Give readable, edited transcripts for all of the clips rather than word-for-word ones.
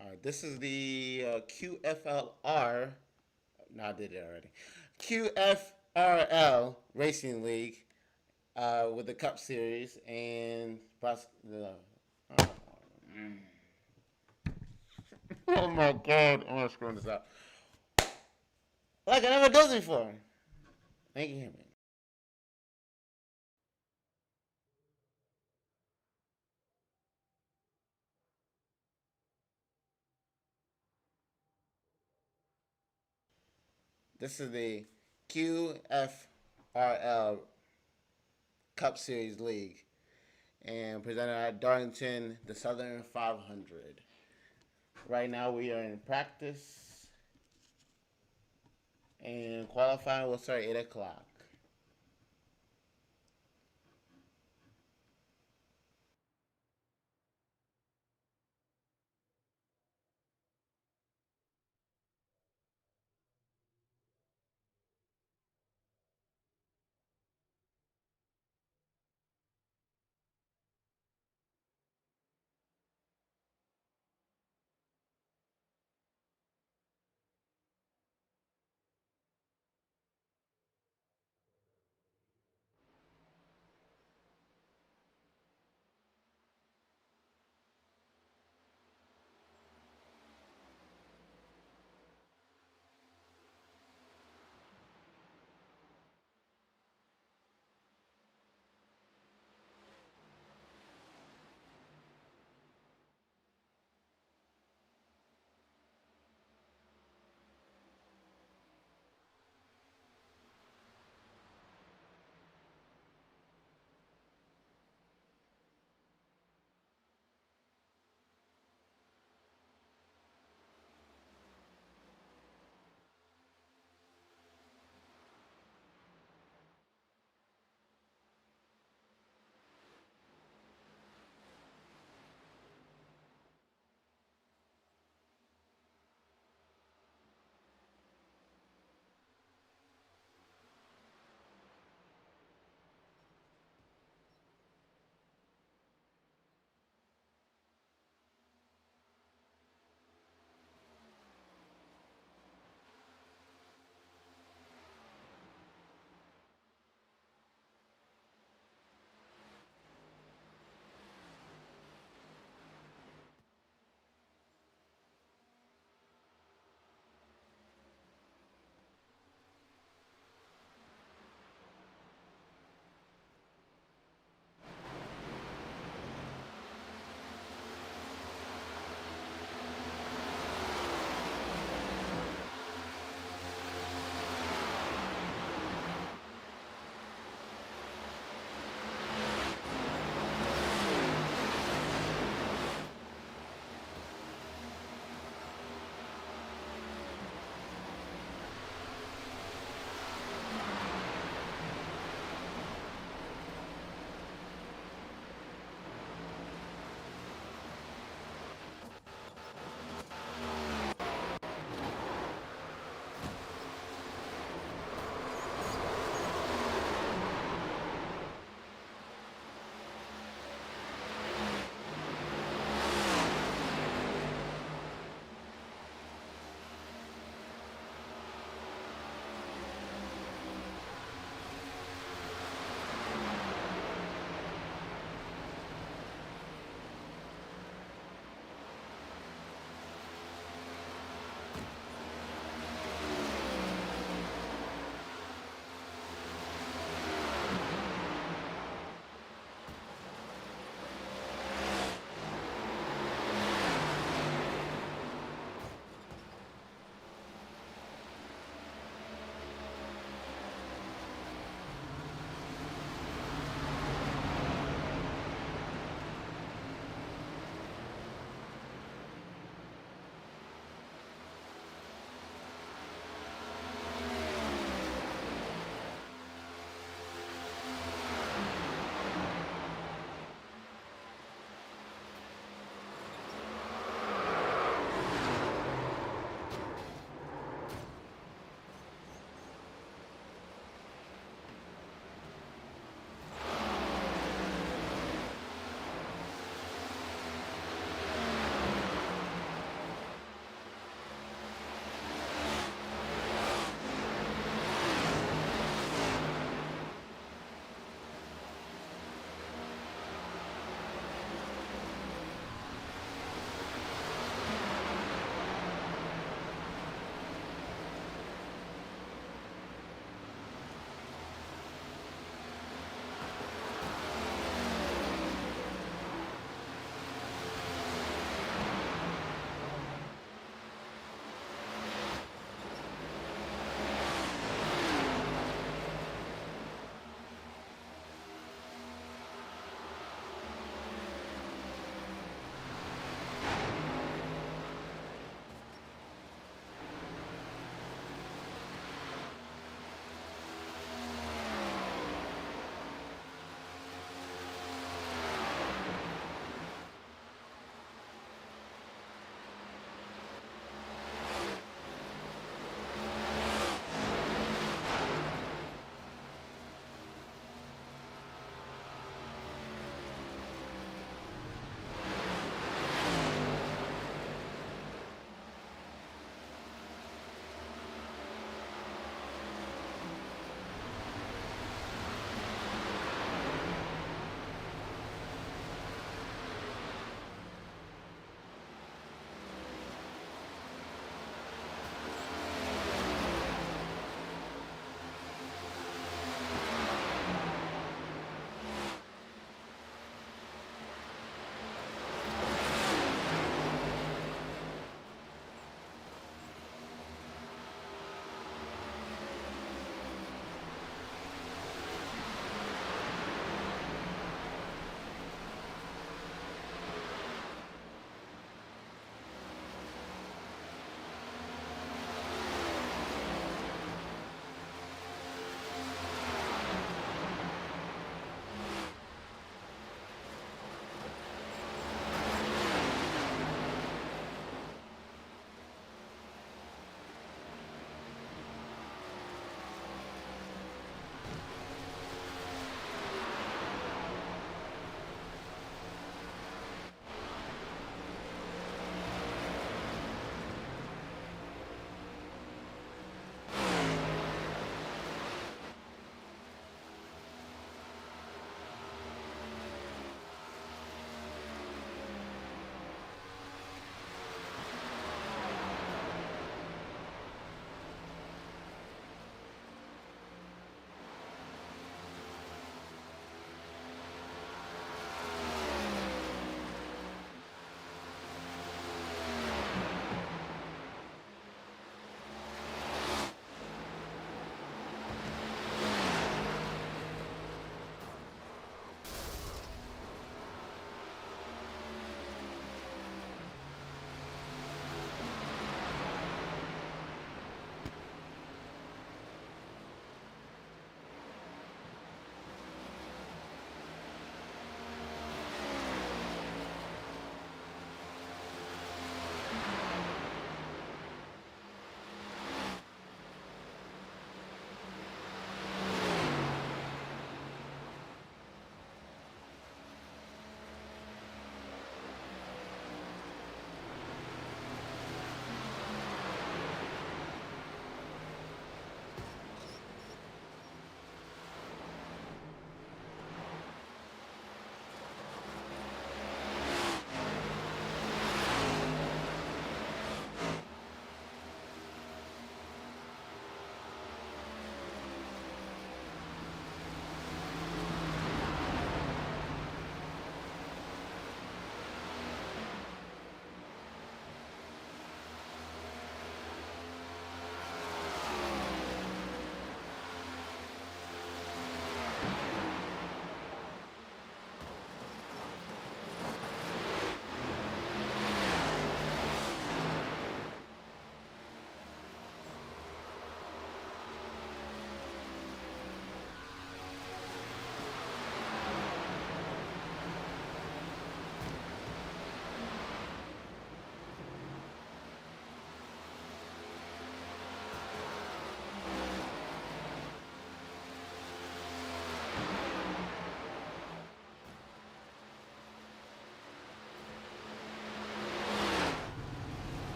All right, this is the QFLR. No, I did it already. QFRL Racing League with the Cup Series and oh, oh my God, I'm gonna screw this up. Like I never done this before. Thank you, man. This is the QFRL Cup Series League and presented at Darlington, the Southern 500. Right now we are in practice and qualifying will start at 8 o'clock.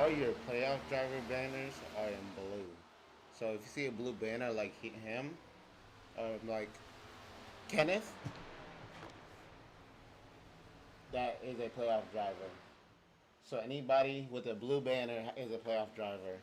all your playoff driver banners are in blue. So if you see a blue banner like him, or like Kenneth, that is a playoff driver. So anybody with a blue banner is a playoff driver.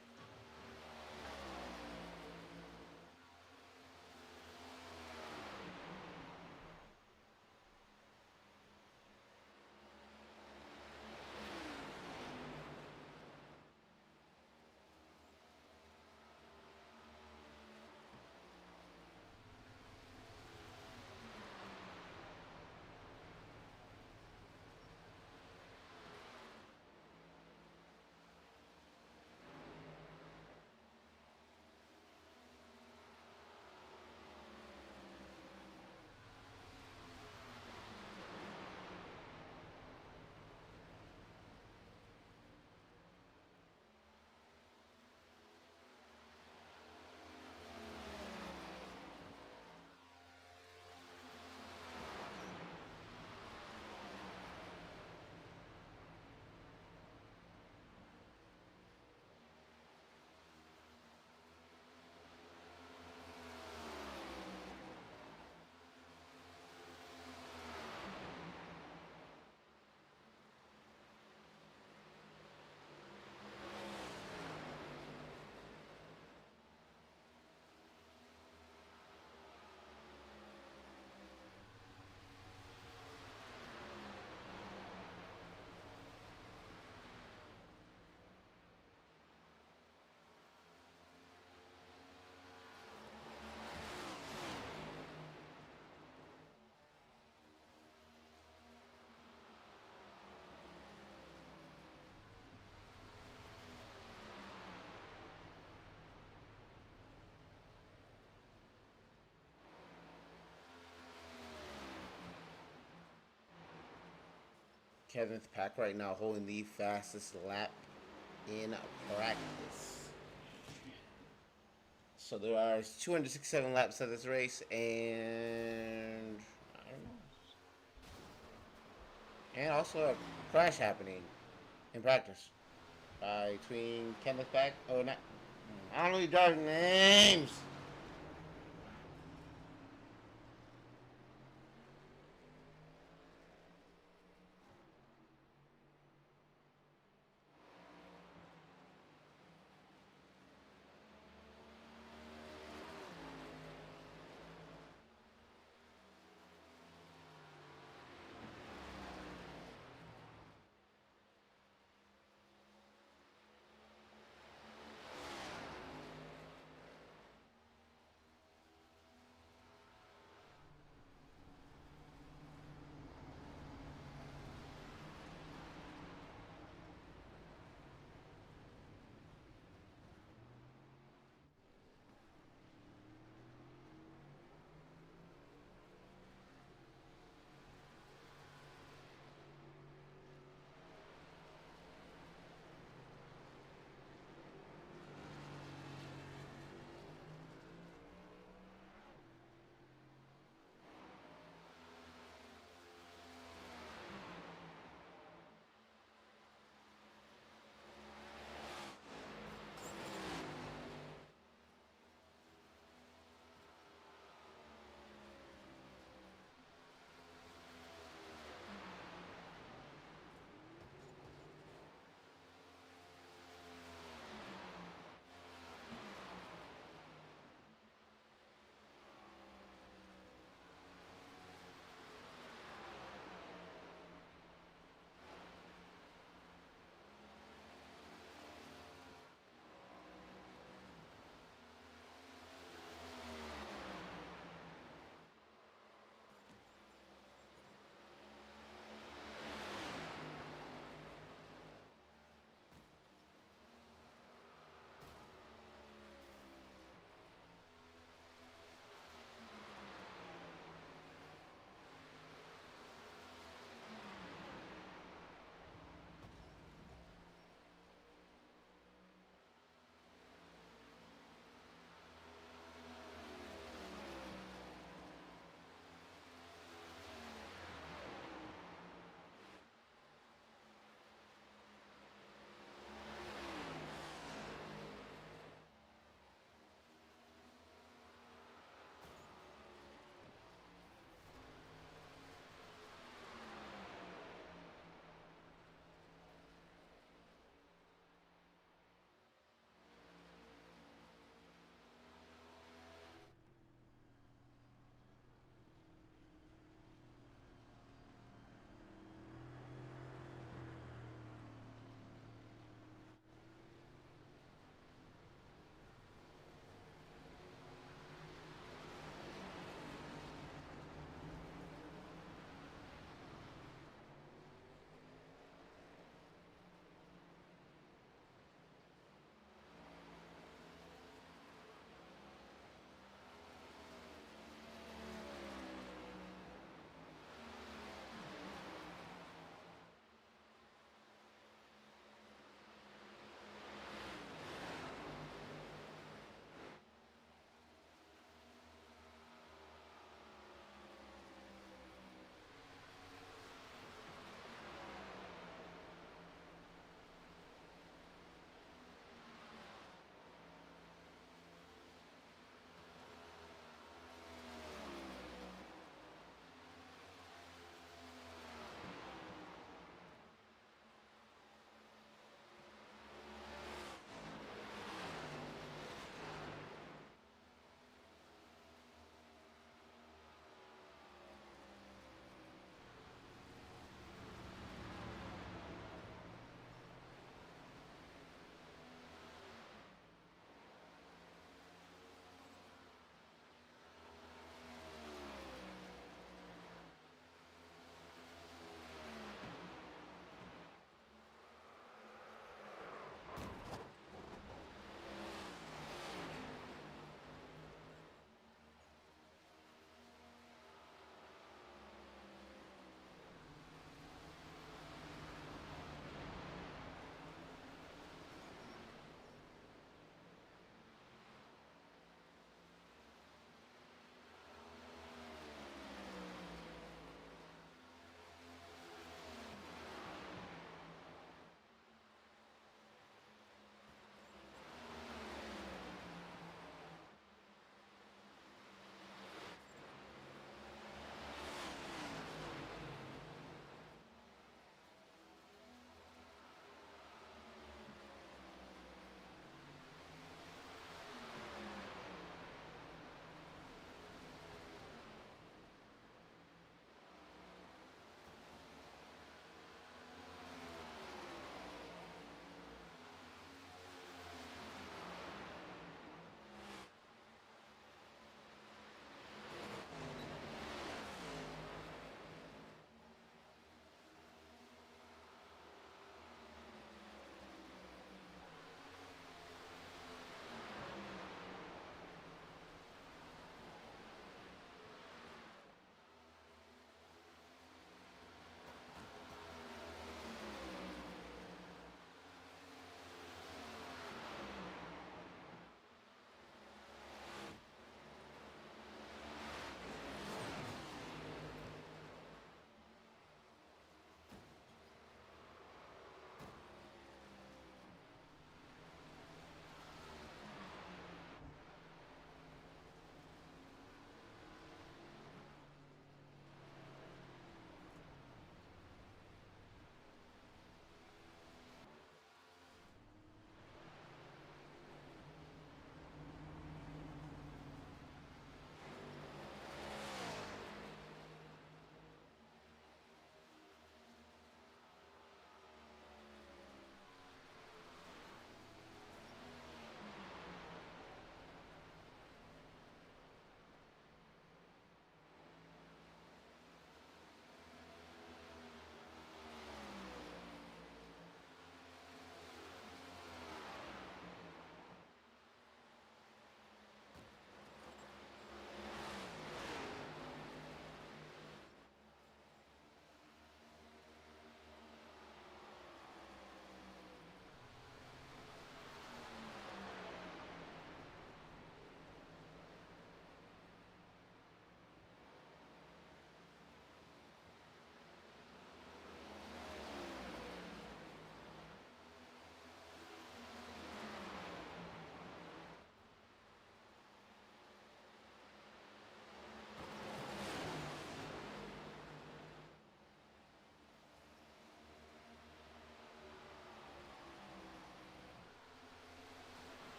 Kevin's pack right now holding the fastest lap in practice. So there are 267 laps of this race, and I don't know. And also a crash happening in practice between Kenneth back. Oh, not. I don't really drive names.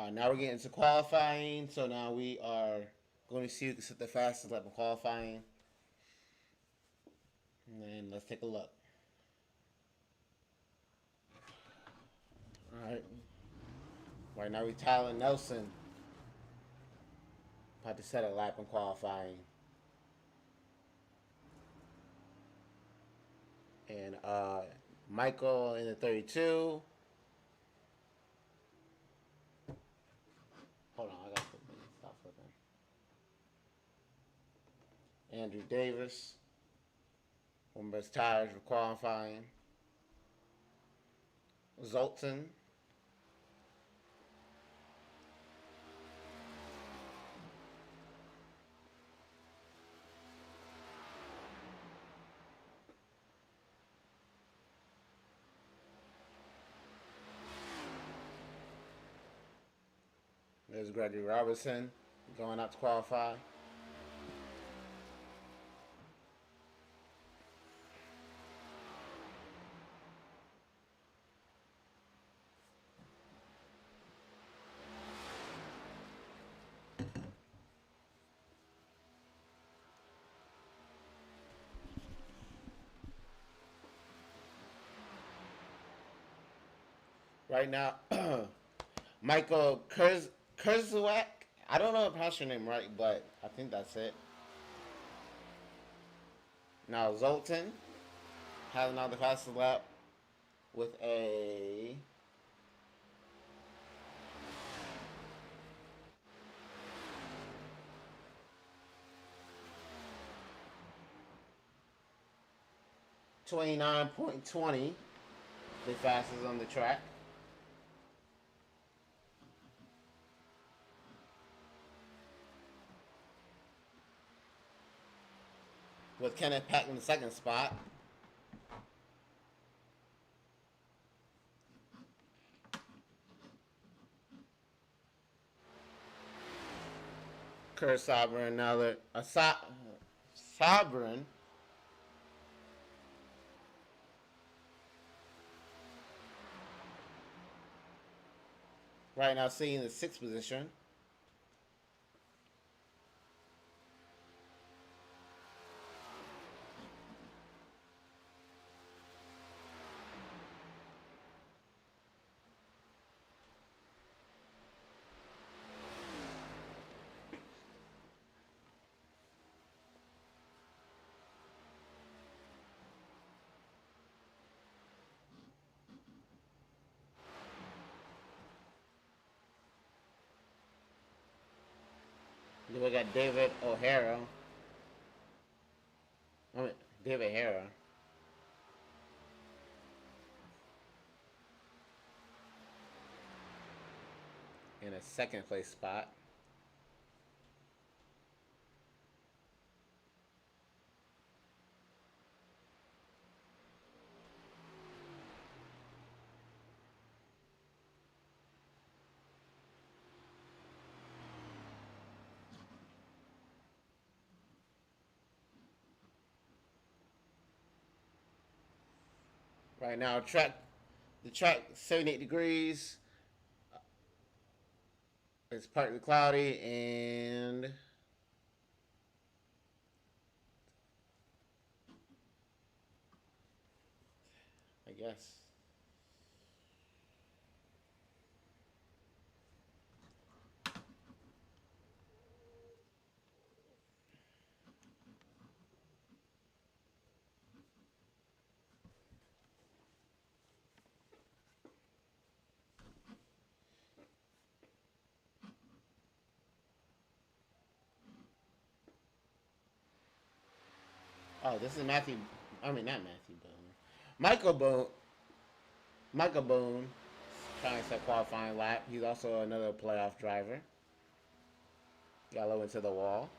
Now we're getting to qualifying. So now we are going to see who can set the fastest lap in qualifying. And let's take a look. All right. Right now we Tyler Nelson about to set a lap in qualifying. And Michael in the 32. Hold on, I got to stop flipping. Andrew Davis on best tires for qualifying. Zoltan. There's Gregory Robertson going out to qualify. Right now, Michael Kurzwak. I don't know if I pronounced your name right, but I think that's it. Now Zoltan has another fastest lap with a 29.20, the fastest on the track. With Kenneth Pack in the second spot. Kurt Sabrin, another Sabrin. Right now, sitting in the sixth position. Then we got David O'Hara. David Hara. In a second place spot. Right now, the track 78 degrees. It's partly cloudy, and I guess. Oh, this is Matthew. I mean, not Matthew Boone. Michael Boone. Michael Boone trying to set qualifying lap. He's also another playoff driver. Yellow into the wall.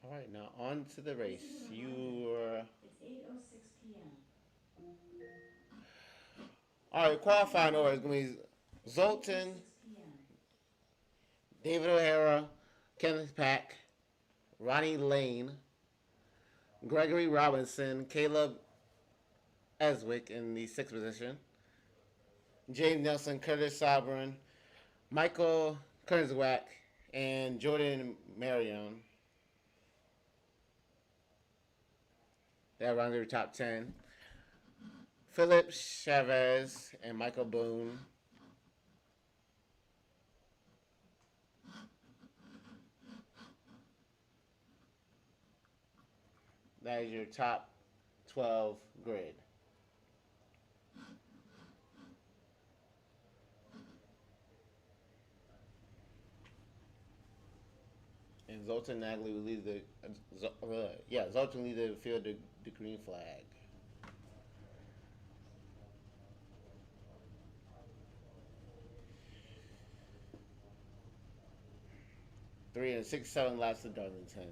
All right, now on to the race. You It's 8:06 p.m. all right. Qualifying order is going to be Zoltan, 8:06 p.m. David O'Hara, Kenneth Pack, Ronnie Lane, Gregory Robinson, Caleb Eswick in the sixth position, James Nelson, Curtis Sovereign, Michael Kurzweck, and Jordan Marion. That rounded your top 10. Philip Chavez and Michael Boone. That is your top 12 grid. And Zoltan Nagli will lead the Zoltan lead the field the green flag. 3 and 6 7 laps to Darlington.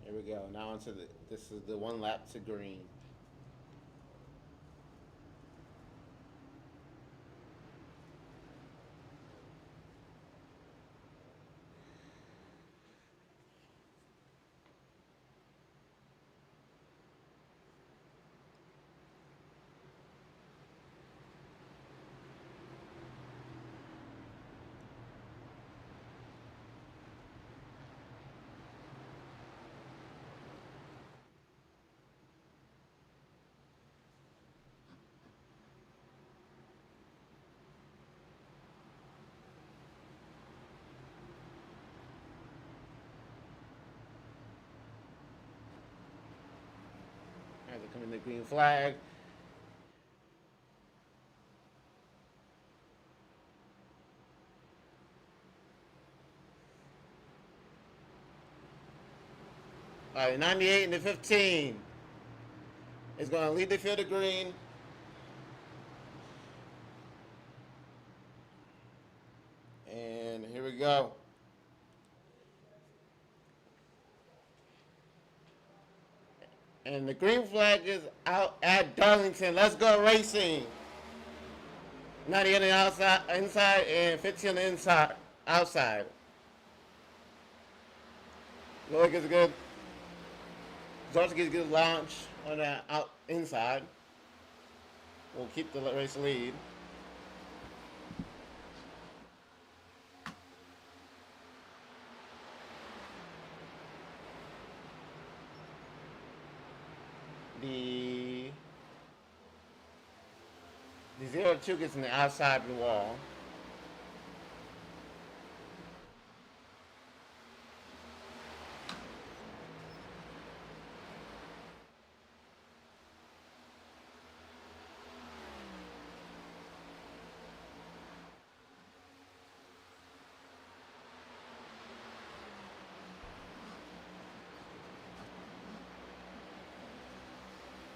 Here we go. Now onto this is the one lap to green. As they come in the green flag. All right, 98 and the 15 is going to lead the field to green. And here we go. And the green flag is out at Darlington. Let's go racing. 98 on the outside, inside, and 15 on the inside, outside. Look, it's good. Zorski gets a good launch on the out inside. We'll keep the race lead. The 0-2 gets in the outside of the wall.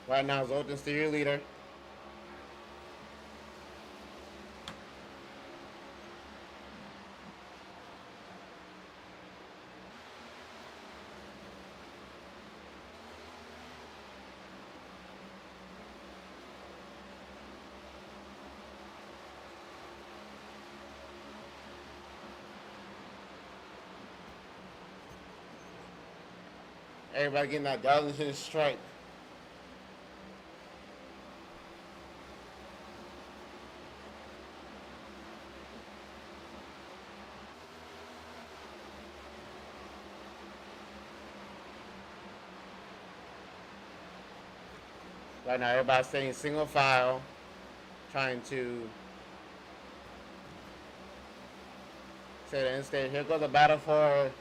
Right now, Zoltan's still your leader. Everybody getting that Darlington strike. Right now, everybody's staying single file, trying to say the end state. Here goes the battle for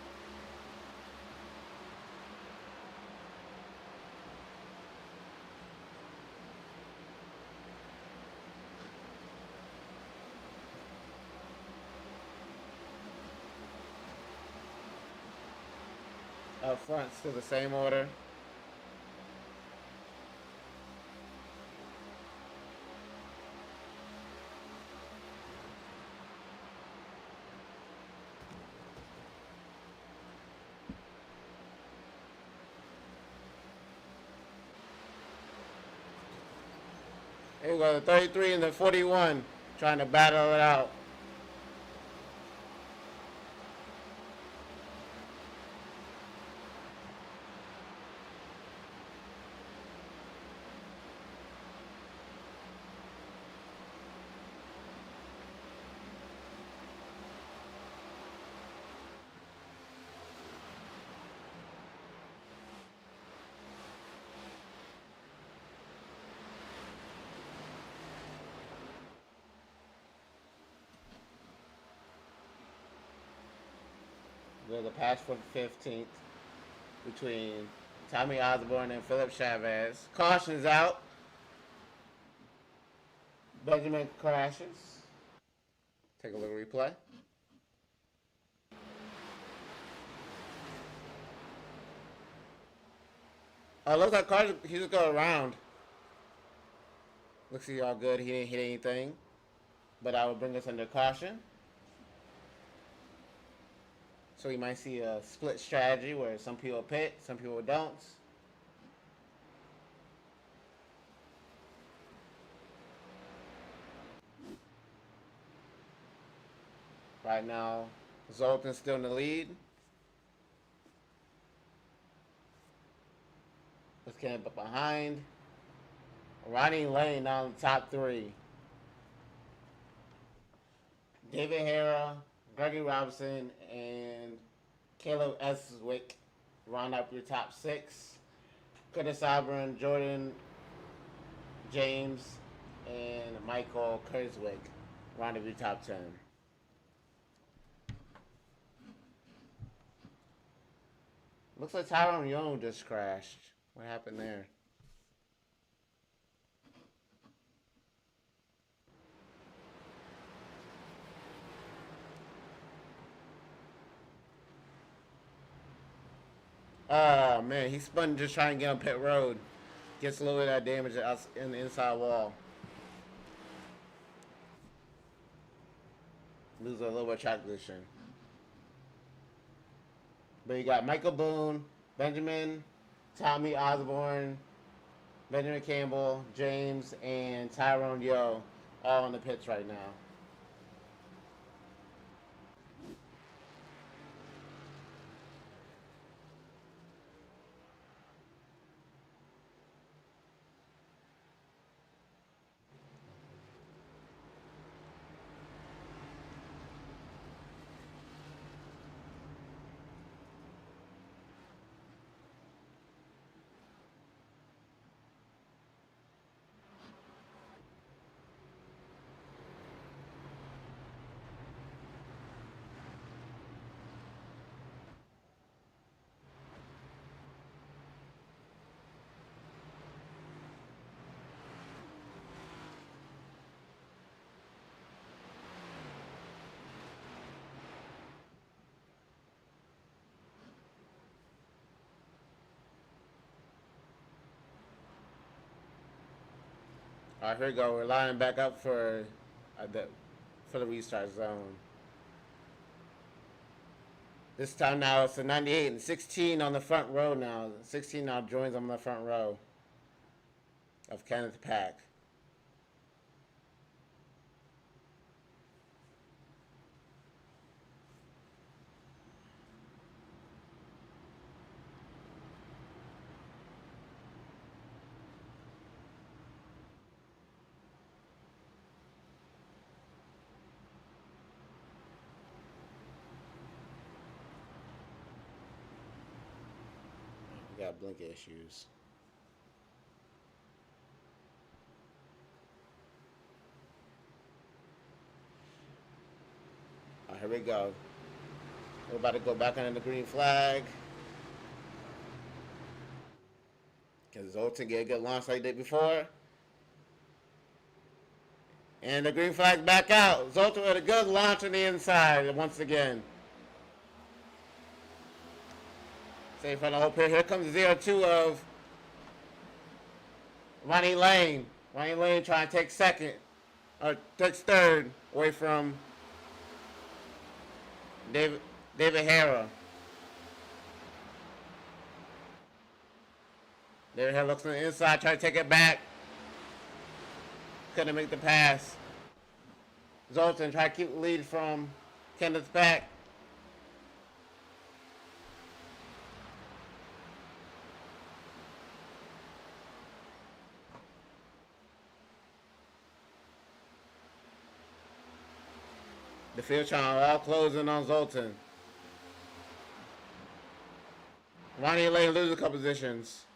up front, still the same order. Here we go, the 33 and the 41, trying to battle it out. There's a pass for the 15th between Tommy Osborne and Philip Chavez. Caution's out. Benjamin crashes. Take a little replay. Oh, looks like Carter, he just go around. Looks like all good. He didn't hit anything. But I will bring us under caution. So you might see a split strategy where some people pit, some people don't. Right now, Zoltan's still in the lead. Let's get him behind. Ronnie Lane now in the top three. David Hara, Gregory Robinson, and Caleb Eswick round up your top six. Curtis Auburn, Jordan James, and Michael Kurzwick round up your top 10. Looks like Tyrone Young just crashed. What happened there? Oh man, he spun just trying to get on pit road. Gets a little bit of that damage in the inside wall. Loses a little bit of track position. But you got Michael Boone, Benjamin, Tommy Osborne, Benjamin Campbell, James, and Tyrone Yo all in the pits right now. All right, here we go. We're lining back up for the restart zone. This time now it's a 98 and 16 on the front row now. 16 now joins on the front row of Kenneth Pack. got blink issues. All right, here we go. We're about to go back under the green flag. Because Zoltan get a good launch like they did before. And the green flag's back out. Zoltan with a good launch on the inside once again. Safe from the whole pair. Here comes 0-2 of Ronnie Lane. Ronnie Lane trying to take second. Or takes third away from David Hara. David Hara looks on the inside, trying to take it back. Couldn't make the pass. Zoltan trying to keep the lead from Kenneth back. The field channel all closing on Zoltan. Ronnie Lane loses a couple positions.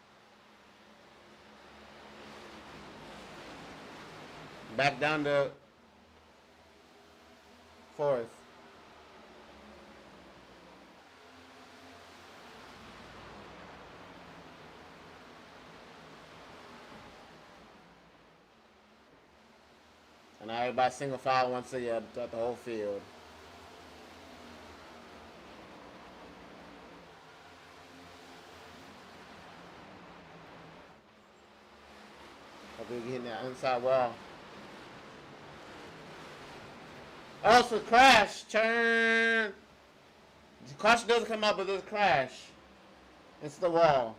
Back down to fourth. And now everybody single file once again throughout the whole field. Hopefully we get hitting that inside wall. Also crash, turn. The caution doesn't come up, but there's a crash. It's the wall.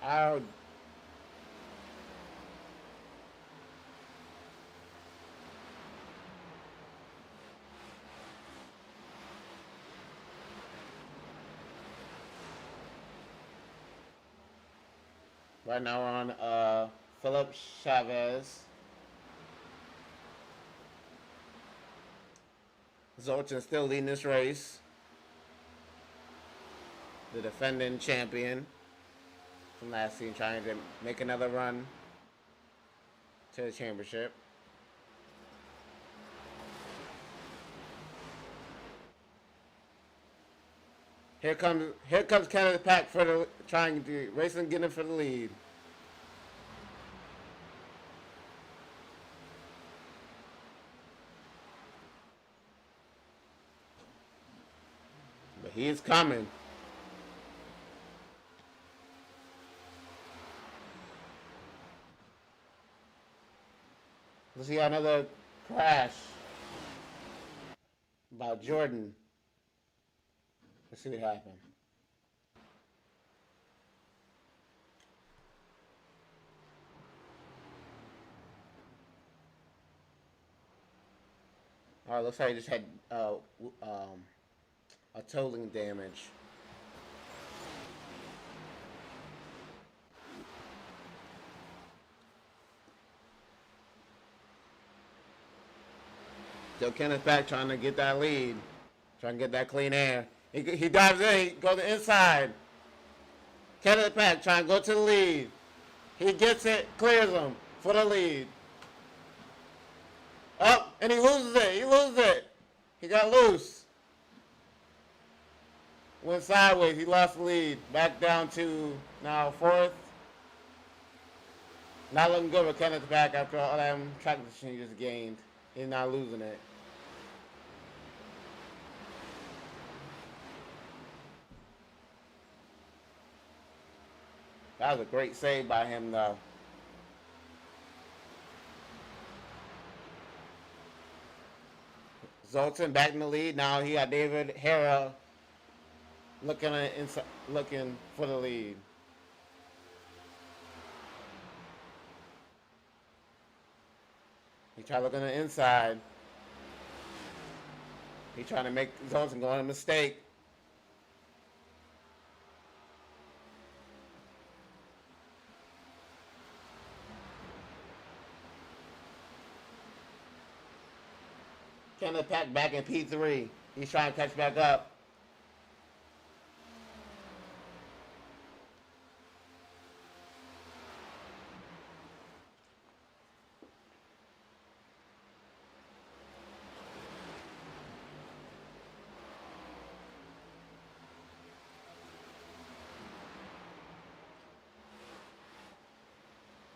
Out. Right now we're on Philip Chavez. Zoltan still leading this race. The defending champion from last season, trying to make another run to the championship. Here comes Kenneth Pack for the trying to racing, getting for the lead. But he is coming. Let's see another crash by Jordan. Let's see what happened. All right, looks like he just had a tolling damage. So Kenneth back trying to get that lead, trying to get that clean air. He dives in, he goes inside. Kenneth Pack trying to go to the lead. He gets it, clears him for the lead. Up, and he loses it. He got loose. Went sideways, he lost the lead. Back down to now fourth. Not looking good with Kenneth Pack after all that track position he just gained. He's not losing it. That was a great save by him, though. Zoltan back in the lead. Now he got David Hara looking for the lead. He tried looking on the inside. He trying to make Zoltan go on a mistake. Kenneth Peck back in P3. He's trying to catch back up.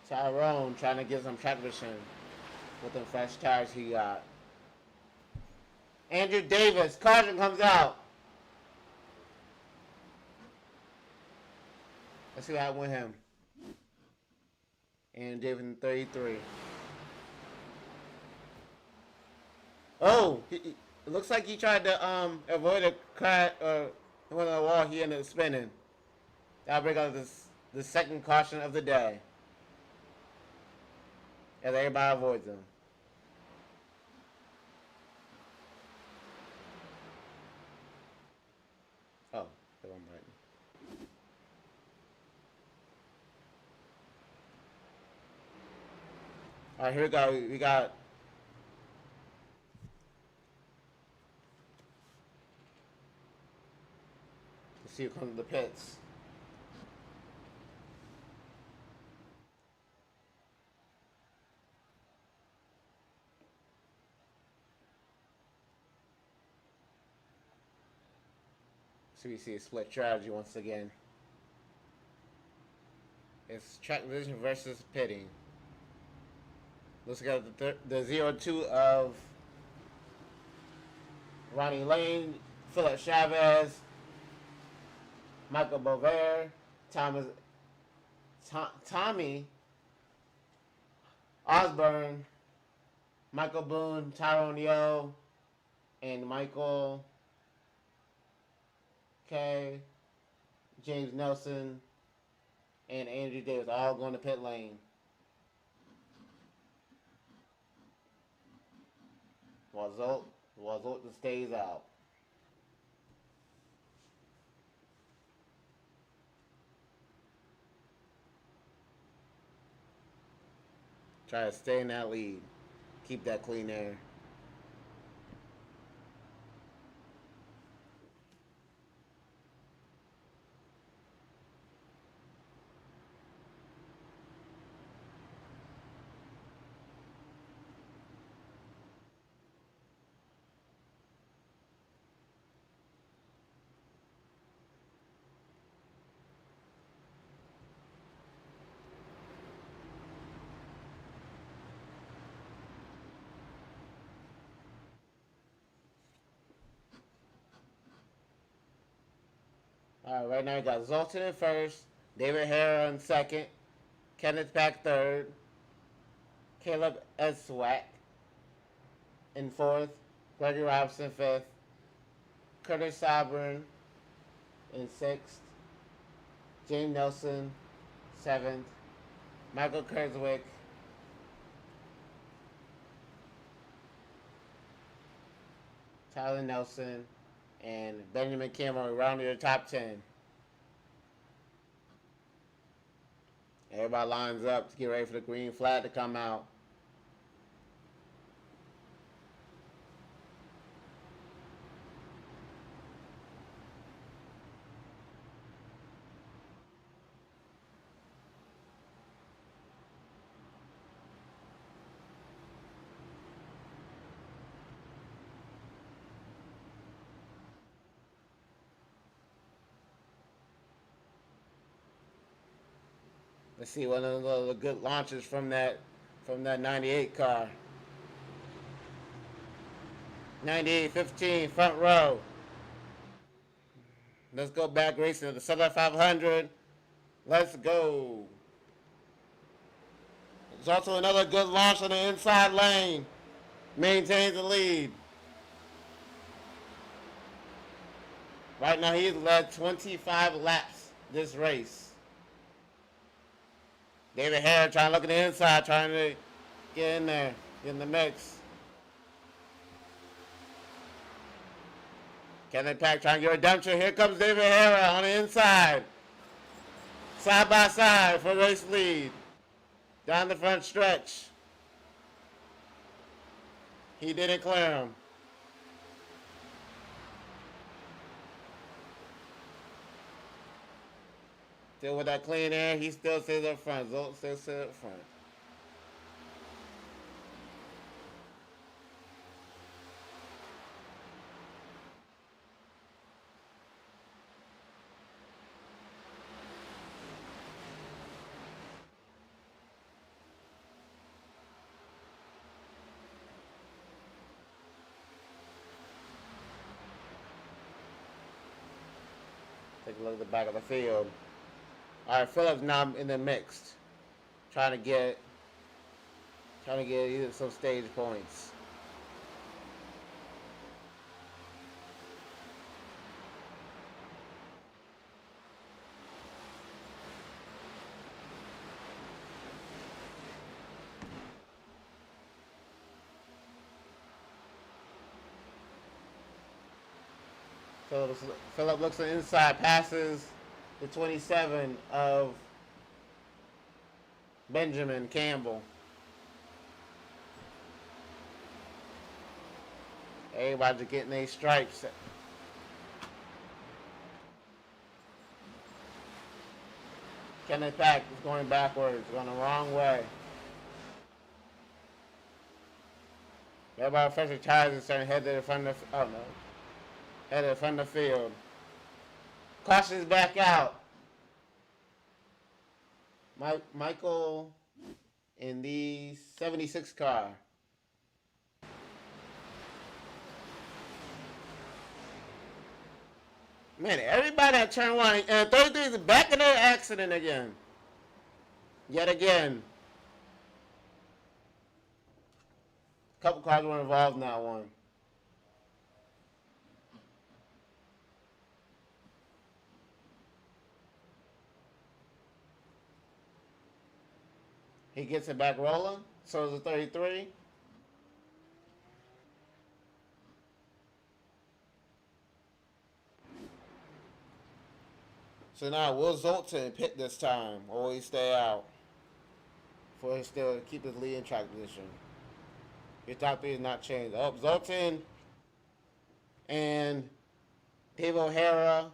Tyrone trying to get some traction with them fresh tires he got. Andrew Davis, caution comes out. Let's see what happened with him. Andrew Davis in 33. Oh, it looks like he tried to avoid a crash or one on the wall. He ended up spinning. That'll bring out the second caution of the day. As everybody avoids him. Oh, the wrong button. Alright, here we go. We got let's see who comes to the pits. So we see a split strategy once again. It's track position versus pitting. Let's go to the 0-2 of Ronnie Lane, Philip Chavez, Michael Bover, Tommy Osborne, Michael Boone, Tyrone Yo, and Michael K, James Nelson, and Andrew Davis all going to pit lane. While Zoltan stays out. Try to stay in that lead. Keep that clean air. Alright, right now we got Zoltan in first, David Hare in second, Kenneth Pack third, Caleb Eswack in fourth, Gregory Robinson fifth, Curtis Sauburn in sixth, James Nelson seventh, Michael Kurzwick Tyler Nelson, and Benjamin Cameron rounded the top 10. Everybody lines up to get ready for the green flag to come out. Let's see one of the good launches from that 98 car. 98-15 front row. Let's go back racing to the Southern 500. Let's go. There's also another good launch on the inside lane. Maintains the lead. Right now he's led 25 laps this race. David Hare trying to look at the inside, trying to get in there, get in the mix. Kenneth Pack trying to get redemption. Here comes David Hare on the inside. Side by side for race lead. Down the front stretch. He didn't clear him. Still with that clean air, he still sits up front. Zolt still sits up front. Take a look at the back of the field. All right, Phillips now in the mix, trying to get either some stage points. Phillips looks to the inside, passes the 27 of Benjamin Campbell. Everybody's getting their stripes. Kenneth Pack is going backwards, going the wrong way. Everybody freshly tires is starting to head to the front of the, oh no. Head to the front of the field. Caution's back out. Michael in the 76 car. Man, everybody at turn one, 33 is back in their accident again. Yet again. A couple cars were involved in that one. He gets it back rolling. So is the 33. So now will Zoltan pit this time, or will he stay out for him still to keep his lead in track position? Your top three is not changed. Oh, Zoltan and Dave O'Hara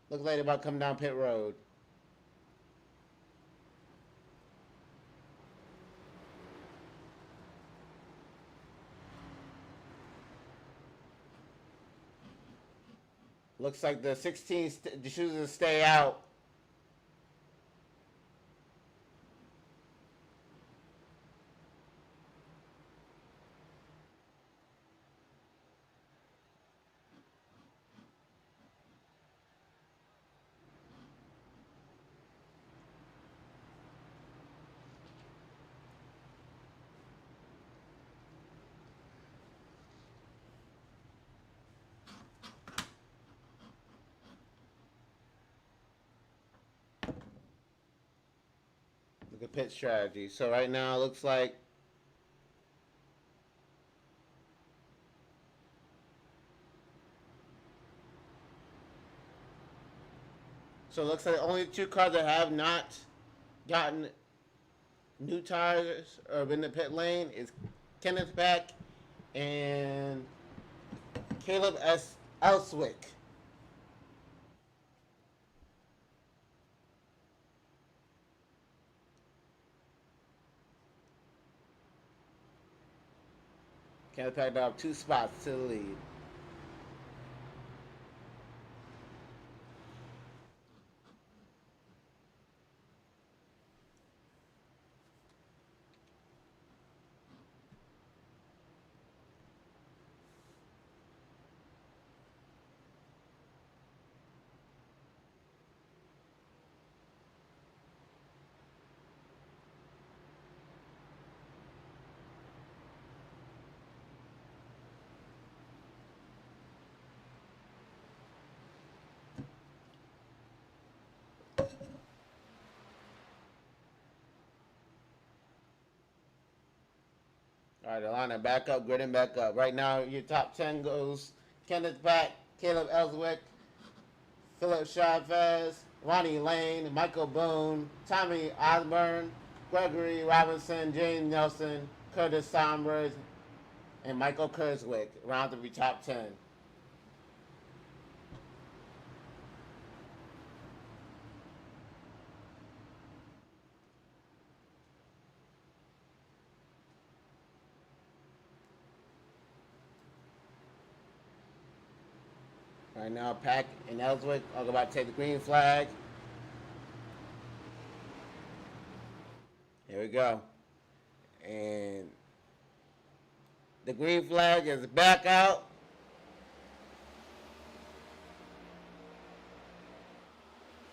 look like they're about to come down pit road. Looks like the 16 chooses to stay out. Look at pit strategy. So right now it looks like only two cars that have not gotten new tires or been in the pit lane is Kenneth Beck and Caleb S. Elswick. Kenneth Beck up 2 spots to the lead. All right, Alana, back up, gridding back up. Right now, your top 10 goes Kenneth Pack, Caleb Elswick, Philip Chavez, Ronnie Lane, Michael Boone, Tommy Osborne, Gregory Robinson, James Nelson, Curtis Sombers, and Michael Kurzwick. Round of your top 10. Right now, Pack and Ellswick are about to take the green flag. Here we go. And the green flag is back out.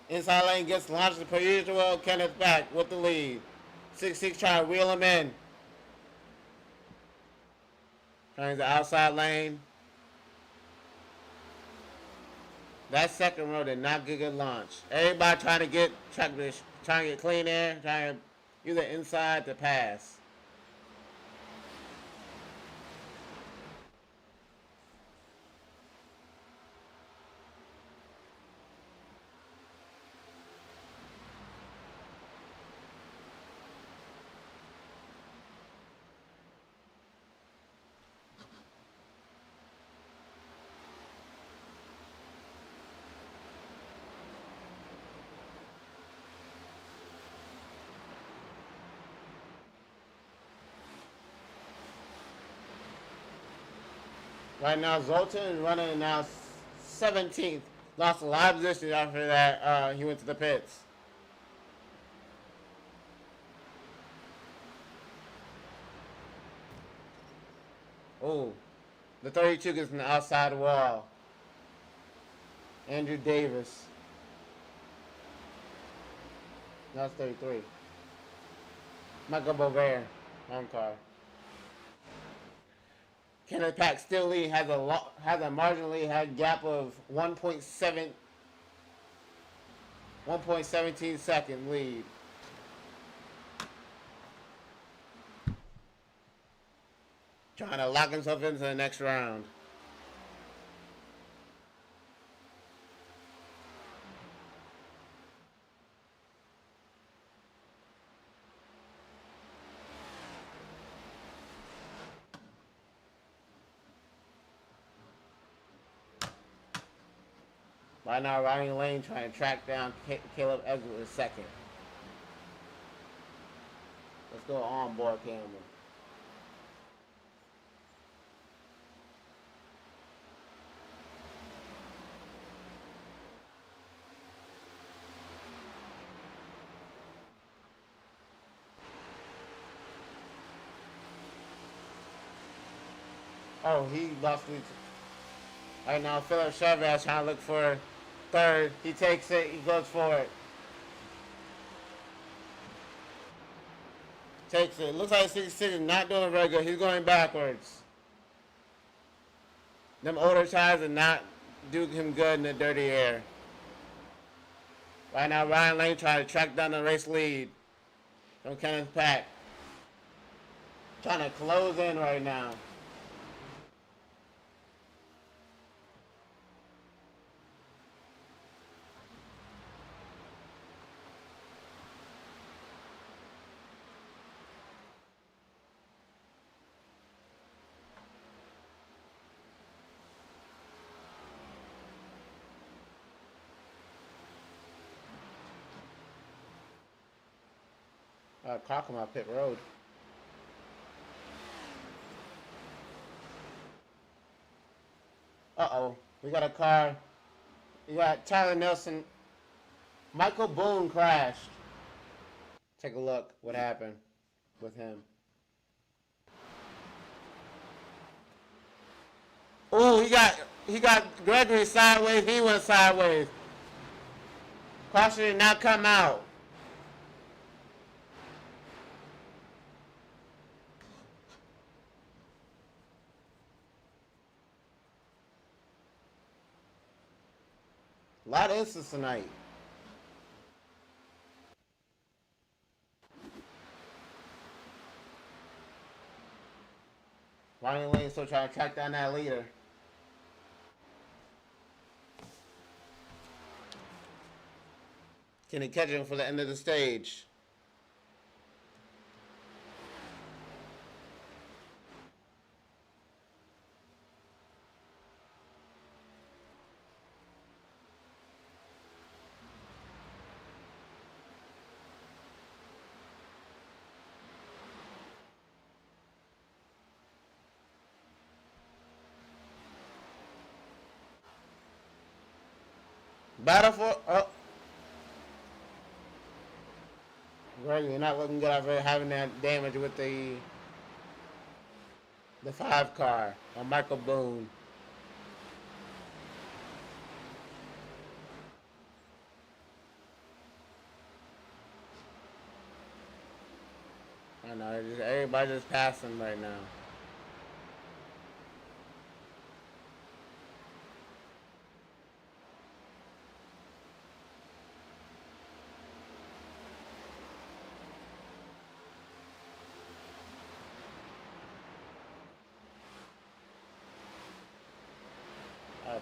Inside lane gets launched per usual. Kenneth back with the lead. 6-6 trying to wheel him in. Trying the outside lane. That second row did not get a good launch. Everybody trying to get clean air, trying to either inside to pass. Right now, Zoltan running now 17th. Lost a lot of position after that. He went to the pits. Oh, the 32 gets on the outside wall. Andrew Davis. That's 33. Michael Bovair, home car. Kenneth Pack still lead, has a marginally had gap of 1.17 second lead. Trying to lock himself into the next round. Right now, Riding Lane trying to track down Caleb Edwards in second. Let's go on board camera. Oh, he lost lead. Right now, Philip Chavez trying to look for third. He takes it. He goes for it. Takes it. Looks like 66 is not doing very good. He's going backwards. Them older tires are not do him good in the dirty air. Right now, Ryan Lane trying to track down the race lead from Kenneth Pack. Trying to close in right now. Cockama pit road. Uh-oh. We got a car. We got Tyler Nelson. Michael Boone crashed. Take a look what happened with him. Ooh, he got Gregory sideways. He went sideways. Caution did not come out. A lot of incidents tonight. Ronnie Lane still trying to track down that leader. Can he catch him for the end of the stage? Battle for. Oh. Gregory, you're not looking good after having that damage with the 5 car on Michael Boone. I know, everybody just passing right now.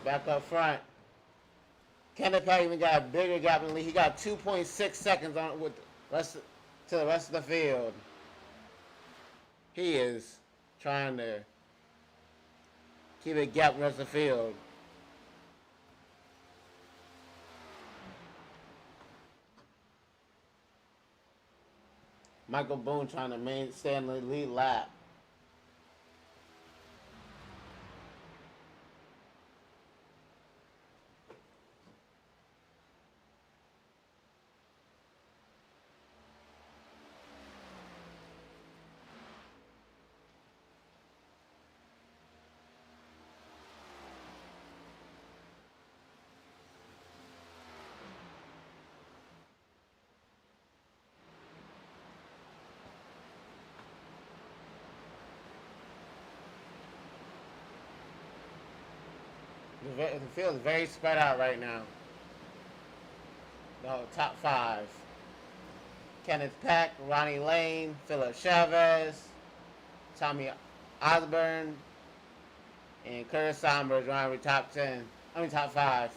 Back up front. Kenneth Pack even got a bigger gap in the lead. He got 2.6 seconds on with to the rest of the field. He is trying to keep a gap in the rest of the field. Michael Boone trying to stay in the lead lap. The field is very spread out right now. The top 5. Kenneth Peck, Ronnie Lane, Philip Chavez, Tommy Osborne, and Curtis Sombers running top 10. Top 5.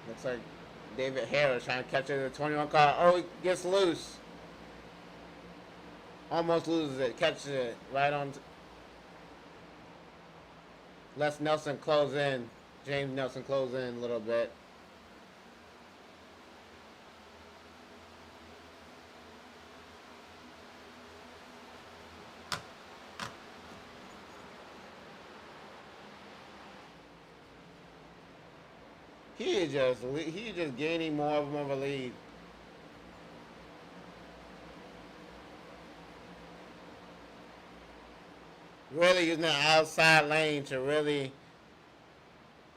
Looks like David Harris trying to catch it in the 21 car. Oh, he gets loose. Almost loses it. Catches it right on. Lets Nelson close in. James Nelson close in a little bit. He just gaining more of a lead. Really using the outside lane to really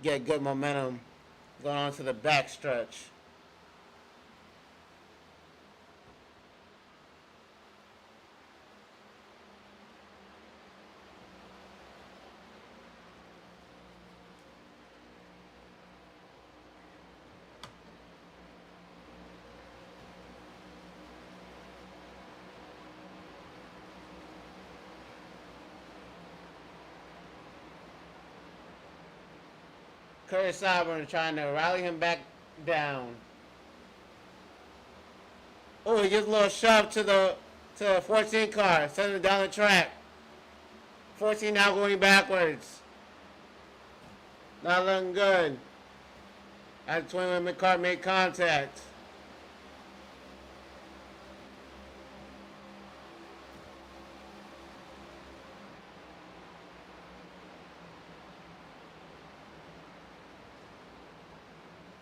get good momentum going on to the back stretch. Curtis Auburn trying to rally him back down. Oh, he gets a little shove to the 14 car, sends it down the track. 14 now going backwards. Not looking good. As the 21 car made contact.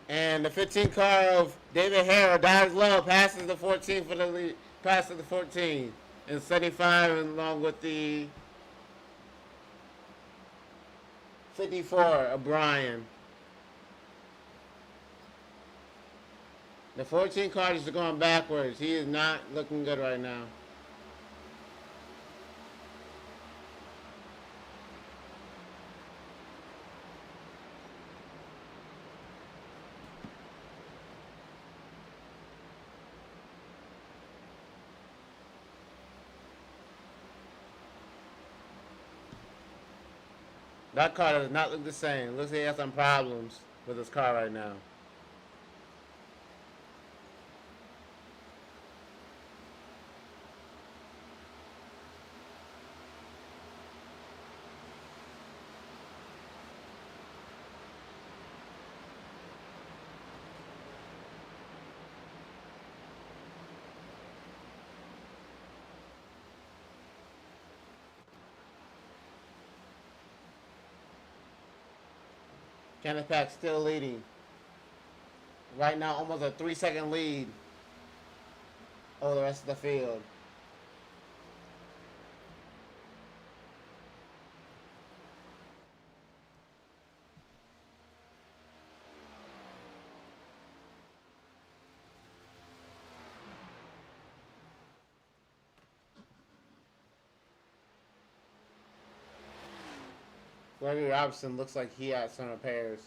And the 15 car of David Harrell dives low, passes the 14 for the lead, passes the 14. And 75 along with the 54 of Brian. The 14 car is going backwards. He is not looking good right now. That car does not look the same. Looks like he has some problems with his car right now. Kennepack still leading. Right now, almost a 3-second lead over the rest of the field. Gregory Robinson looks like he had some repairs.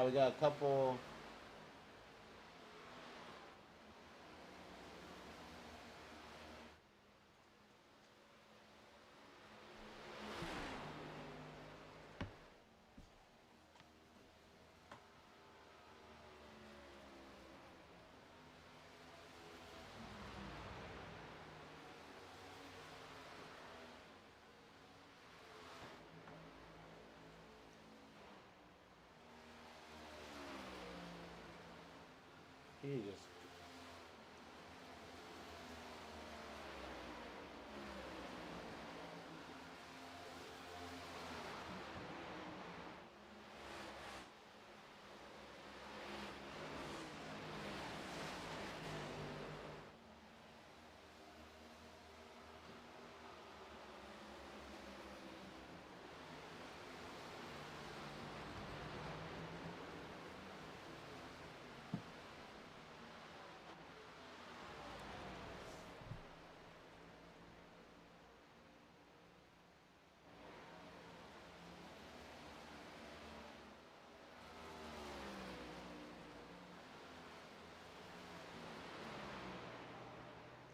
We got a couple. He just.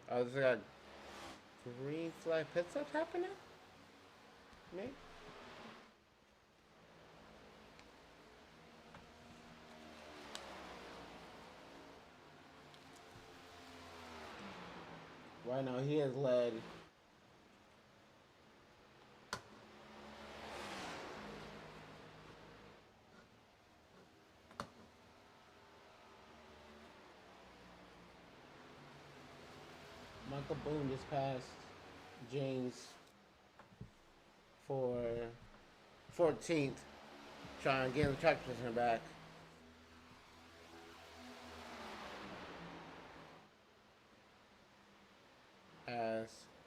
Oh, there's got green flag pit stops happening? Maybe? Right now, he has led. Michael Boone just passed James for 14th, trying to get the track position back.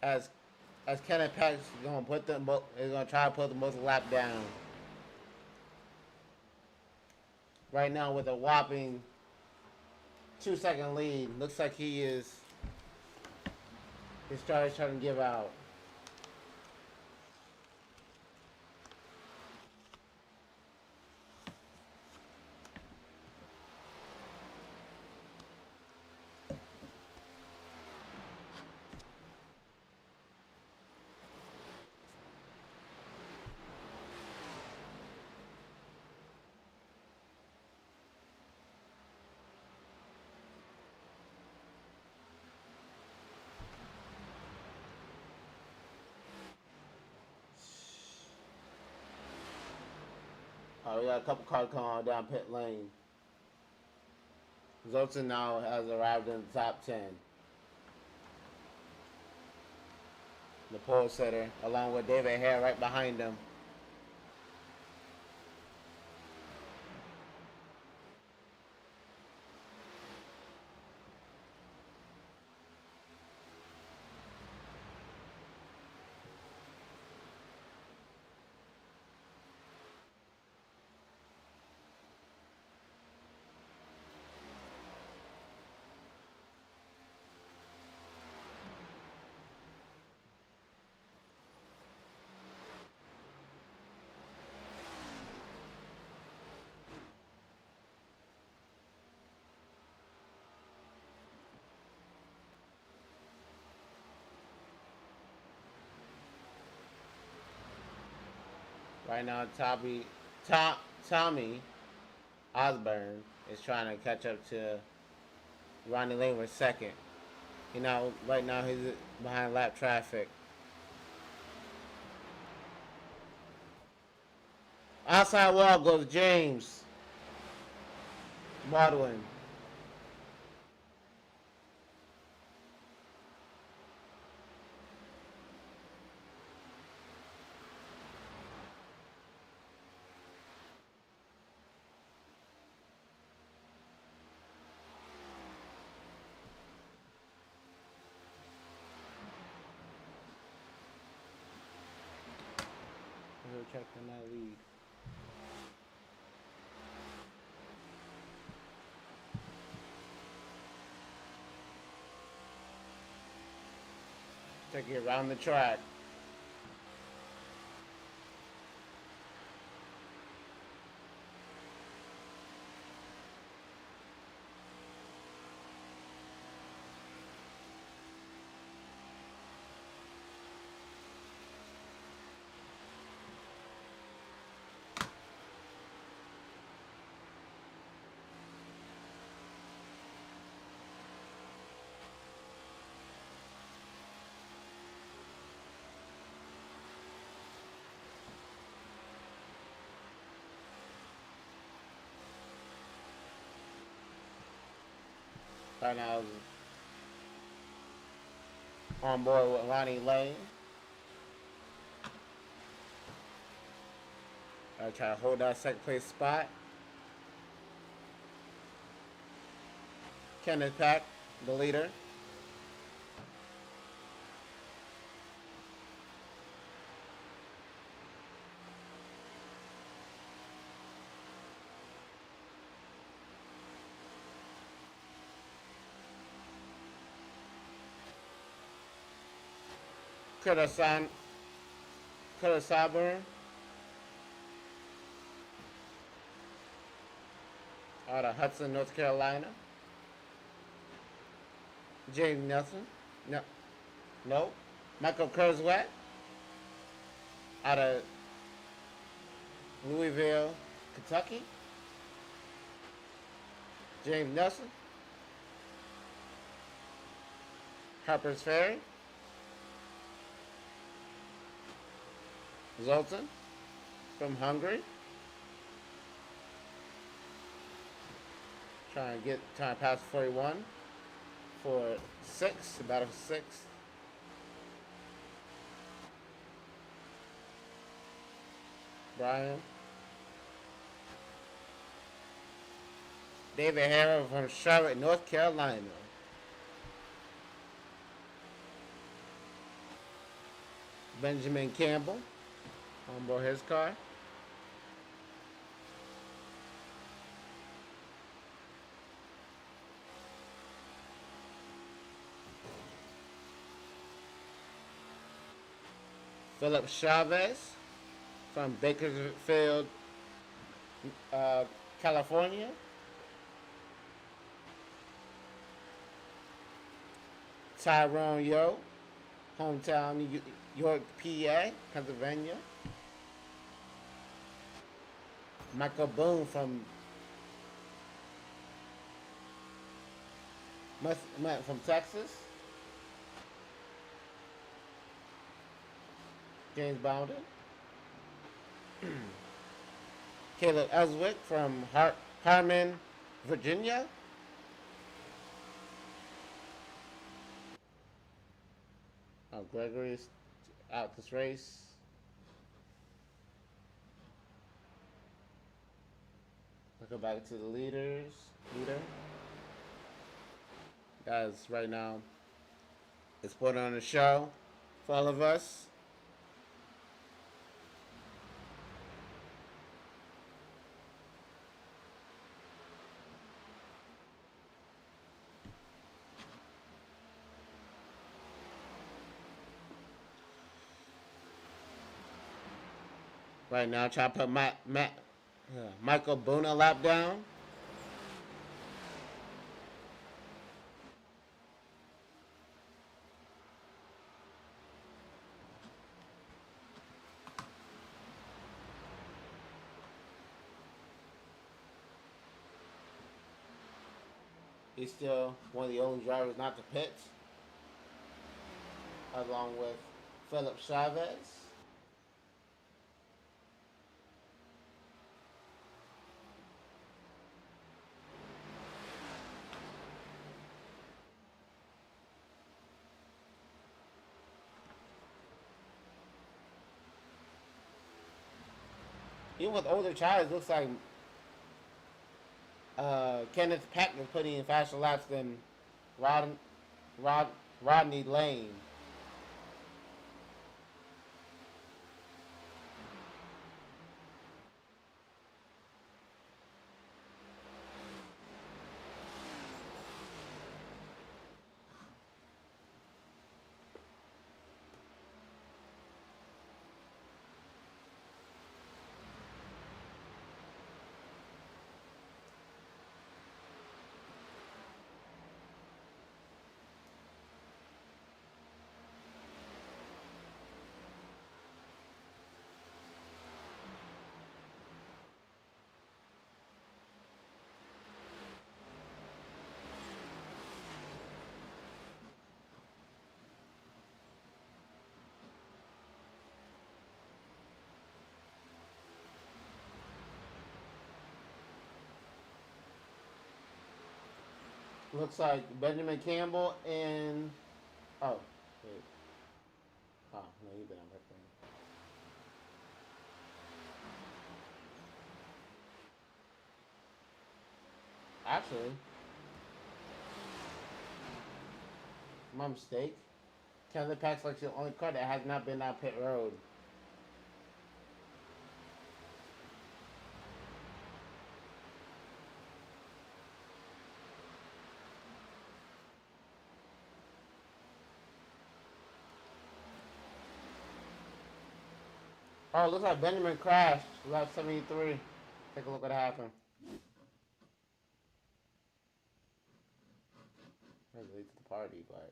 As Kenneth Pack's gonna put them, is gonna try to put the most lap down. Right now with a whopping 2-second lead, looks like he's trying to give out. We got a couple cars coming on down pit lane. Zoltan now has arrived in the top 10. The pole setter, along with David Hare right behind him. Right now, Tommy Osborne is trying to catch up to Ronnie Lane with second. Right now he's behind lap traffic. Outside wall goes James Baldwin. We'll check on that lead. Take it around the track. Right now, on board with Ronnie Lane. I try to hold that second place spot. Kenneth Pack, the leader. Curtis Sauber out of Hudson, North Carolina. James Nelson. No. Michael Kurzweil out of Louisville, Kentucky. James Nelson. Harper's Ferry. Zoltan from Hungary. Trying to pass 41 for 6, about a 6. Brian. David Harrell from Charlotte, North Carolina. Benjamin Campbell on board his car. Philip Chavez from Bakersfield, California. Tyrone Yo, hometown New York, PA, Pennsylvania. Michael Boone from Texas. James Bowden. Caleb Ellswick from Harmon, Virginia. Gregory's out this race. We'll go back to the leader. Guys, right now, it's putting on a show for all of us. Right now, try to put Michael Boone a lap down. He's still one of the only drivers not to pit, along with Philip Chavez. Even with older tires, looks like Kenneth Peck is putting in faster laps than Rod, Rod, Rodney Lane. Looks like Benjamin Campbell and oh wait, oh no, you've been on pit lane. Actually, my mistake. Kenneth Peck's like the only car that has not been on pit road. Oh, it looks like Benjamin crashed. Lap 73. Take a look what happened. Maybe late to the party, but.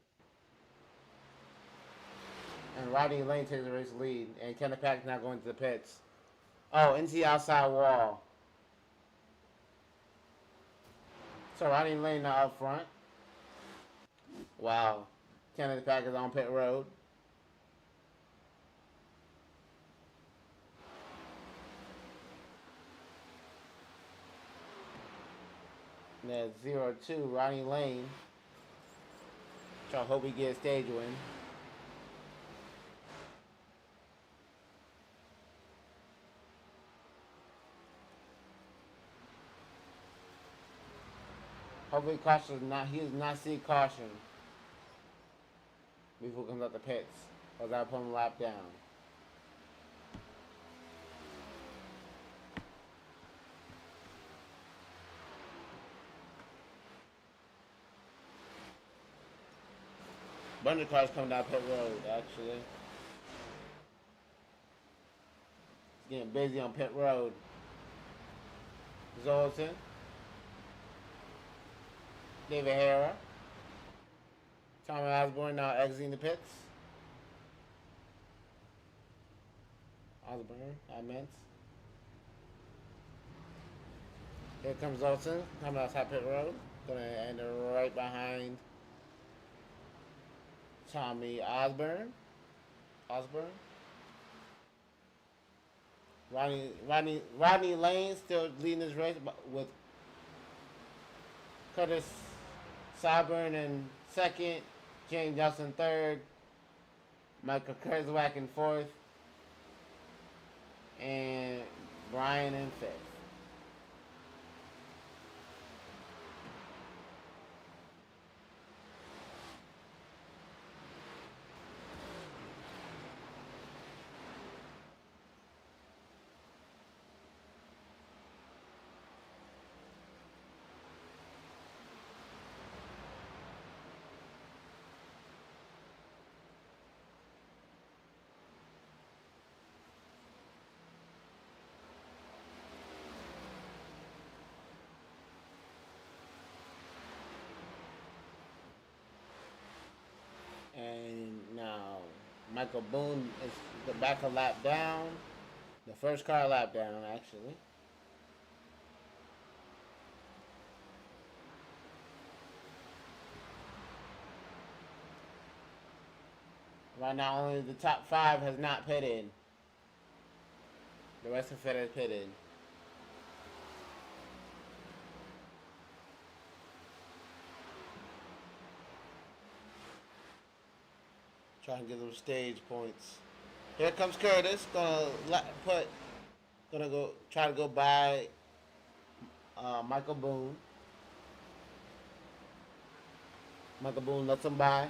And Rodney Lane takes the race lead, and Kenneth Peck's now going to the pits. Oh, into the outside wall. So Rodney Lane now up front. Wow. Kenneth Peck is on pit road. And there's 0-2, Rodney Lane. So I hope he gets stage win. Hopefully caution is not, he does not see caution before he comes out the pits. Or that put him lap down. Bunch of cars coming down pit road, actually. It's getting busy on pit road. Zoltan. David Hara. Tommy Osborne now exiting the pits. Osborne, I meant. Here comes Zoltan coming outside pit road. Gonna end right behind Tommy Osborne. Rodney Lane still leading this race with Curtis Sauburn in second, James Johnson third, Michael Kurzweck in fourth, and Brian in fifth. And now Michael Boone is the back a lap down. The first car lap down, actually. Right now, only the top 5 has not pitted. The rest of it has pitted. Try and get those stage points. Here comes Curtis. Gonna go try to go by Michael Boone. Michael Boone lets him by.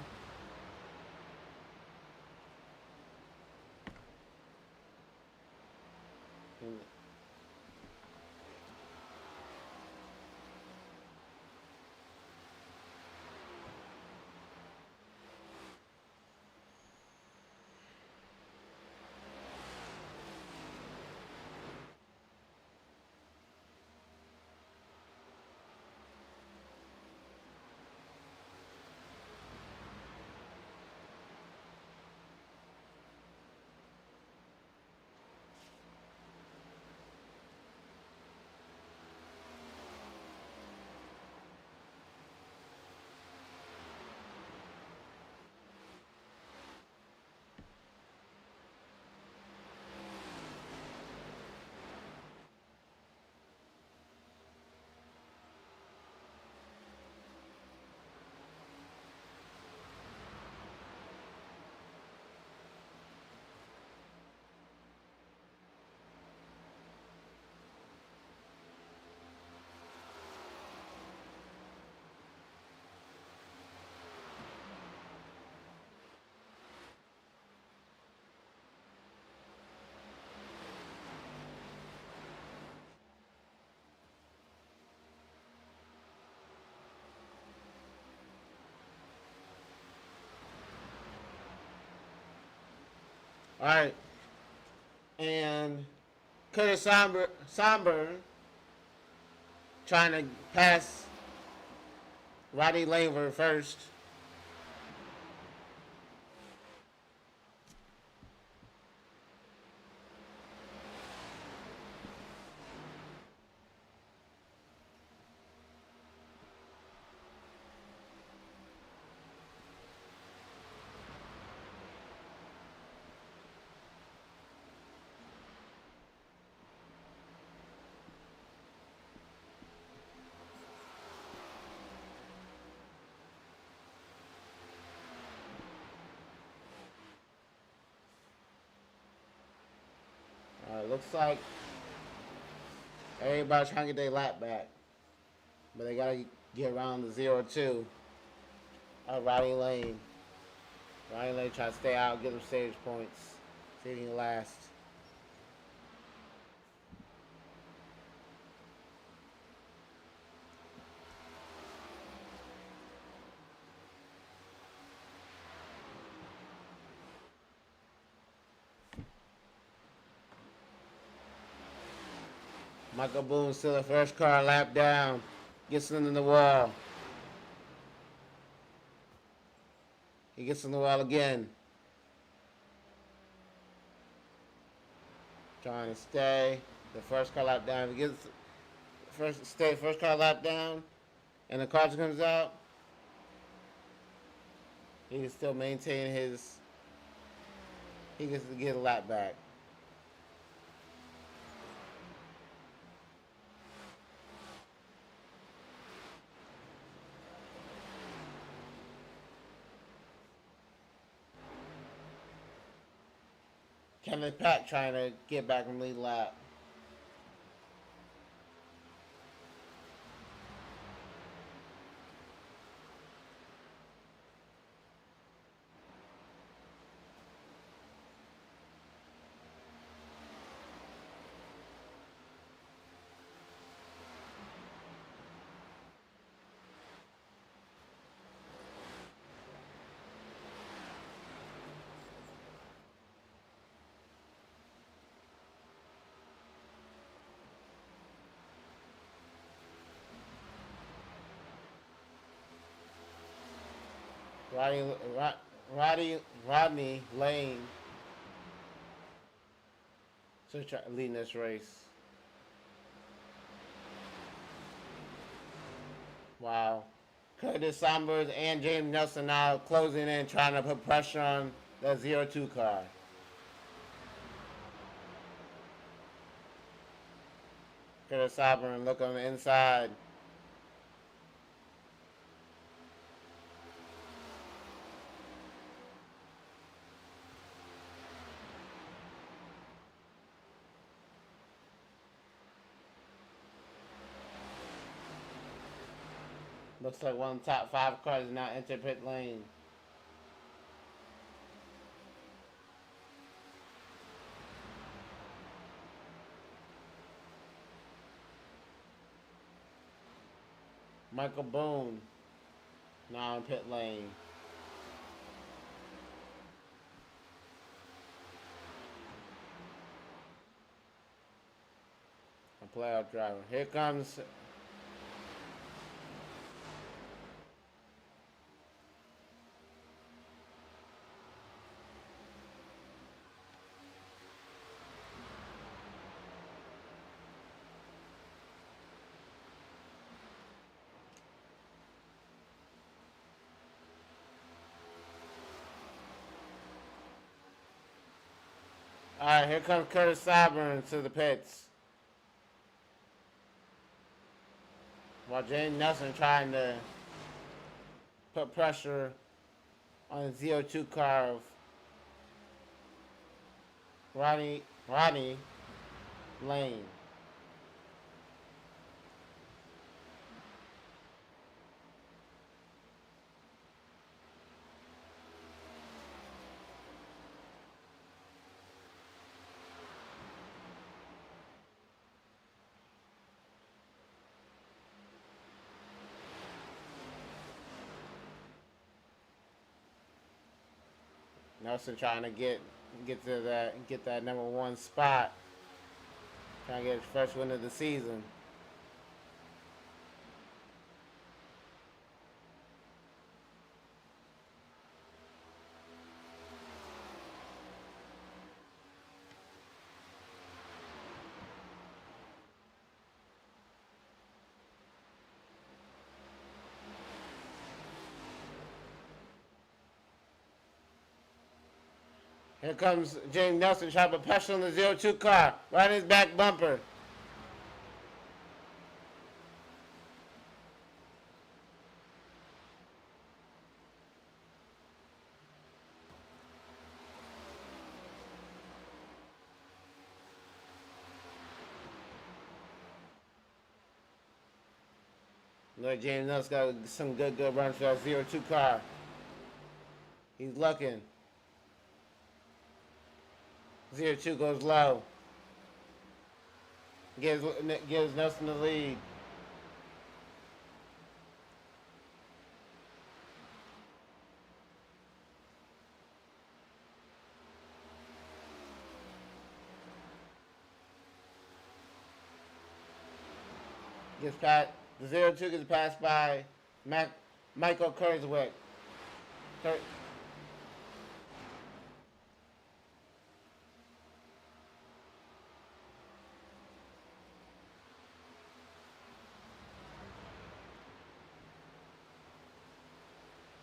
All right, and Curtis Somber trying to pass Roddy Langford first. Looks like everybody's trying to get their lap back, but they gotta get around the 0-2. Roddy Lane. Roddy Lane try to stay out, get them stage points. See if he can last. Michael Boone still the first car lap down. Gets into the wall. He gets in the wall again. Trying to stay. The first car lap down. He gets first car lap down, and the car just comes out. He can still maintain his. He gets to get a lap back. Kevin Pack trying to get back in the lead lap. Rodney Lane leading this race. Wow. Curtis Sombers and James Nelson now closing in, trying to put pressure on That 02 car. Curtis Sauber look on the inside. Looks like one of the top 5 cars is now enter pit lane. Michael Boone now in pit lane. A playoff driver. Here comes Alright, here comes Curtis Sauber to the pits. While James Nelson trying to put pressure on the Z02 car of Rodney Lane. Nelson trying to get that number 1 spot. Trying to get his first win of the season. Here comes James Nelson trying to put pressure on the 02 car. Right in his back bumper. Look, James Nelson got some good runs for that 02 car. He's looking. 02 goes low. Gives Nelson the lead. Gets past the 02 gets passed by Michael Kurzwick.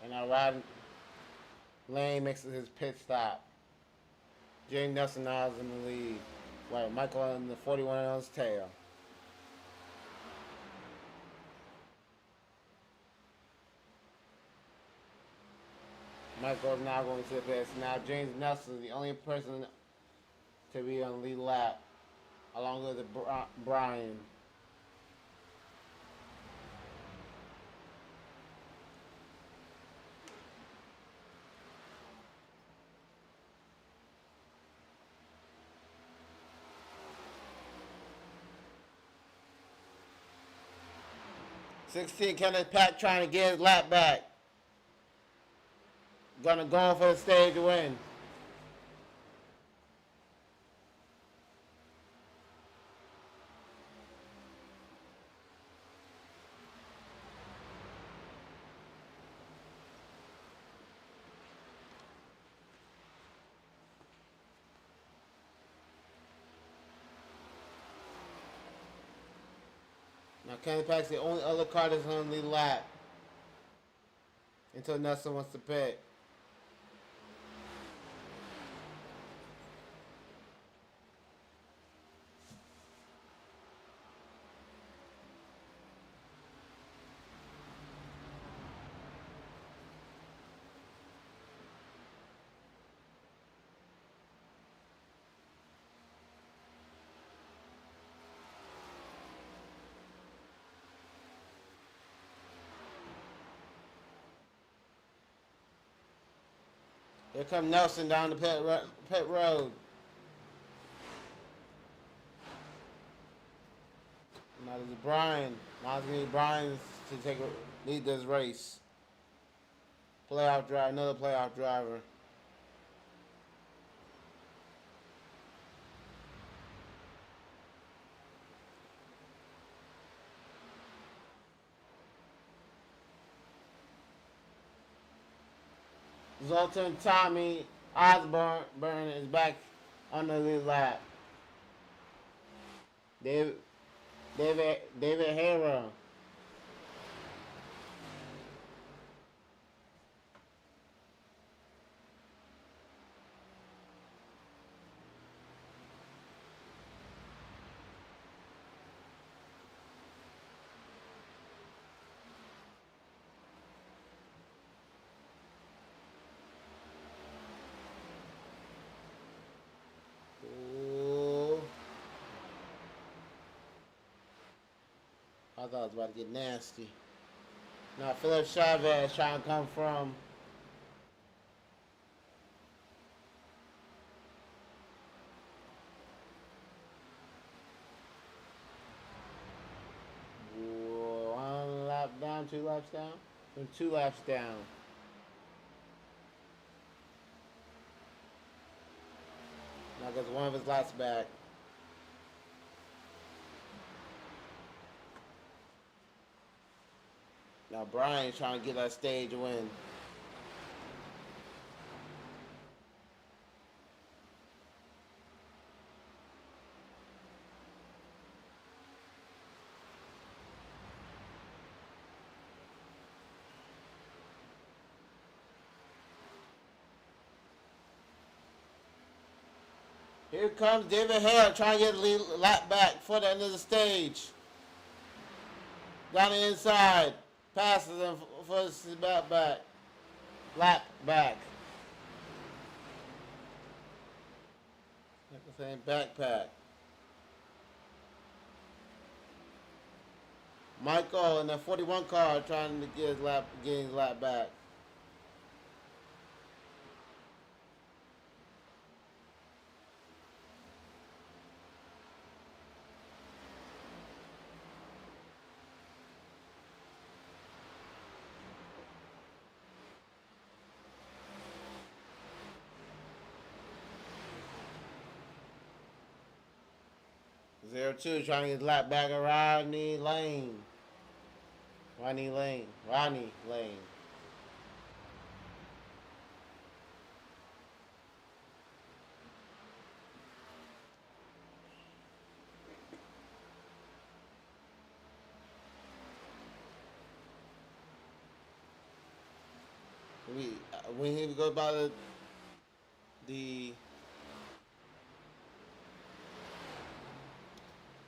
And now Rod Lane makes his pit stop. James Nelson now is in the lead. While Michael in the 41 on his tail. Michael is now going to the pits. Now James Nelson is the only person to be on the lead lap, along with Brian. Kenneth Pack trying to get his lap back. Gonna go on for the stage win. Now Kenneth Pack's the only other car that's on the lap until Nelson wants to pit. Here come Nelson down the pit road. Now there's Brian. Now it's going to be Brian to lead this race. Playoff driver, another playoff driver. Zoltan Tommy Osborne is back on the lead lap. David Hara. I thought it was about to get nasty. Now Philip Chavez trying to come from one lap down, 2 laps down? From 2 laps down. Now gets one of his laps back. Now Brian's trying to get that stage win. Here comes David Hare trying to get a lap back for the end of the stage. Down the inside. Passes him for his lap back. Lap back. Like the same backpack. Michael in that 41 car trying to get his lap back. Zero 2 trying to get his lap back of Ronnie Lane. Ronnie Lane. When he goes by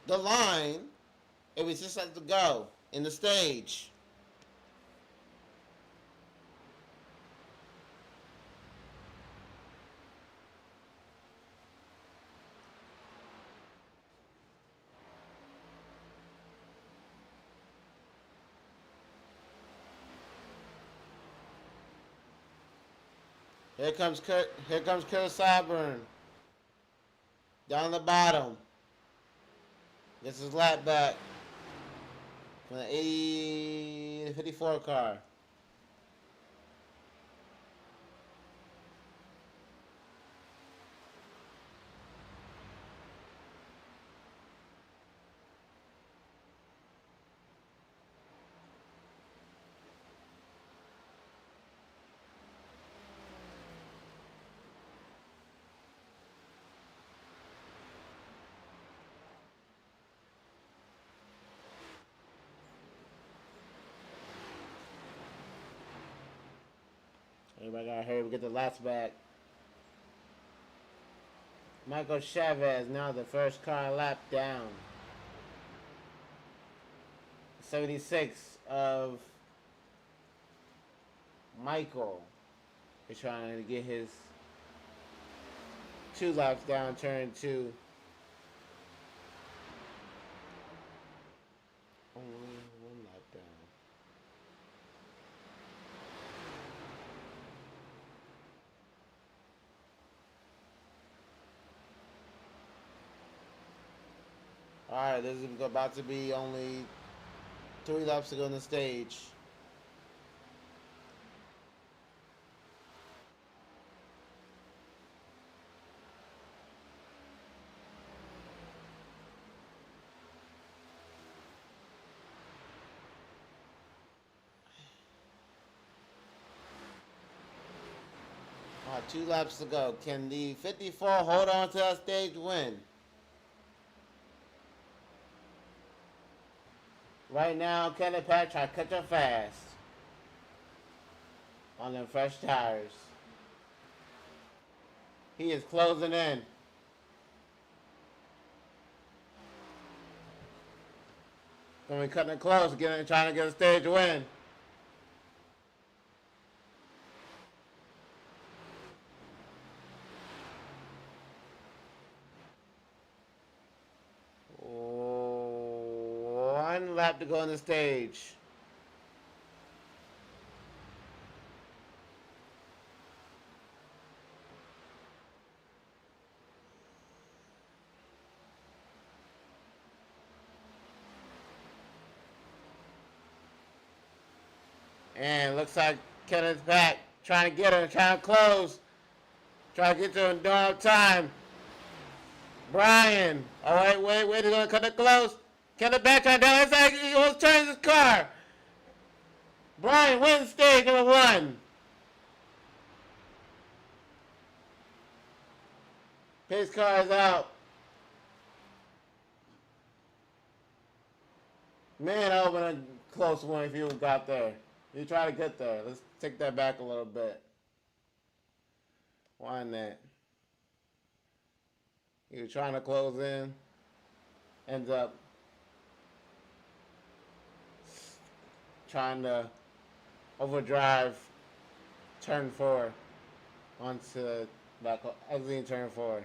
the line, it was just like to go in the stage. Here comes Kurt Cyburn. Down the bottom. Gets his lap back from the 54 car. Everybody got hurry to get the laps back. Michael Chavez now the first car lap down. 76 of Michael is trying to get his 2 laps down, turn 2. Only 1 lap down. Alright, this is about to be only 3 laps to go on the stage. Alright, 2 laps to go. Can the 54 hold on to that stage win? Right now, Kenneth Pat try to catch up fast on them fresh tires. He is closing in. Gonna be cutting it close, trying to get a stage win. One lap to go on the stage. And looks like Kenneth's back, trying to get him, trying to close, trying to get to him during time. Brian, oh wait, he's gonna cut it close. Kenneth back trying down. It's like he was turning his car. Brian wins stage number 1. His car is out. Man, that would have been a close one if you got there. You try to get there. Let's take that back a little bit. Wind that. He was trying to close in. Ends up trying to overdrive turn 4 onto back exiting turn 4.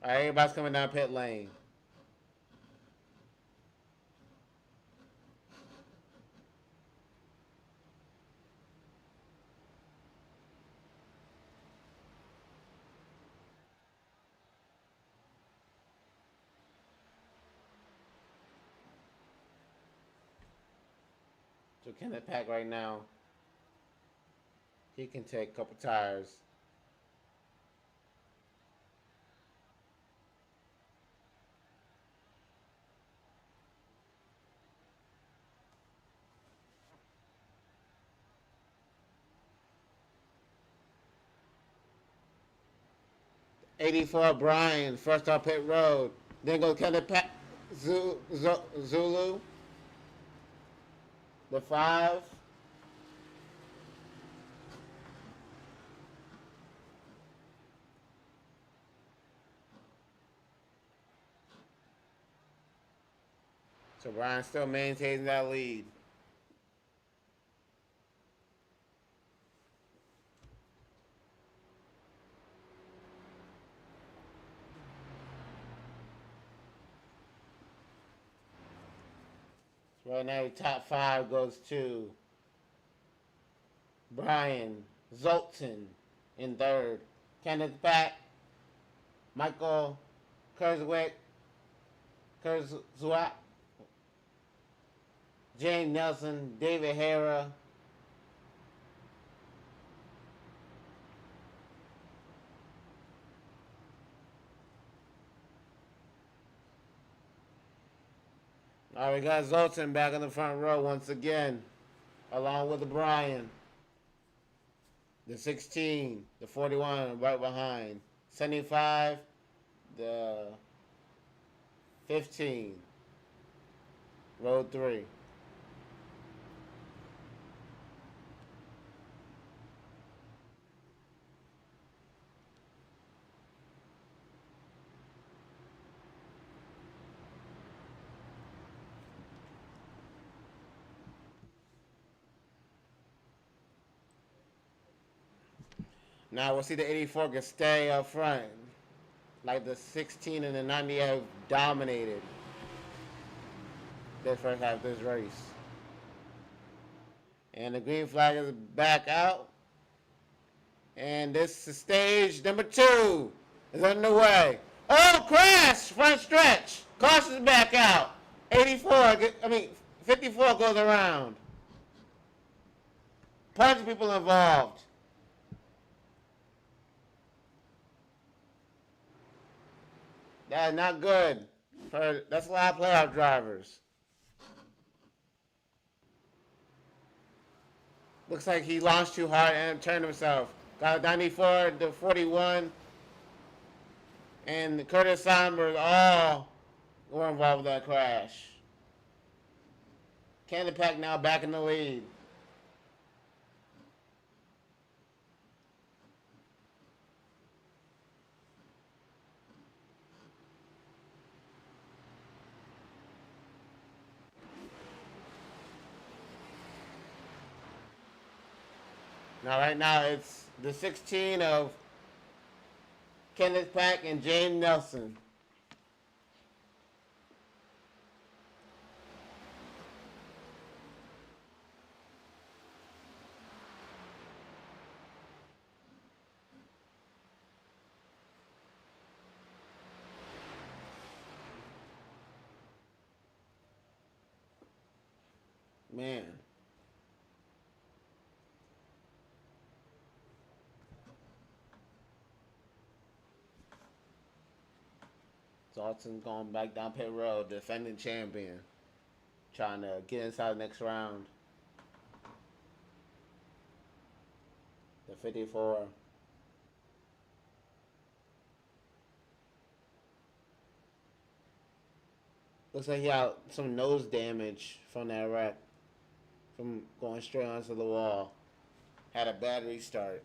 Alright, everybody's coming down pit lane. So Kenneth Pack right now, he can take a couple tires. '84 Brian, first off pit road. Then goes Kenneth Pack, Zulu. The 5. So Brian still maintains that lead. So right now, the top 5 goes to Brian Zoltan in 3rd. Kenneth Pack, Michael Kurzwick, Jane Nelson, David Hara. All right, we got Zoltan back in the front row once again, along with the Brian. The 16, the 41 right behind. 75, the 15, road 3. Now we'll see the 84 can stay up front. Like the 16 and the 90 have dominated this first half of this race. And the green flag is back out. And this is stage number 2 is underway. Oh, crash! Front stretch. Caution's back out. 54 goes around. Bunch of people involved. That's not good. That's a lot of playoff drivers. Looks like he launched too hard and turned himself. Got 94 to 41. And Curtis Sonberg all were involved with that crash. Canada Pack now back in the lead. Now, right now, it's the 16 of Kenneth Pack and James Nelson. Man. Dalton going back down pit road, defending champion. Trying to get inside the next round. The 54. Looks like he got some nose damage from that wreck. From going straight onto the wall. Had a bad restart.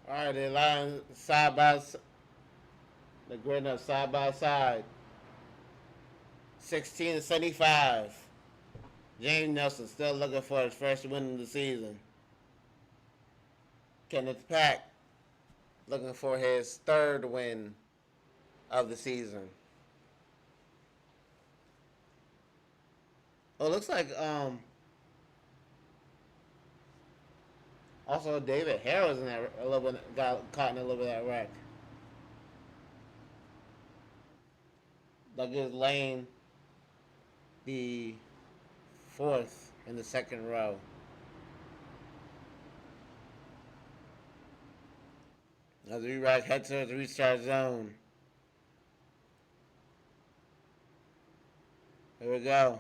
All right, they're lying side by side. They're grading up side by side. 16 to 75. James Nelson still looking for his first win of the season. Kenneth Pack looking for his third win of the season. Oh, it looks like also David Hare was in that a little bit, got caught in a little bit of that wreck. That gives Lane the fourth in the second row. As we head to the restart zone. Here we go.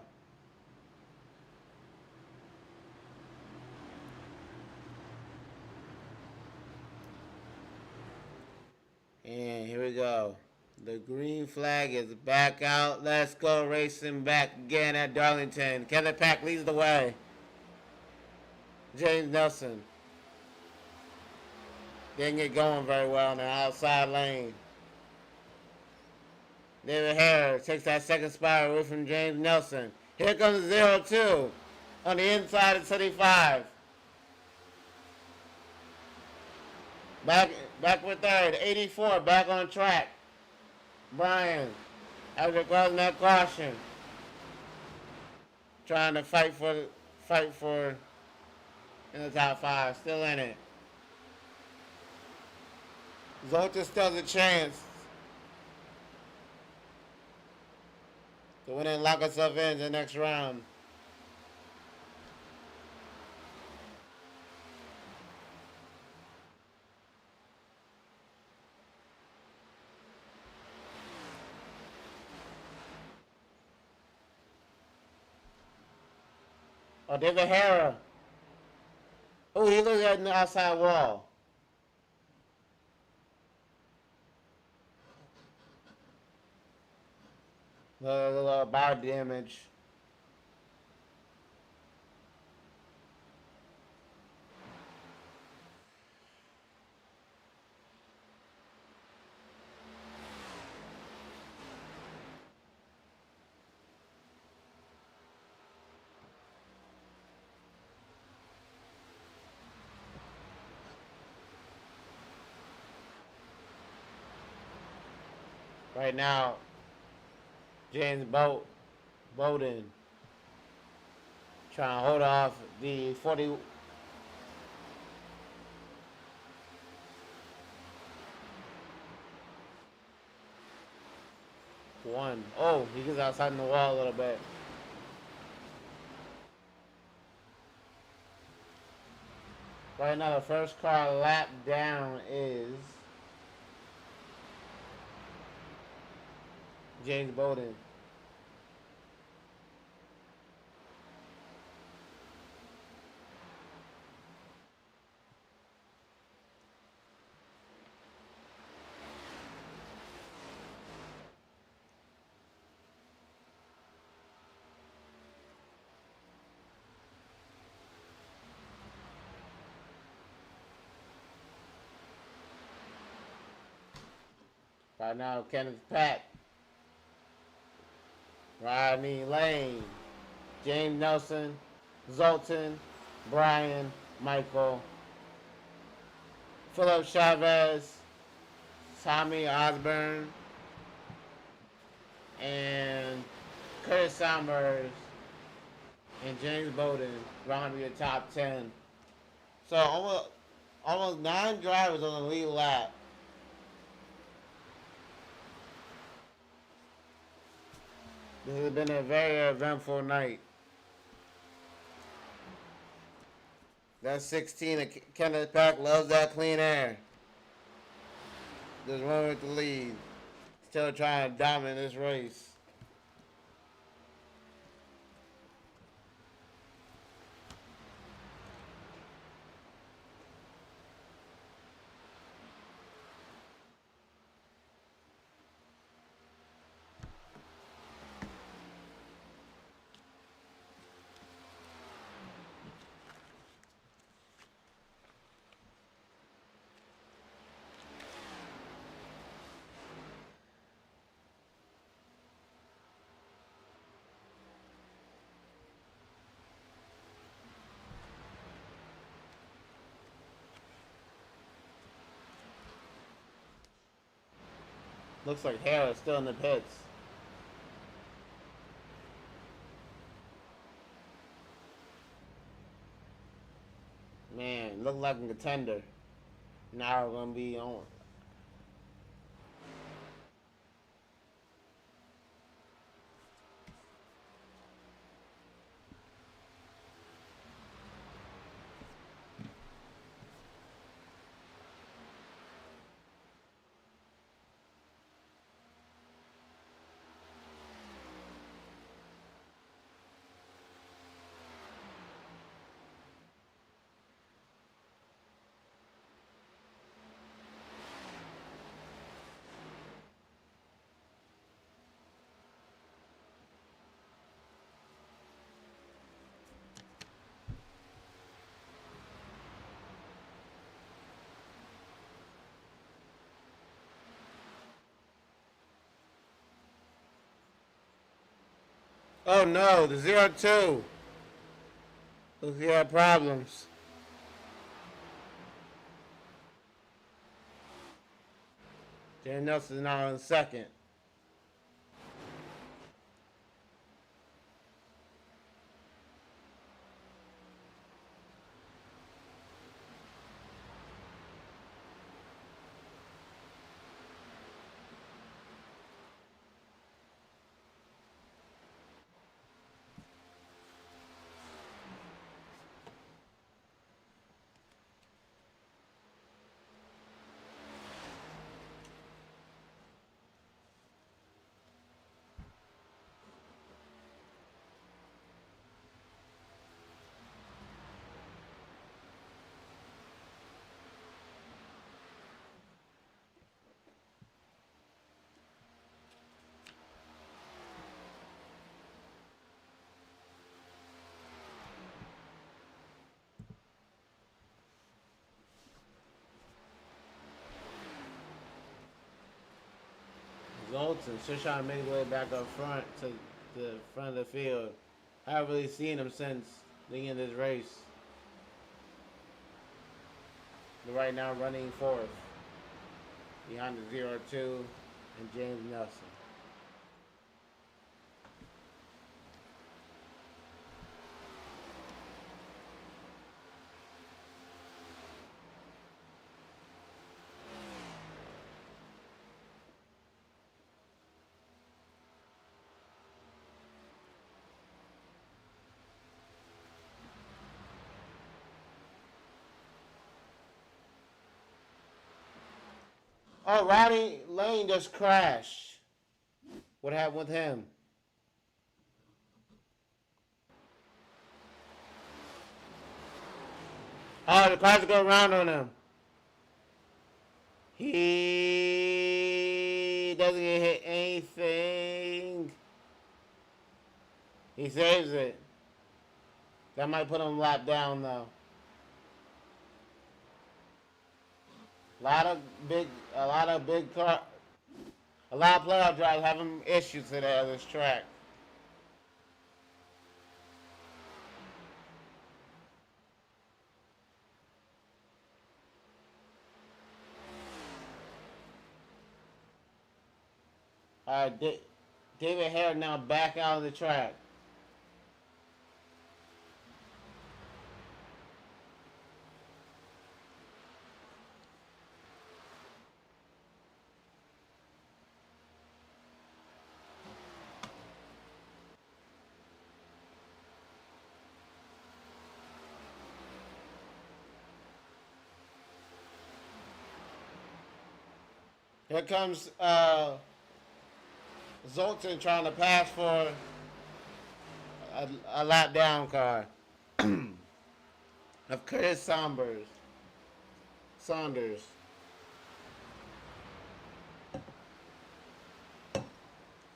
And here we go. The green flag is back out. Let's go racing back again at Darlington. Kenneth Pack leads the way. James Nelson didn't get going very well in the outside lane. David Hare takes that second spot away from James Nelson. Here comes 0-2 on the inside of 75. Back with third, 84, back on track. Brian, after causing that caution, trying to fight for in the top five, still in it. Zolta still has a chance to win and lock herself in the next round. Oh, David Hara. Oh, he looks at the outside wall. Little body damage. Right now, James Bowden trying to hold off the 41. Oh, he gets outside in the wall a little bit. Right now, the first car lap down is James Bowden. Right now, Kenneth Pack, Rodney Lane, James Nelson, Zoltan, Brian, Michael, Philip Chavez, Tommy Osborne, and Curtis Summers and James Bowden round to be the top 10. So almost 9 drivers on the lead lap. This has been a very eventful night. That 16 Kenneth Pack loves that clean air. Just run with the lead. Still trying to dominate this race. Looks like Harris still in the pits. Man, look like a contender. Now we're gonna be on. Oh no, the 0-2. Looks like he had problems. James Nelson is now in second. Zoltan still trying to make his way back up front to the front of the field. I haven't really seen him since the end of this race. But right now running fourth behind the 0-2 and James Nelson. Oh, Roddy Lane just crashed. What happened with him? Oh, the cars go around on him. He doesn't get hit anything. He saves it. That might put him a lap down though. A lot of playoff drivers having issues today at this track. David Hare now back out of the track. Here comes Zoltan trying to pass for a lap down car of Curtis Saunders. Saunders.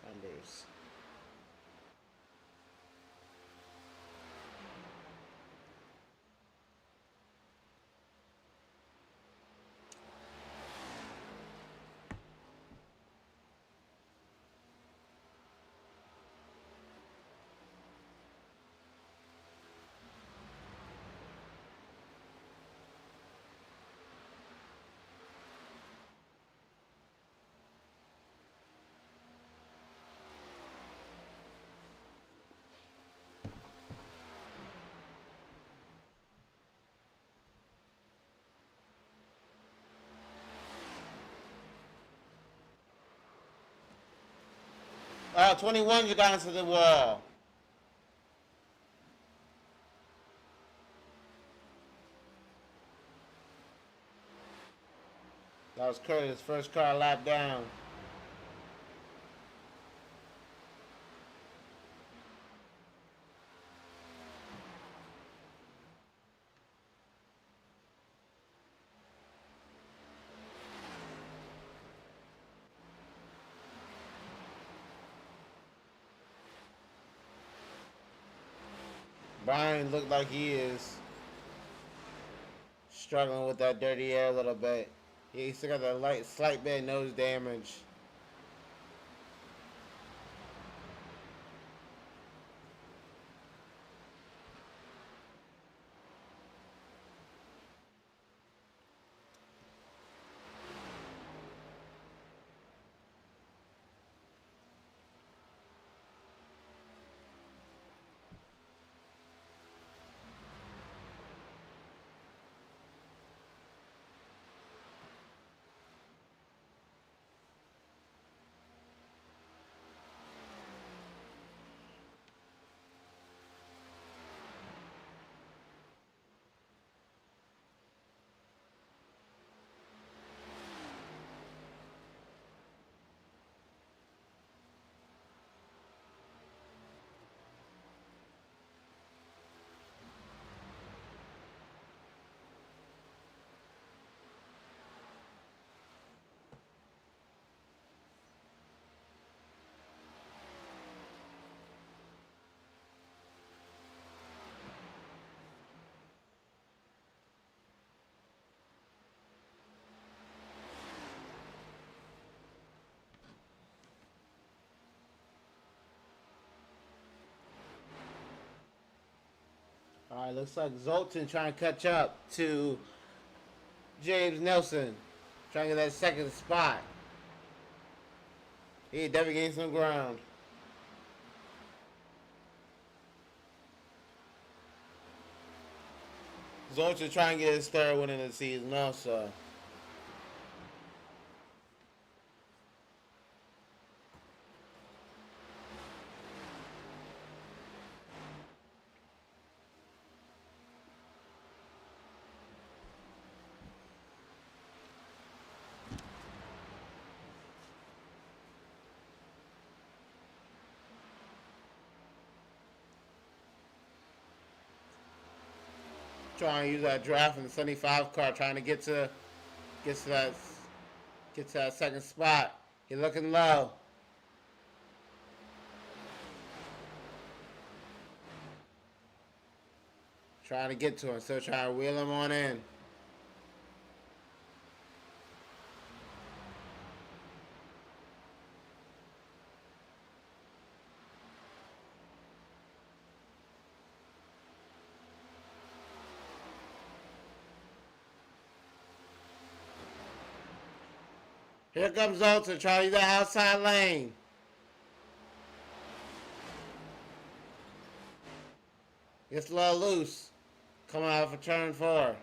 Saunders. 21 just got into the wall. That was Curtis' first car lap down. Brian looked like he is struggling with that dirty air a little bit. He still got that slight bit of nose damage. Alright, looks like Zoltan trying to catch up to James Nelson. Trying to get that second spot. He definitely gained some ground. Zoltan trying to get his third win in the season also. Trying to use that draft in the 75 car, trying to get to that second spot. He's looking low. Trying to get to him, still trying to wheel him on in. Here comes Zoltan trying to use that outside lane. Gets a little loose. Coming out for turn 4.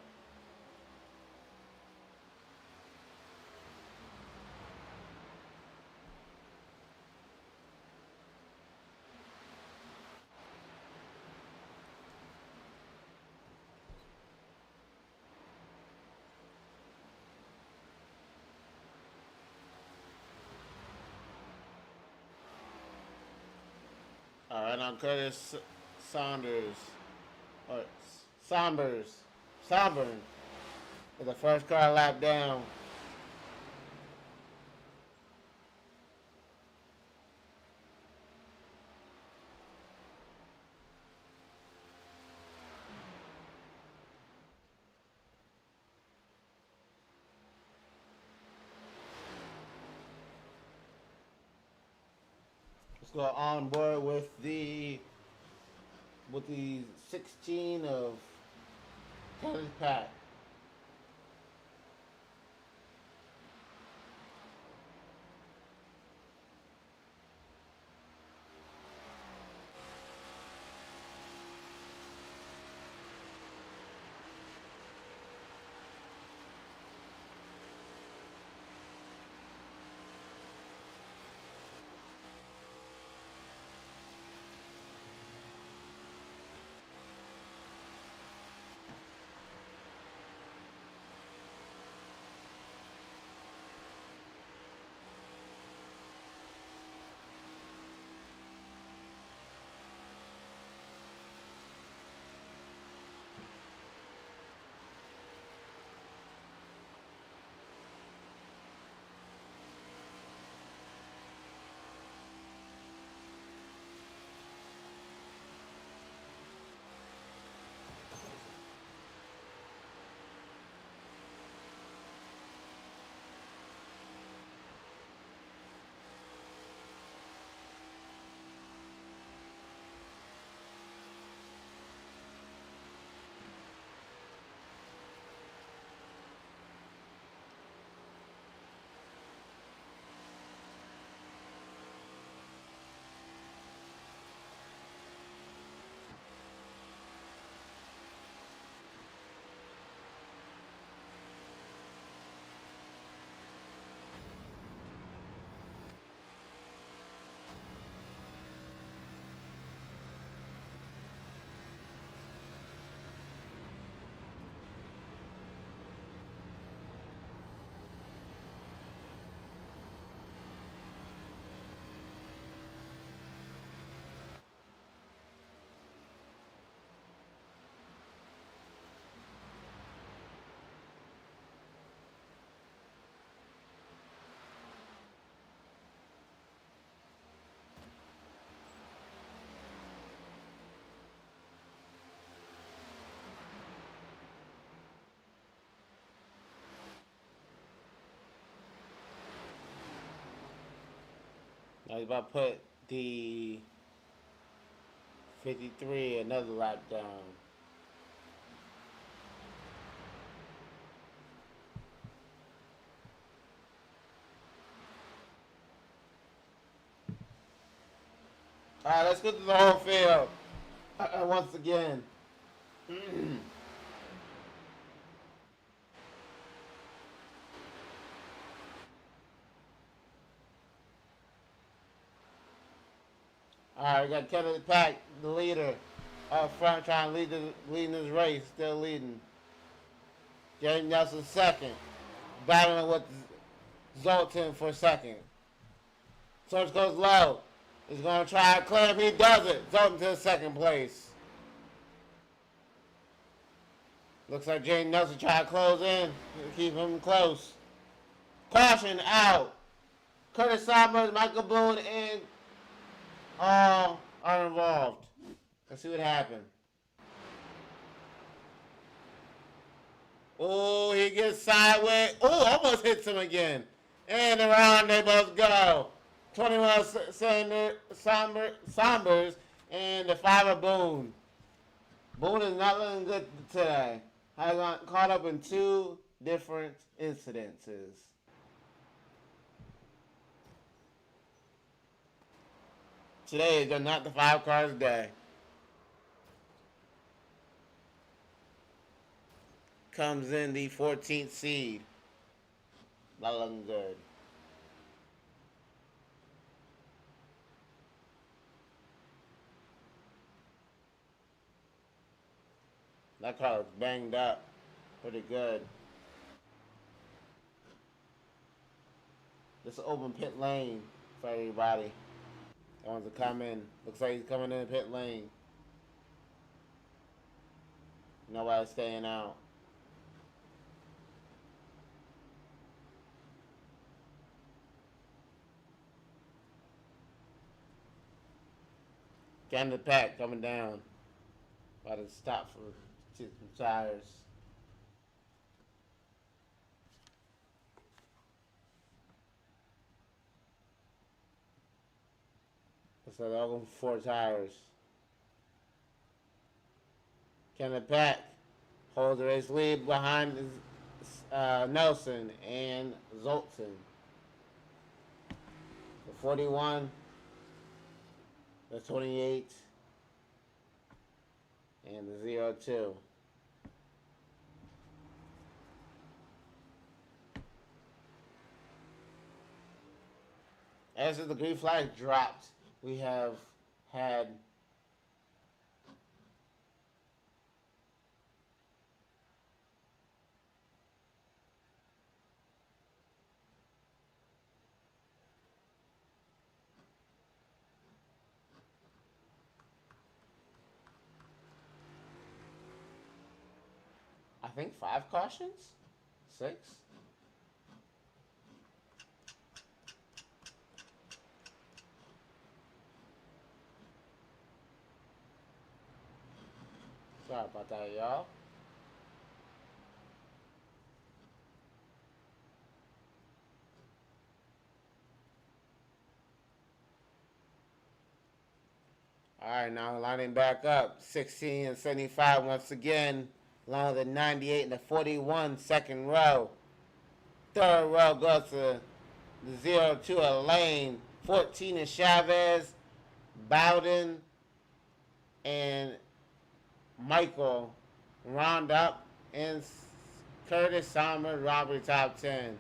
Alright, now Curtis Saunders. Or Somburn. With the first car lap down. Let's go on board with the 16 of tennis pack. Now he's about to put the 53 another lap down. All right, let's get to the whole field once again. All right, we got Kevin Pack, the leader, up front, trying to lead this race, still leading. Jaden Nelson second, battling with Zoltan for second. Source goes low. He's going to try to clear him. He does it. Zoltan to second place. Looks like Jaden Nelson trying to close in. Keep him close. Caution out. Curtis Sommers, Michael Boone, and all are involved. Let's see what happened. Oh, he gets sideways. Oh, almost hits him again. And around they both go. 21 Sombers and the 5 Boone. Boone is not looking good today. Has got caught up in 2 different incidences. Today is not the 5 cars day. Comes in the 14th seed. Not looking good. That car was banged up pretty good. This is open pit lane for everybody that wants to come in. Looks like he's coming in the pit lane. Nobody's staying out. Getting the pack coming down. About to stop for some tires. So they're all going for 4 tires. Kenneth Pack holds the race lead behind Nelson and Zoltan. The 41, the 28, and the 02. As the green flag dropped, we have had I think 5 cautions? 6? Sorry about that, y'all. Alright, now lining back up. 16 and 75 once again. Along with the 98 and the 41 second row. Third row goes to the 02 Elaine. 14 is Chavez, Bowden, and Michael round up, and Curtis Sommer, Robert top 10.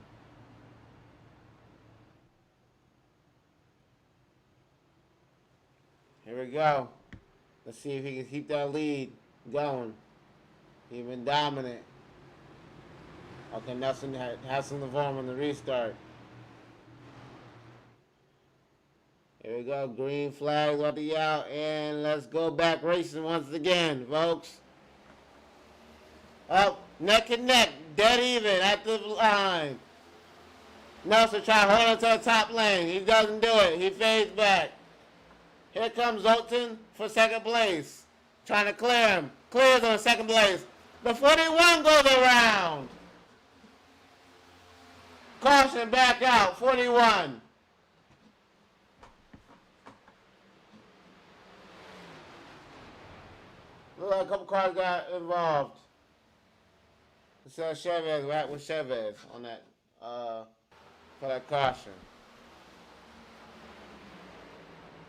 Here we go. Let's see if he can keep that lead going. He's been dominant. Okay, Nelson has some form on the restart. Here we go, green flag, let the out, and let's go back racing once again, folks. Up, neck and neck, dead even at the line. Nelson trying to hold on to the top lane. He doesn't do it. He fades back. Here comes Zoltan for second place. Trying to clear him. Clears on second place. The 41 goes around. Caution back out, 41. Look like a couple cars got involved. It says Chavez, right with Chavez on that, for that caution.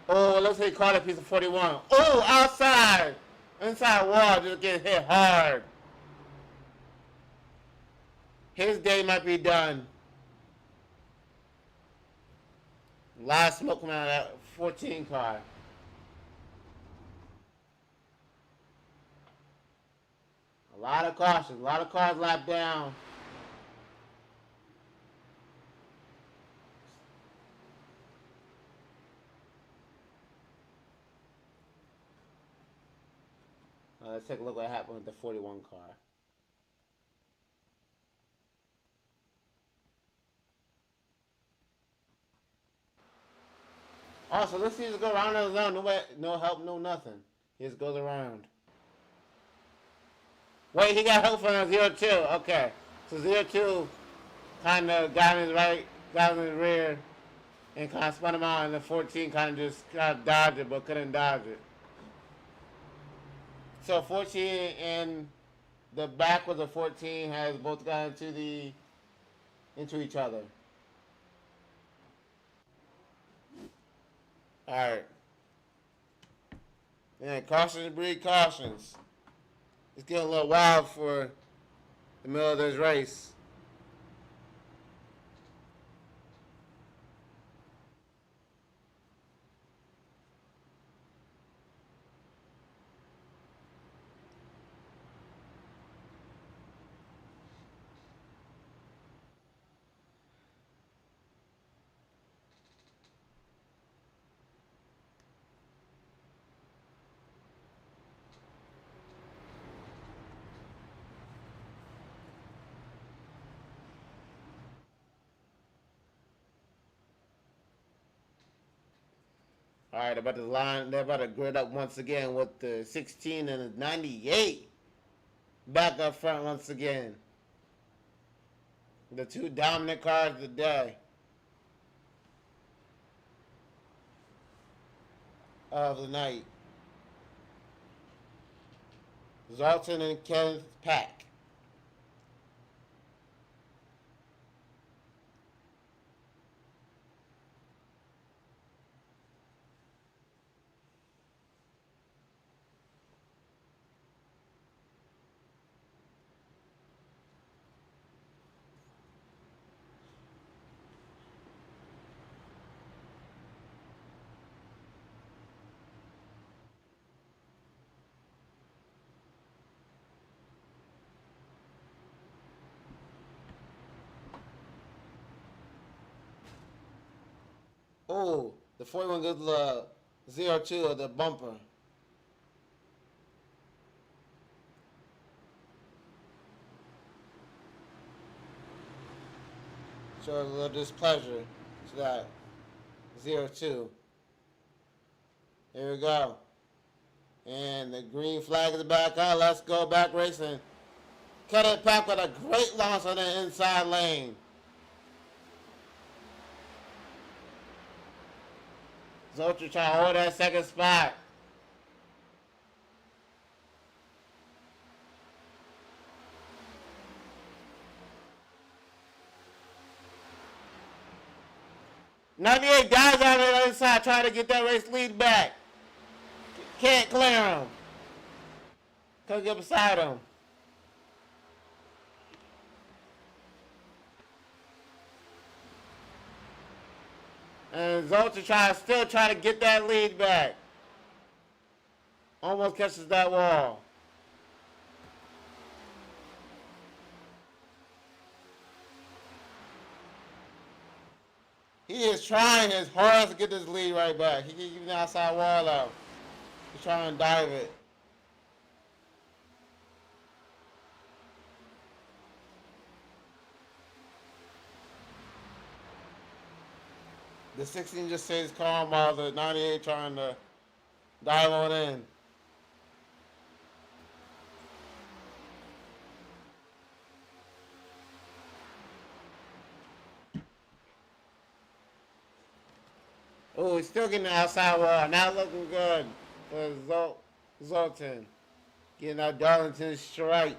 Oh, looks like he caught a piece of 41. Oh, outside. Inside wall, just getting hit hard. His day might be done. Last smoke coming out of that 14 car. A lot of cautions. A lot of cars lapped down. Let's take a look at what happened with the 41 car. Also, let's see just go around the zone. No help, no nothing. He just goes around. Wait, he got help from a 0-2. Okay. So 0-2 kind of got in his right, got in his rear, and kind of spun him out, and the 14 kind of just dodged it, but couldn't dodge it. So 14 and the back with the 14 has both gone into each other. Alright. Man, cautions breed cautions. It's getting a little wild for the middle of this race. All right, they're about to grid up once again with the 16 and the 98 back up front once again. The two dominant cars of the day. Of the night. Zoltan and Kenneth Pack. Oh, the 41 goes to the 0-2 of the bumper. Shows a little displeasure to that 0-2. Here we go. And the green flag is back out. Let's go back racing. Cut it back with a great launch on the inside lane. Zoltan trying to hold that second spot. '98 dives on the other side trying to get that race lead back. Can't clear him. Couldn't get beside him. And Zoltan still trying to get that lead back. Almost catches that wall. He is trying his hardest to get this lead right back. He can keep the outside wall out. He's trying to dive it. The 16 just stays calm while the 98 trying to dive on in. Oh, he's still getting the outside wall. Not looking good for Zoltan. Getting that Darlington strike.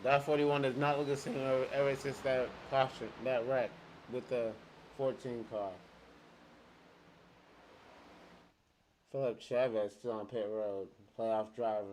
That 41 does not look the same ever since that caution, that wreck with the 14 car. Philip Chavez still on pit road, playoff driver.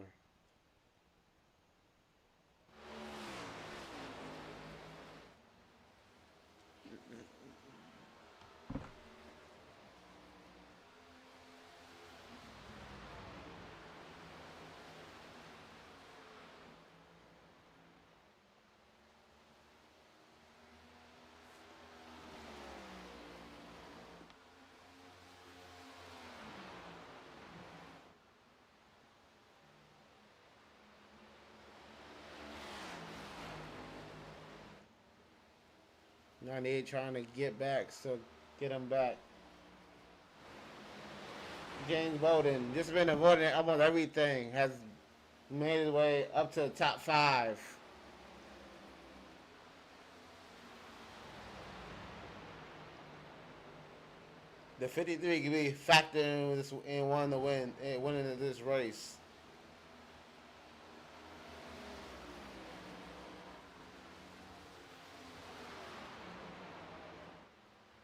'98 trying to get back, so get him back. James Bowden, just been avoiding almost everything, has made his way up to the top 5. The 53 could be factored in one to win, winning this race.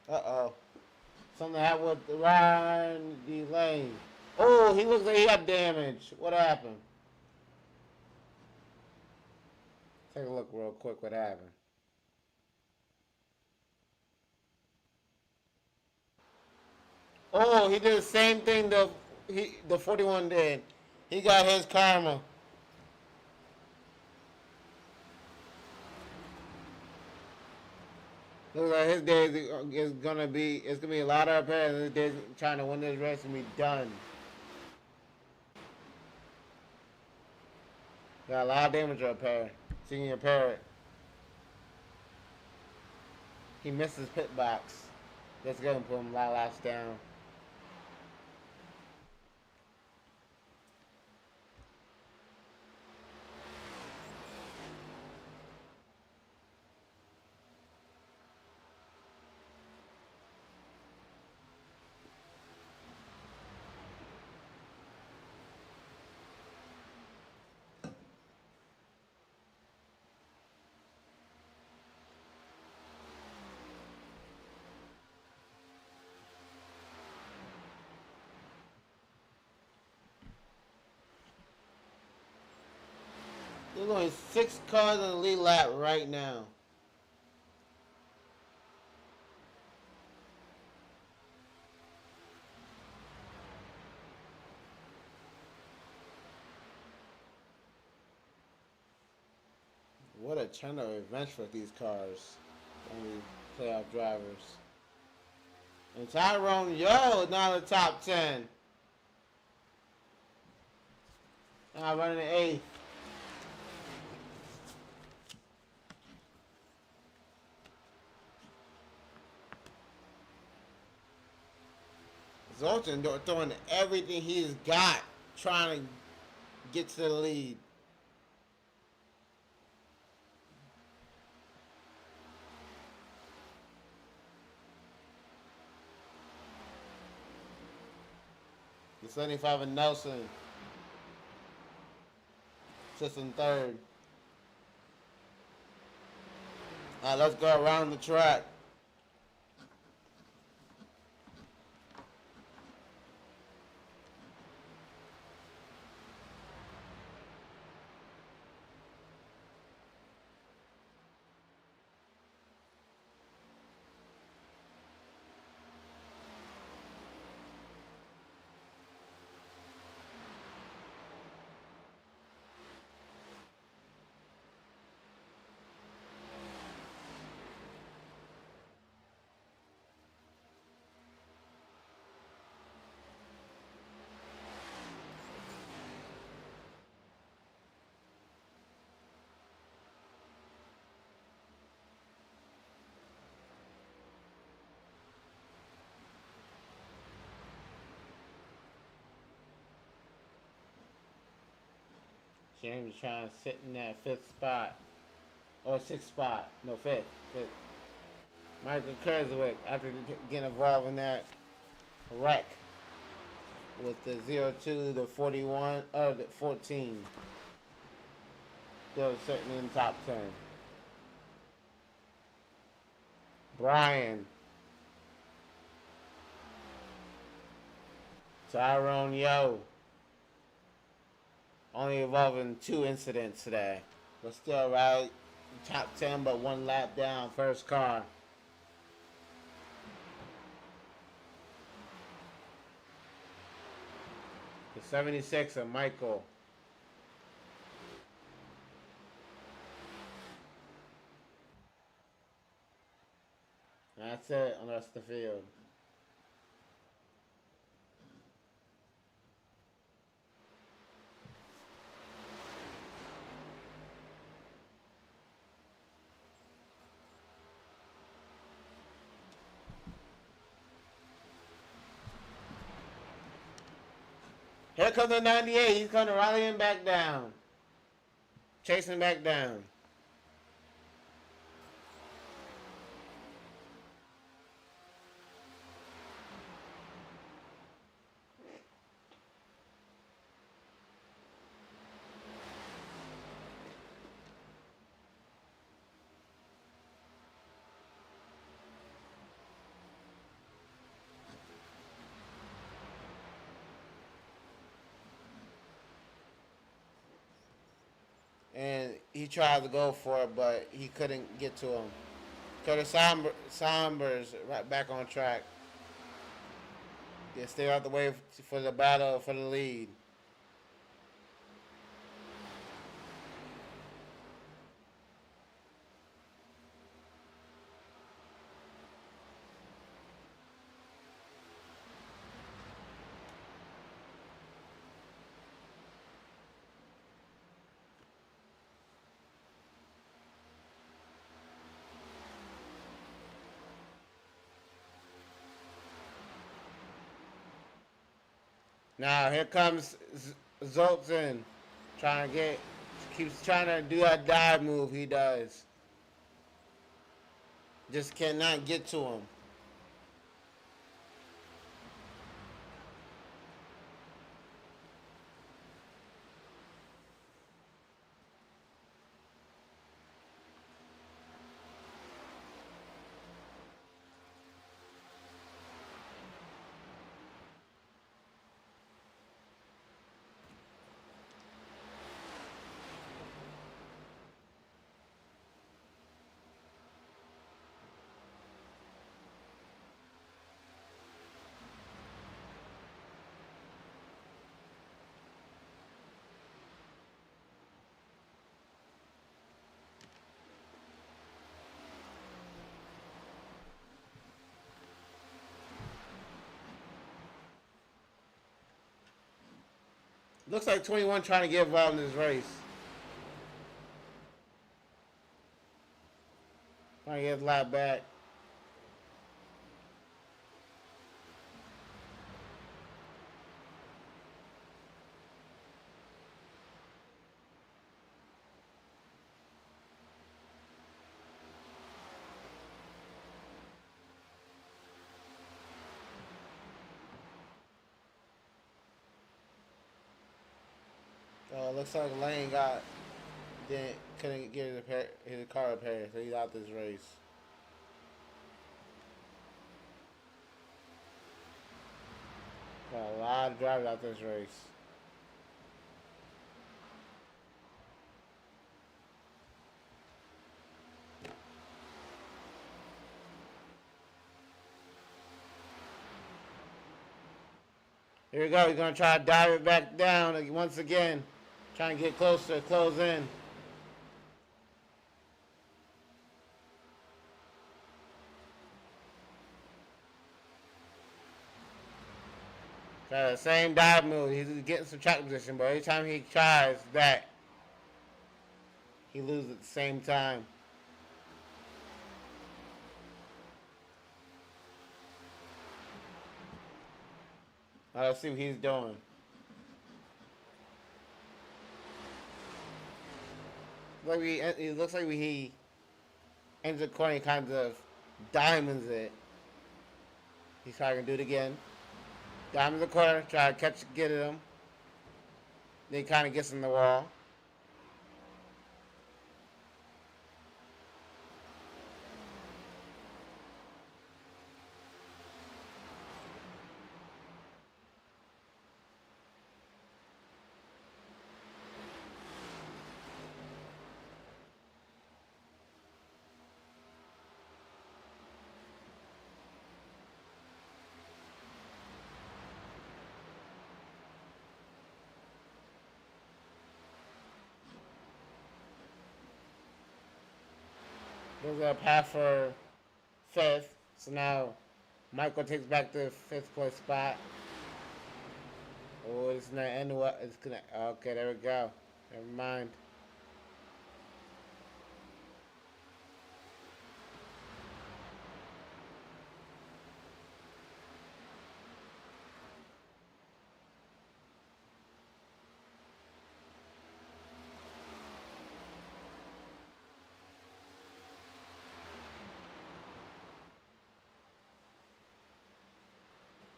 Uh-oh. Something happened with Ryan Delane. Oh, he looks like he got damage. What happened? Take a look real quick what happened. Oh, he did the same thing the 41 did. He got his karma. Looks like his day is gonna be. It's gonna be a lot of repairs. His days trying to win this race and be done. Got a lot of damage to repair. So you can repair it. He missed his pit box. That's gonna put him a lot laps down. There's only 6 cars on the lead lap right now. What a ton of events for these cars. Only playoff drivers. And Tyrone Yo is now in the top 10. Now running the 8th. Zoltan throwing everything he's got, trying to get to the lead. The 75 and Nelson. Just in 3rd. All right, let's go around the track. James trying to sit in that 5th spot. Or 6th spot. No, 5th. Michael Kerswick, after getting involved in that wreck with the 02, the 41, or the 14. Still sitting in the top 10. Brian. Tyrone Yo. Only involved in 2 incidents today. But still right top 10, but 1 lap down. First car. The 76 of Michael. That's it on the rest of the field. Here comes the 98. He's going to rally him back down. Chasing back down. And he tried to go for it, but he couldn't get to him. Curtis Sombers right back on track. They stay out the way for the battle for the lead. Now here comes Zoltan, keeps trying to do that dive move he does. Just cannot get to him. Looks like 21 trying to get involved in this race. Trying to get his lap back. Looks like Lane couldn't get his car repaired, so he's out this race. Got a lot of drivers out this race. Here we go. He's going to try to dive it back down once again. Trying to get closer, close in. Try the same dive move. He's getting some track position, but every time he tries that, he loses at the same time. Let's see what he's doing. It looks like he ends the corner, kind of diamonds it. He's trying to do it again. Diamond the corner, try to get at him. Then he kind of gets in the wall. Goes up half for fifth. So now Michael takes back the fifth place spot. Oh, it's not end what it's gonna. Okay, there we go. Never mind.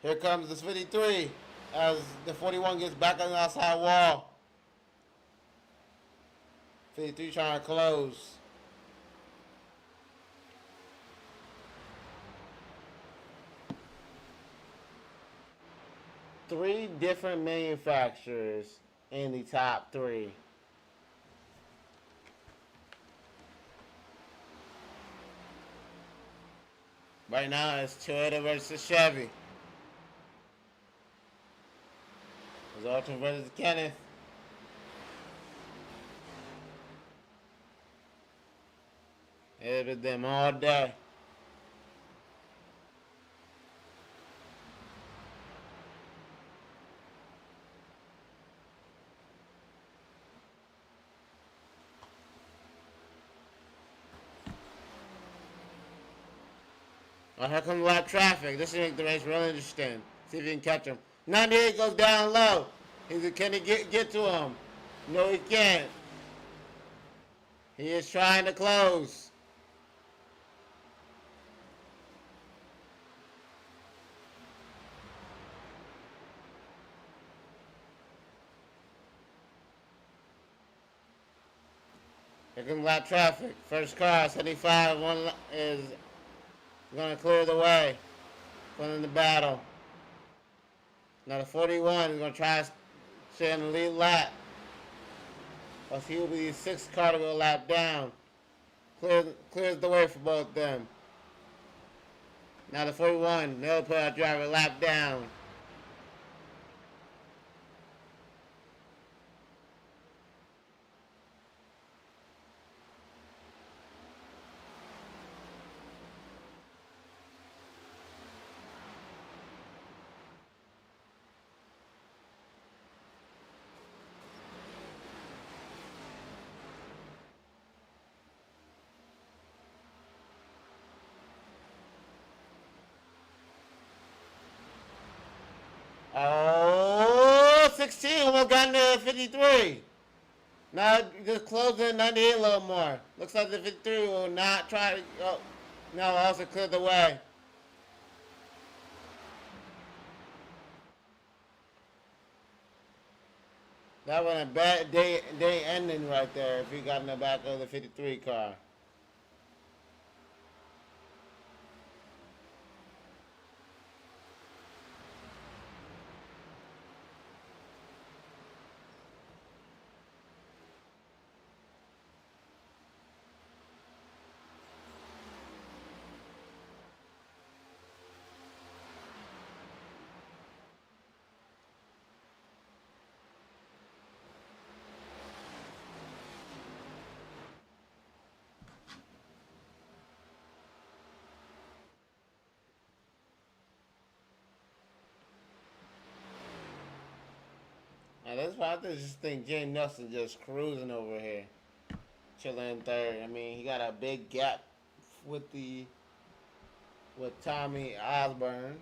Here comes this 53 as the 41 gets back on the outside wall. 53 trying to close. Three different manufacturers in the top three. Right now it's Toyota versus Chevy. It's Alton versus Kenneth. It's been them all day. Oh, here comes a lot of traffic. This should make the race real interesting. See if you can catch him. 98 goes down low. Can he get to him? No, he can't. He is trying to close. Here comes a lot of traffic. First car, 75, one is going to clear the way. Going in the battle. Now the 41 is going to try to stay in the lead lap. Plus he will be the sixth car to go lap down. Clears the way for both of them. Now the 41, they'll put our driver lap down. Oh, 16 almost got into 53. Now just closing 98 a little more. Looks like the 53 will not try to. Oh, no, also cleared the way. That was a bad day ending right there if he got in the back of the 53 car. Now that's why I just think Jay Nelson just cruising over here, chilling in third. I mean, he got a big gap with Tommy Osborne.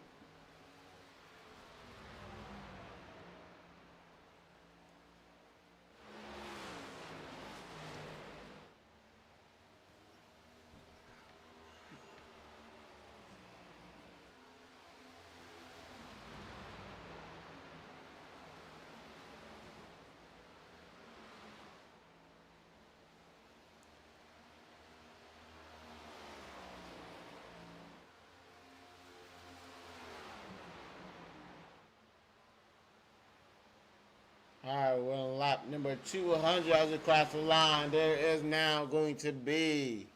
All right, we're on lap number 200 as we cross the line. There is now going to be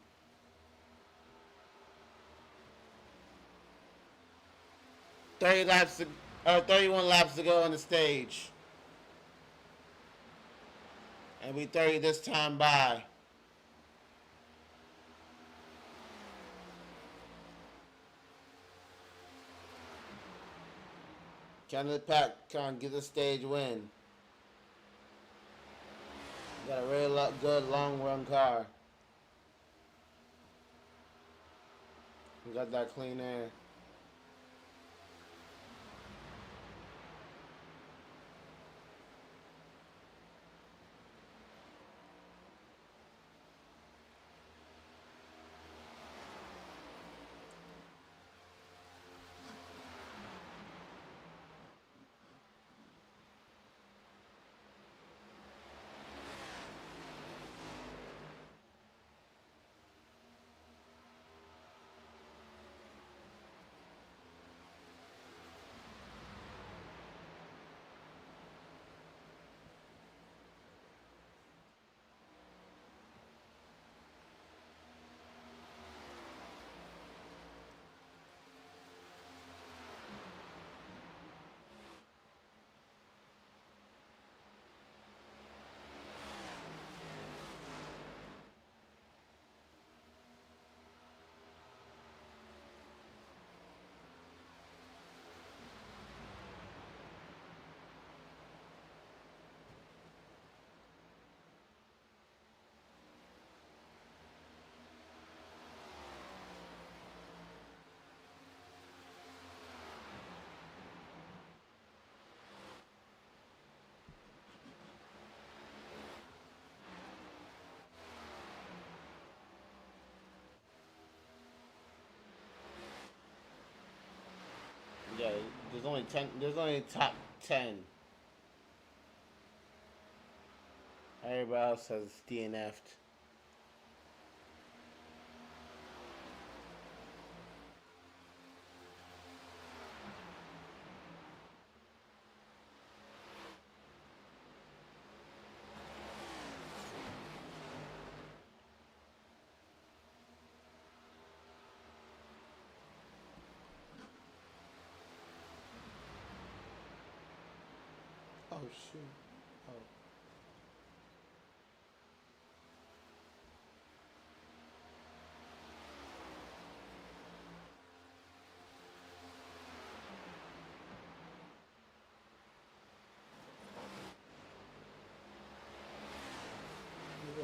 31 laps to go on the stage. And we 30 this time by. Kenneth Peck can get the stage win. Got a really good long run car. Got that clean air. Yeah, there's only 10. There's only top 10. Everybody else has DNF'd. Oh shoot. Oh.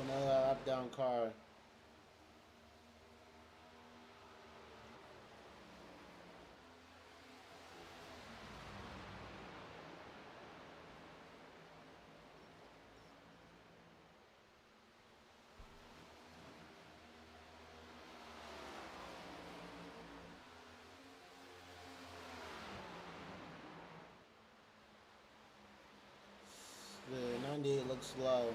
Another up down car. The 98 looks slow.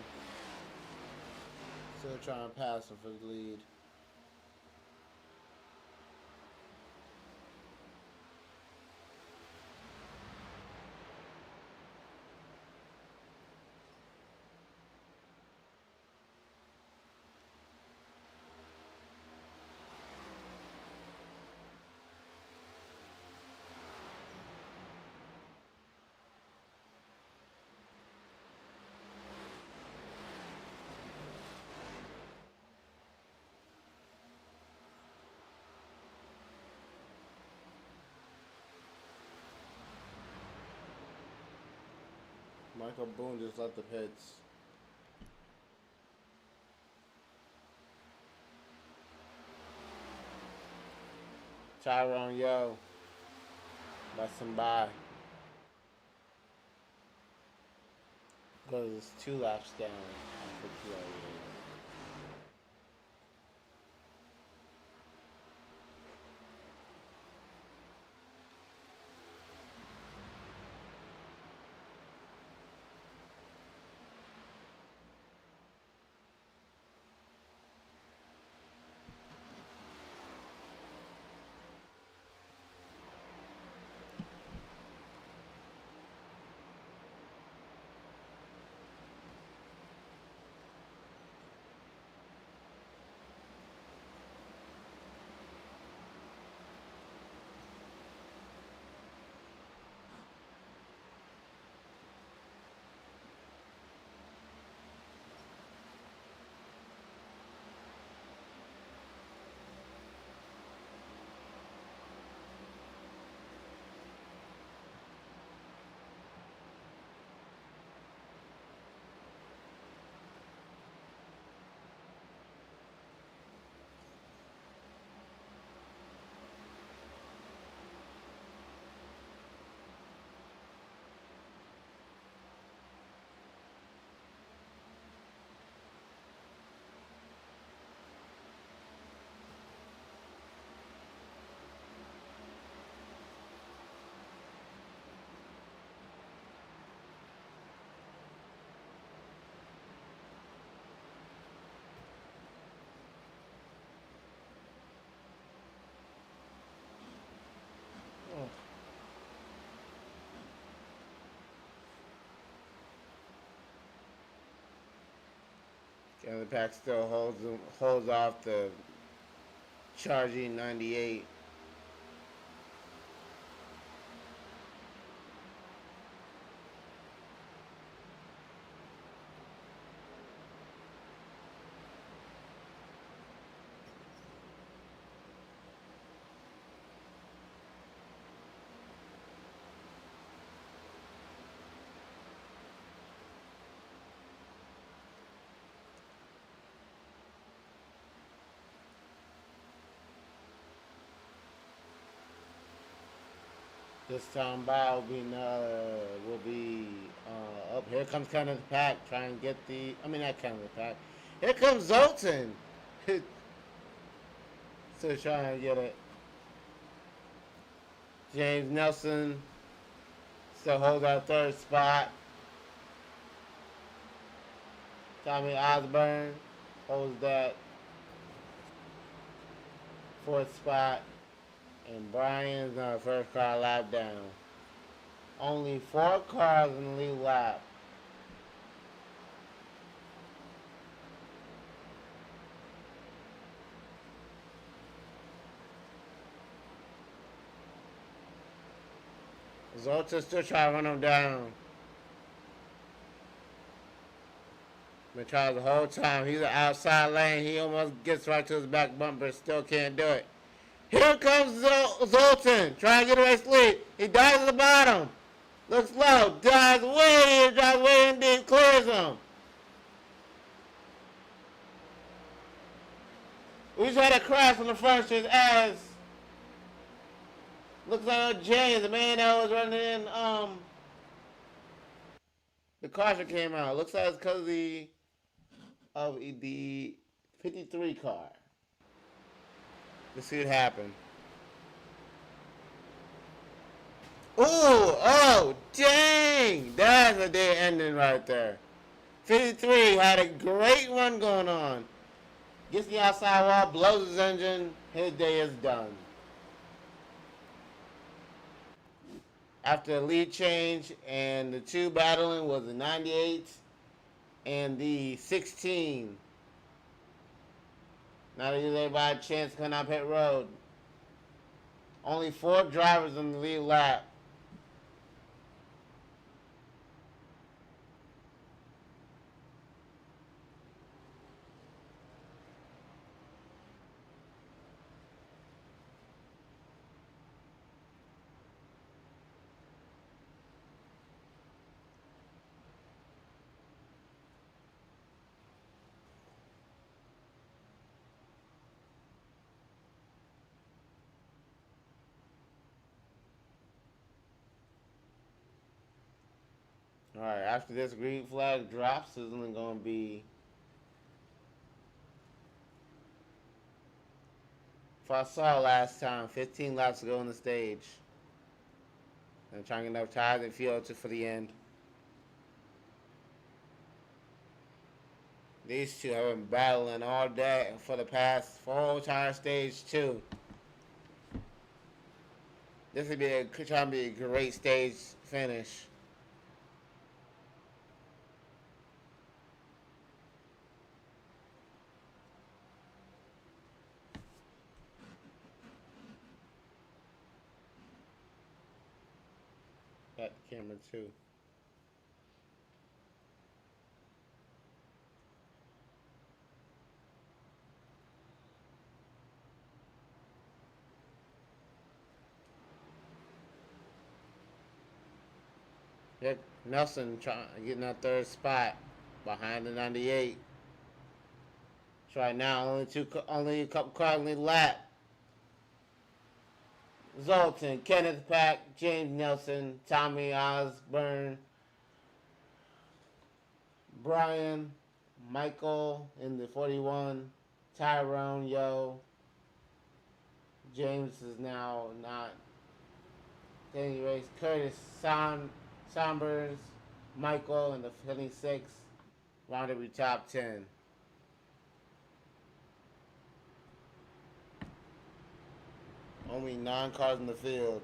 Still trying to pass him for the lead. Michael Boone just left the pits. Tyrone Yo. Lets him by. Because it's 2 laps down after 208. The pack still holds off the charging 98. This time by will be up. Here comes Kenneth Pack trying to get the. I mean not Kenneth Pack. Here comes Zoltan. Still trying to get it. James Nelson still holds our third spot. Tommy Osborne holds that fourth spot. And Brian's on the first car lap down. Only 4 cars in the lead lap. Zoltan still trying to run him down. Been trying the whole time. He's an outside lane. He almost gets right to his back bumper. Still can't do it. Here comes Zoltan. Trying to get away sleep. He dives at the bottom. Looks low. Dives way in deep. Clears him. We just had a crash on the front to his ass. Looks like James, the man that was running in, the caution came out. Looks like it's because of the 53 car. Let's see what happened. Ooh, oh, dang! That's a dead ending right there. 53 had a great run going on. Gets the outside wall, blows his engine. His day is done. After the lead change and the 2 battling was the 98 and the 16. Now they give everybody a chance to come out pit road. Only 4 drivers in the lead lap. Alright, after this green flag drops, there's only going to be, if I saw last time, 15 laps to go on the stage. And trying to get enough tires and fuel for the end. These two have been battling all day for the past 4 tire stage 2. This would be trying to be a great stage finish. Got the camera too. Yep, Nelson trying getting that third spot behind the 98. So right now only a couple cars in the lap. Zoltan, Kenneth Pack, James Nelson, Tommy Osborne, Brian, Michael in the 41, Tyrone, James is now not any race. Curtis Sombers, Michael in the 26, rounded with top 10. Only 9 cars in the field.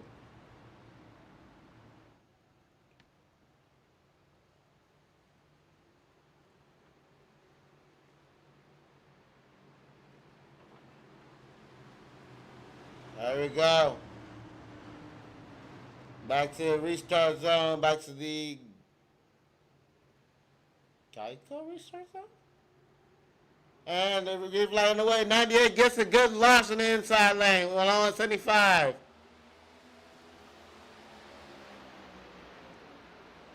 There we go. Back to the restart zone. Back to the Geico restart zone. And the green flag in the way. 98 gets a good launch on the inside lane. 175.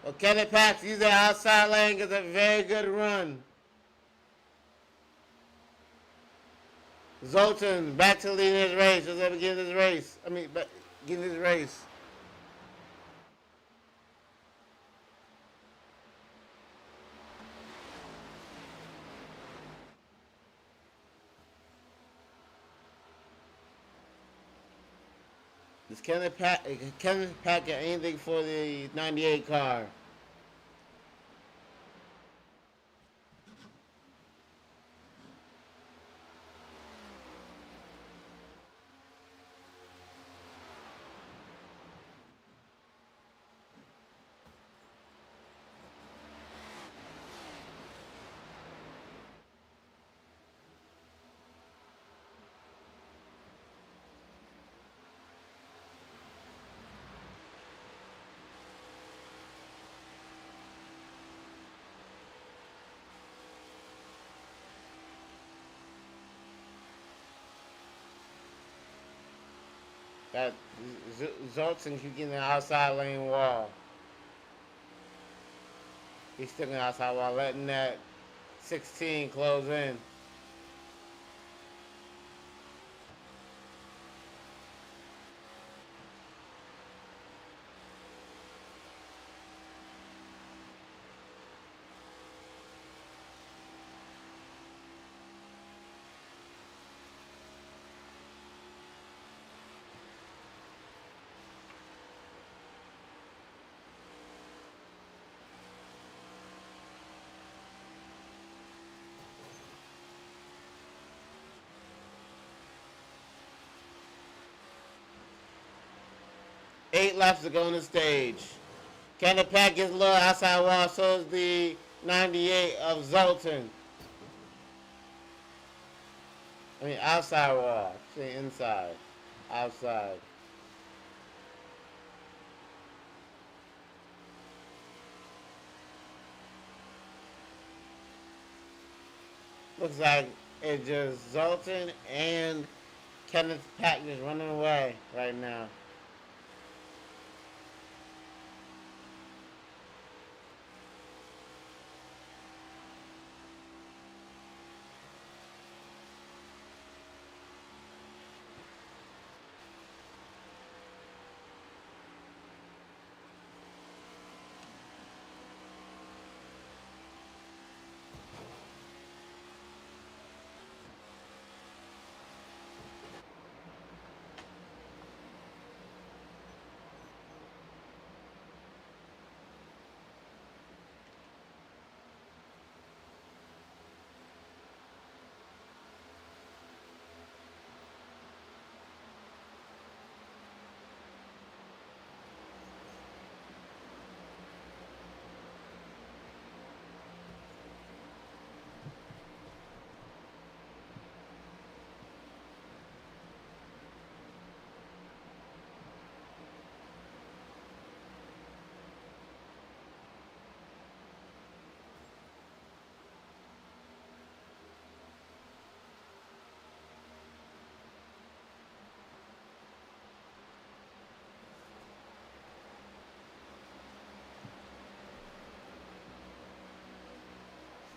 Well, Kenneth Pax using the outside lane gets a very good run. Zoltan back to leading his race. Just at the beginning of his race. Beginning his race. Does Kenneth Pack get anything for the 98 car? That Zoltan keep getting the outside lane wall. He's still in the outside wall, letting that 16 close in. Eight laps to go on the stage. Kenneth Pack gets a little outside wall, so is the 98 of Zoltan. Outside wall. Say inside. Outside. Looks like it's just Zoltan and Kenneth Pack just running away right now.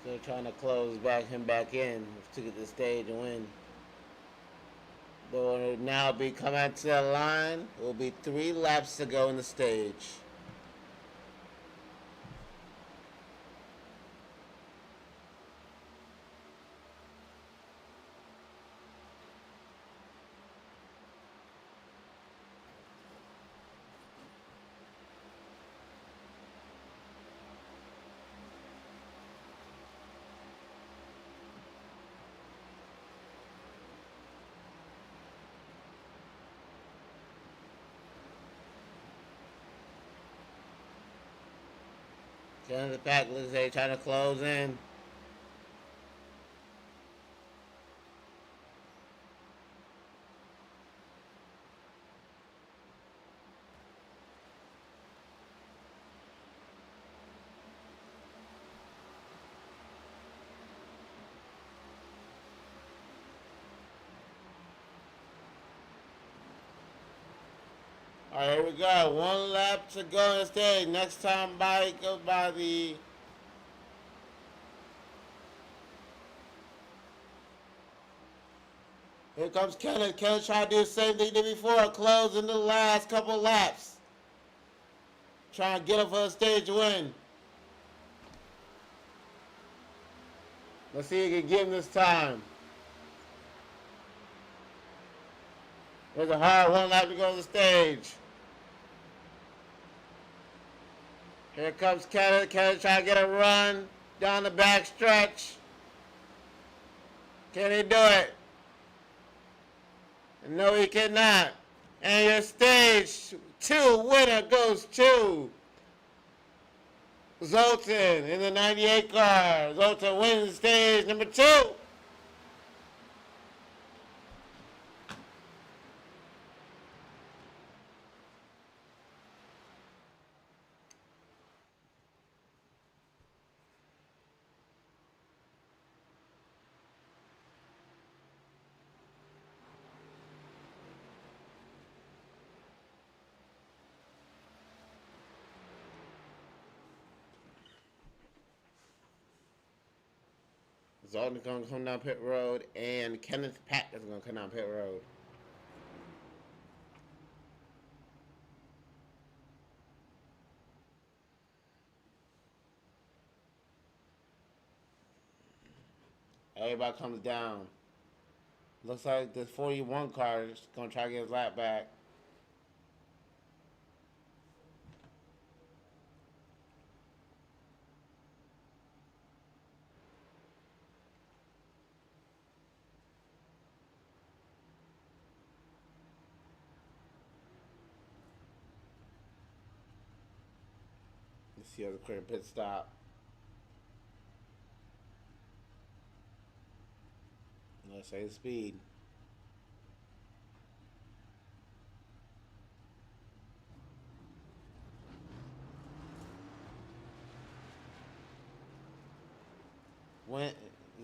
They're trying to close him back in to get the stage and win. They will now be coming to the line. It will be 3 laps to go in the stage. Down the back, looks like they're trying to close in. Alright, here we go. One lap to go on the stage. Next time by goes by the. Here comes Kenneth. Kenneth trying to do the same thing he did before. Close in the last couple laps. Trying to get up for the stage win. Let's see if he can get him this time. There's a hard one lap to go on the stage. Here comes Kenneth. Kenneth trying to get a run down the back stretch. Can he do it? No, he cannot. And your stage 2 winner goes to Zoltan in the 98 car. Zoltan wins stage number 2. Zoltan's going to come down pit road, and Kenneth Pack is going to come down pit road. Everybody comes down. Looks like the 41 car is going to try to get his lap back. Let's see how the clear pit stop. Let's say the speed.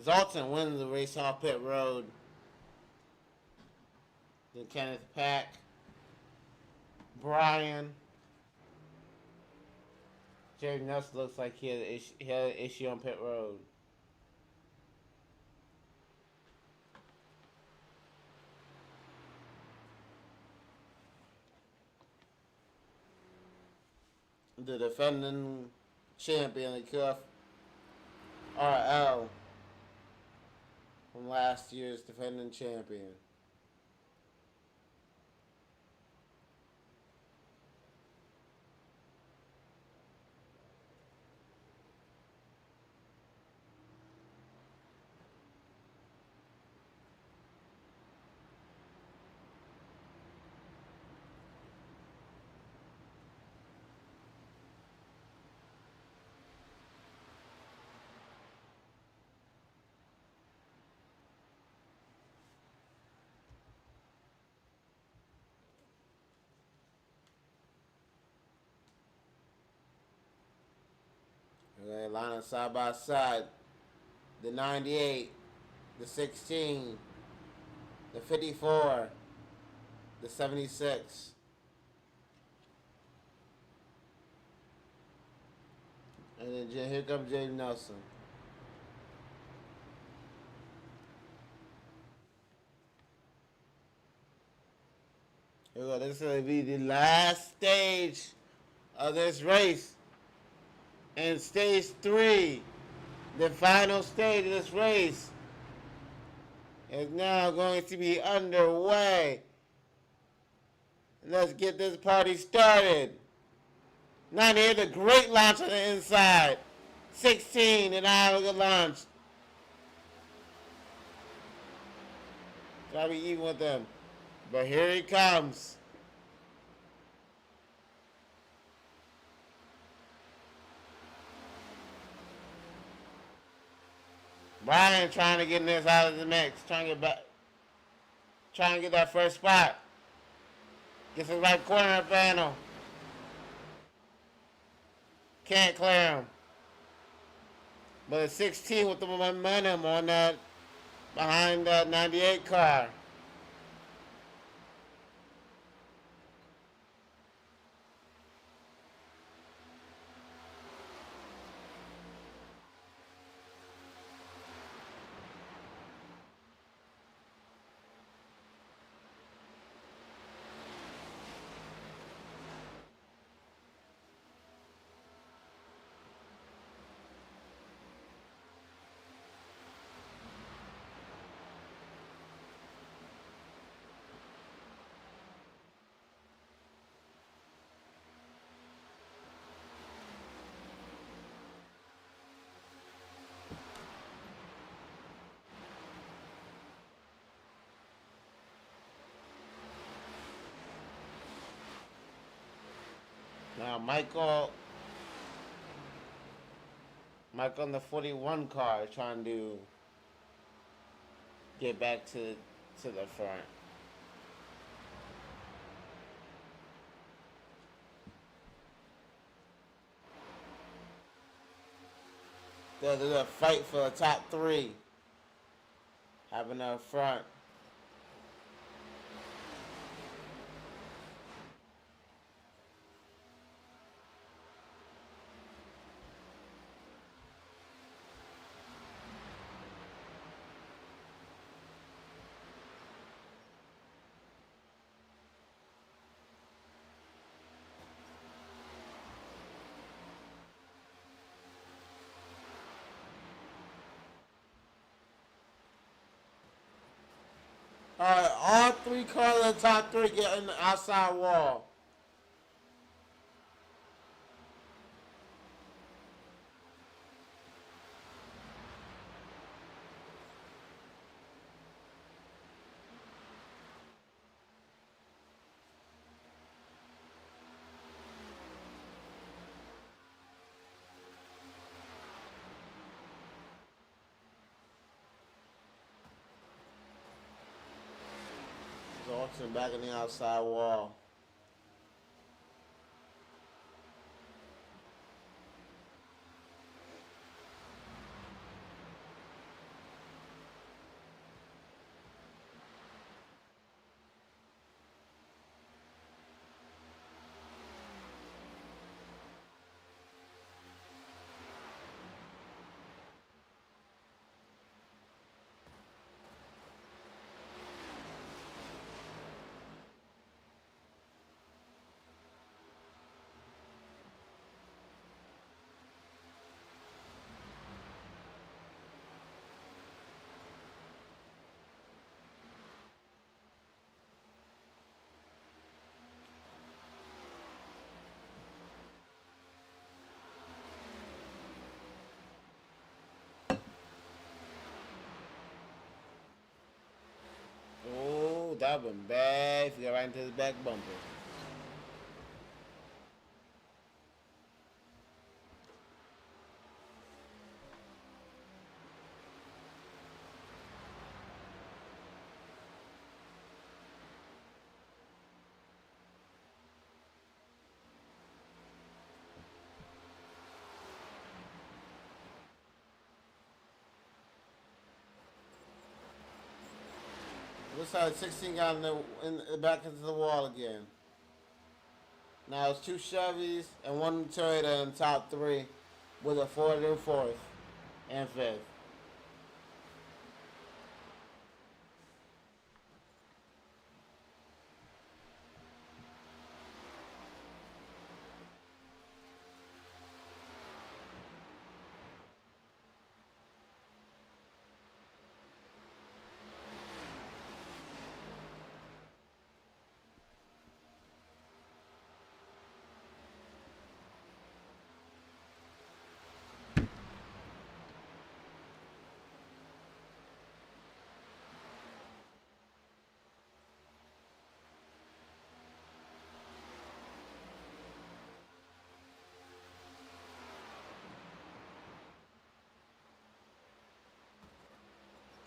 Zoltan wins the race off pit road. Then Kenneth Pack, Brian, Jerry Nelson looks like he had an issue on pit road. The defending champion, the QFRL, from last year's defending champion. They line up side by side. The 98, the 16, the 54, the 76. And then here comes James Nelson. Here we go. This is going to be the last stage of this race. And stage 3, the final stage of this race, is now going to be underway. Let's get this party started. 98, a great launch on the inside. 16, and I look at launch. Try to be even with them. But here he comes. Brian trying to get this out of the mix, trying to get back, trying to get that first spot. Gets the right corner of the panel. Can't clear him. But it's 16 with the momentum on that, behind that 98 car. Now Michael on the 41 car is trying to get back to the front. There's a fight for the top three. Having up front. Alright, all three cars in the top three get in the outside wall. Johnson back in the outside wall. Oh, that went bad. If you got right into his back bumper. Looks like 16 got in the back into the wall again. Now it's two Chevys and one Toyota in the top three with a Ford in fourth and fifth.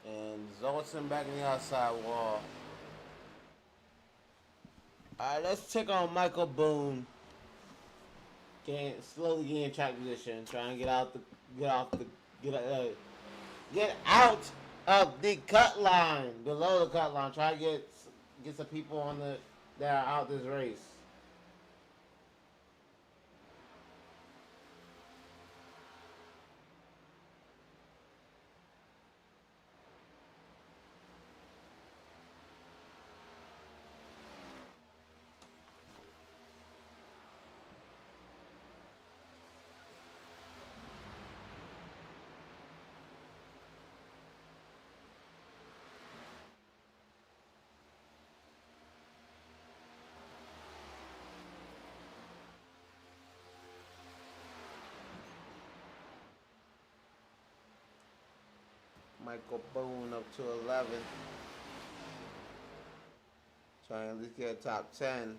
And Zoltan back in the outside wall. Alright, let's check on Michael Boone. Slowly getting track position, trying to get out of the cut line, below the cut line. Try to get some people on that are out this race. Michael Boone up to 11. Trying to at least get a top 10.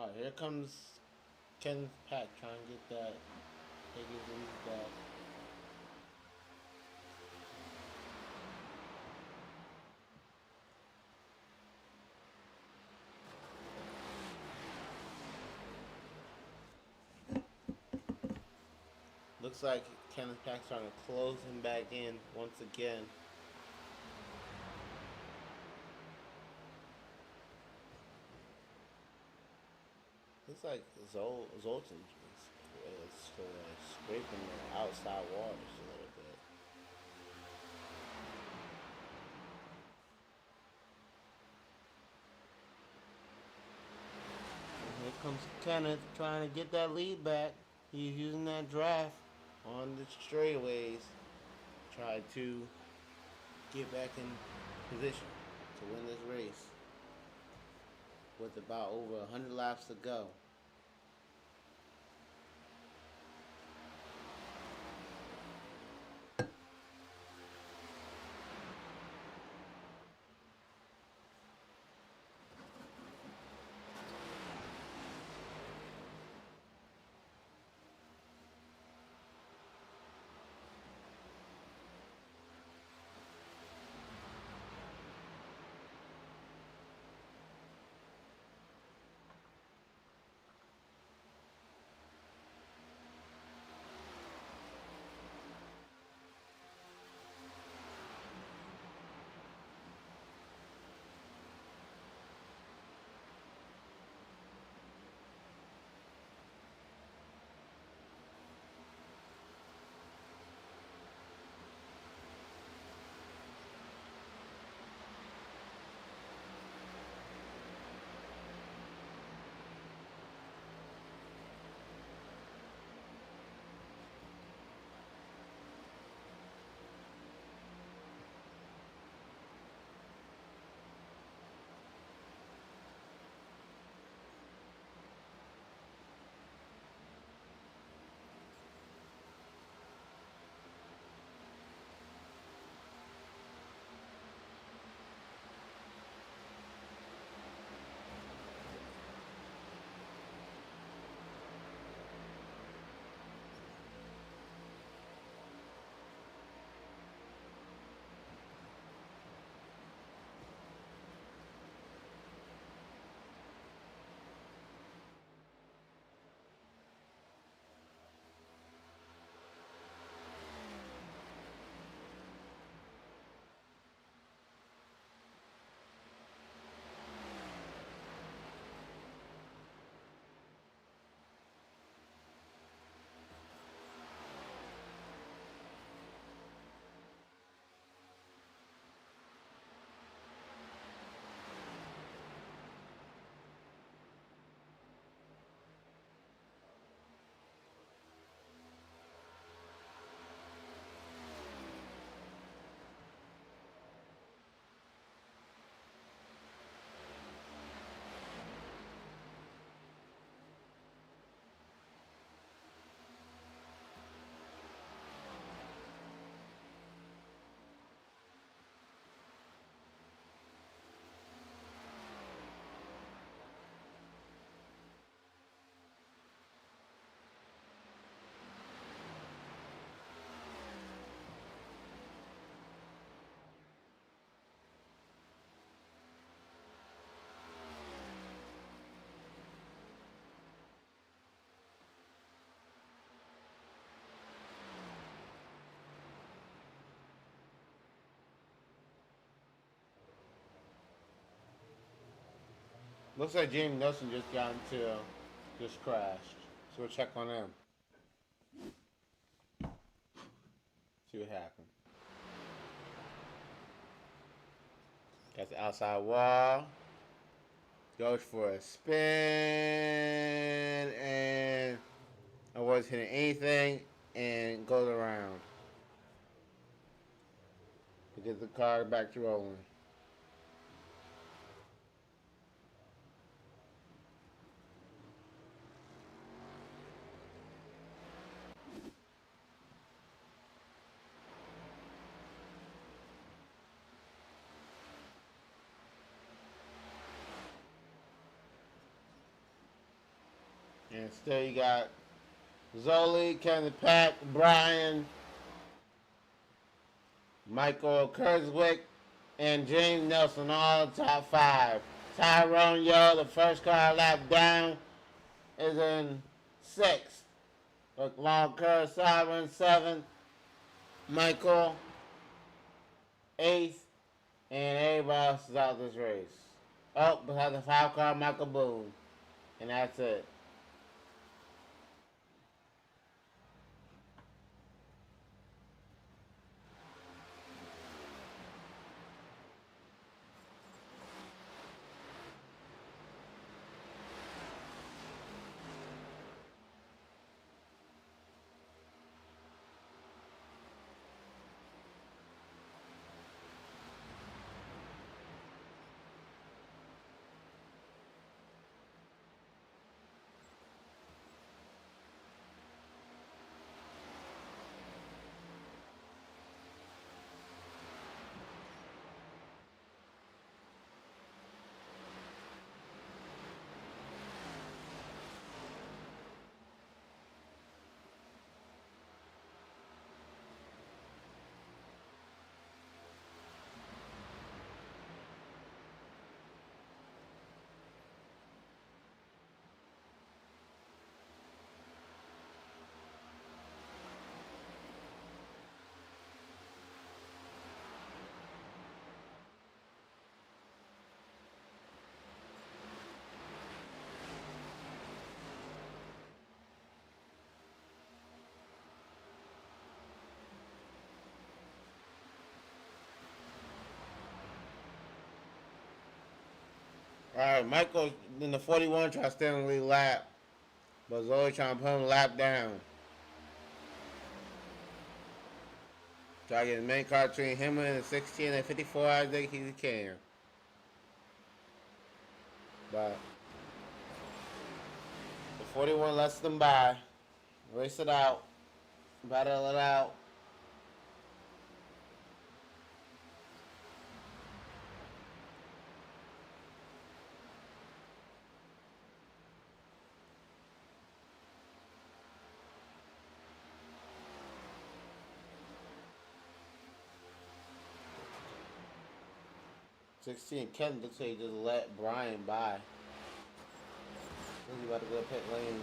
Alright, here comes Ken Pack trying to get that Higgins lead back. Looks like Kenneth Pack's trying to close him back in once again. Looks like Zoltan is scraping the outside waters a little bit. And here comes Kenneth trying to get that lead back. He's using that draft on the straightaways. Try to get back in position to win this race with about over 100 laps to go. Looks like James Nelson just crashed. So we'll check on him. See what happened. Got the outside wall. Goes for a spin and avoids hitting anything and goes around to get the car back to rolling. And still you got Zoli, Kevin Pack, Brian, Michael Kurzwick, and James Nelson, all top 5. Tyrone Yo, the first car lap down, is in 6th. Long Curve Sovereign, 7th. Michael, 8th. And everybody else is out this race. Oh, besides the 5 car, Michael Boone. And that's it. Alright, Michael in the 41 tries to stay on the lead lap. But Zoe trying to put him a lap down. Try to get the main car between him and the 16 and 54 I think he can. But the 41 lets them by. Race it out. Battle it out. Ken looks like he just let Brian by. He's about to go to pit lane.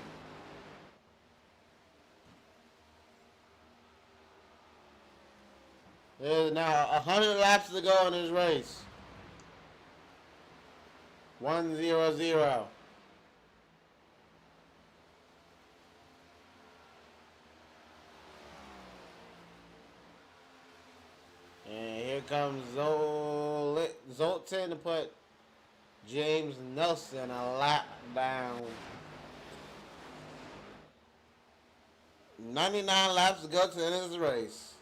There's now 100 laps to go in this race. 1-0-0. And here comes Zoltan to put James Nelson a lap down. 99 laps to go to the end of this race.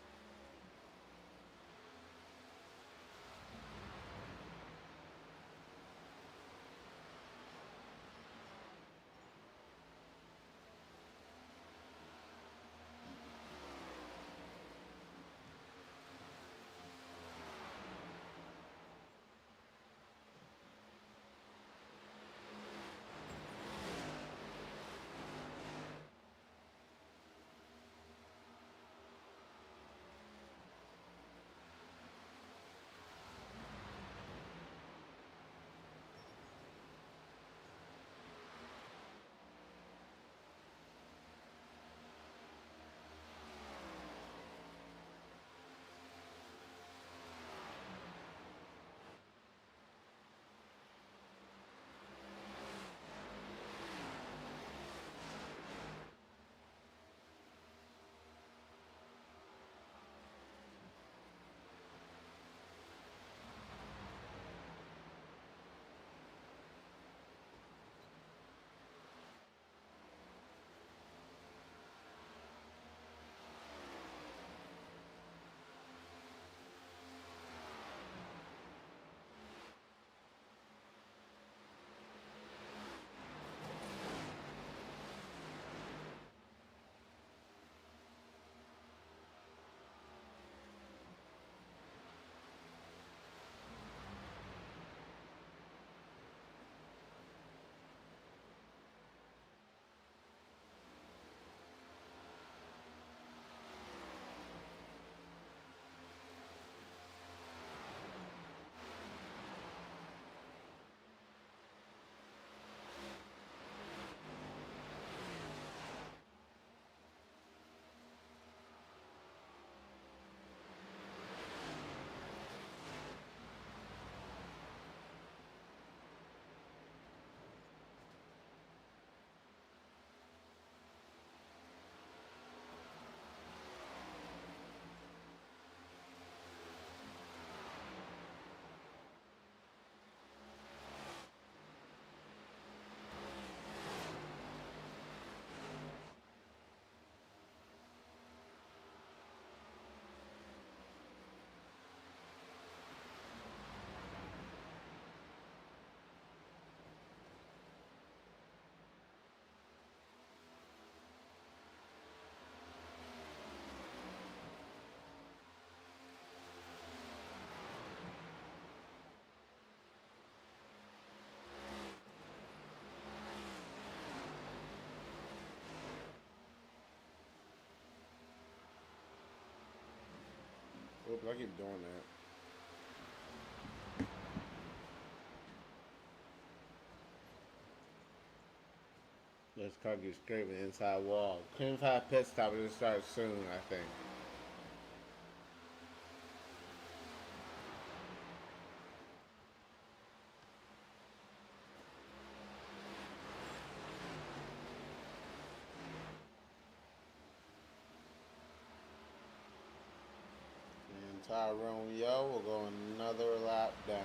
Whoops, I keep doing that. This car keeps scraping the inside wall. Couldn't find a pit stop, it'll start soon, I think. And Tyrone Yo will go another lap down.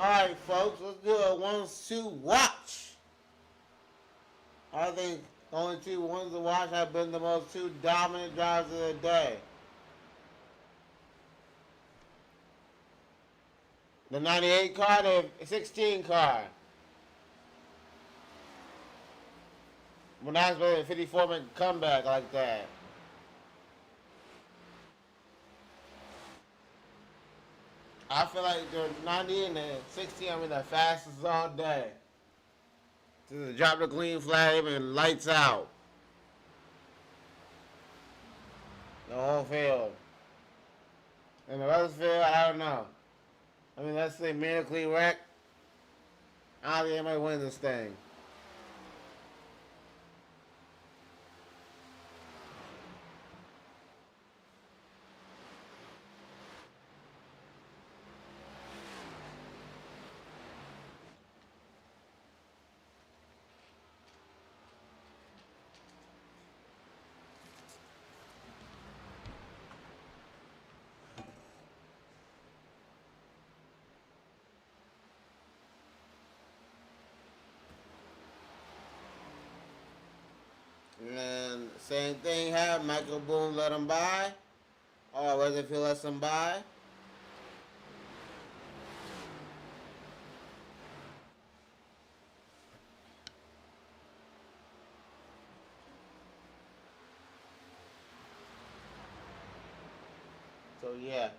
Alright, folks, let's do a 1-2 watch. I think only two ones to watch have been the most two dominant drives of the day. The 98 car, the 16 car. When that's been a 54 minute comeback like that. I feel like the 90 and the 16, I mean, the fastest all day. To drop the clean flag and lights out. The whole field. And the rest field, I don't know. I mean, let's say medically wrecked. I don't think anybody wins this thing. And then same thing happened. Michael Boone let him by. Or Weatherfield let him by. So yeah.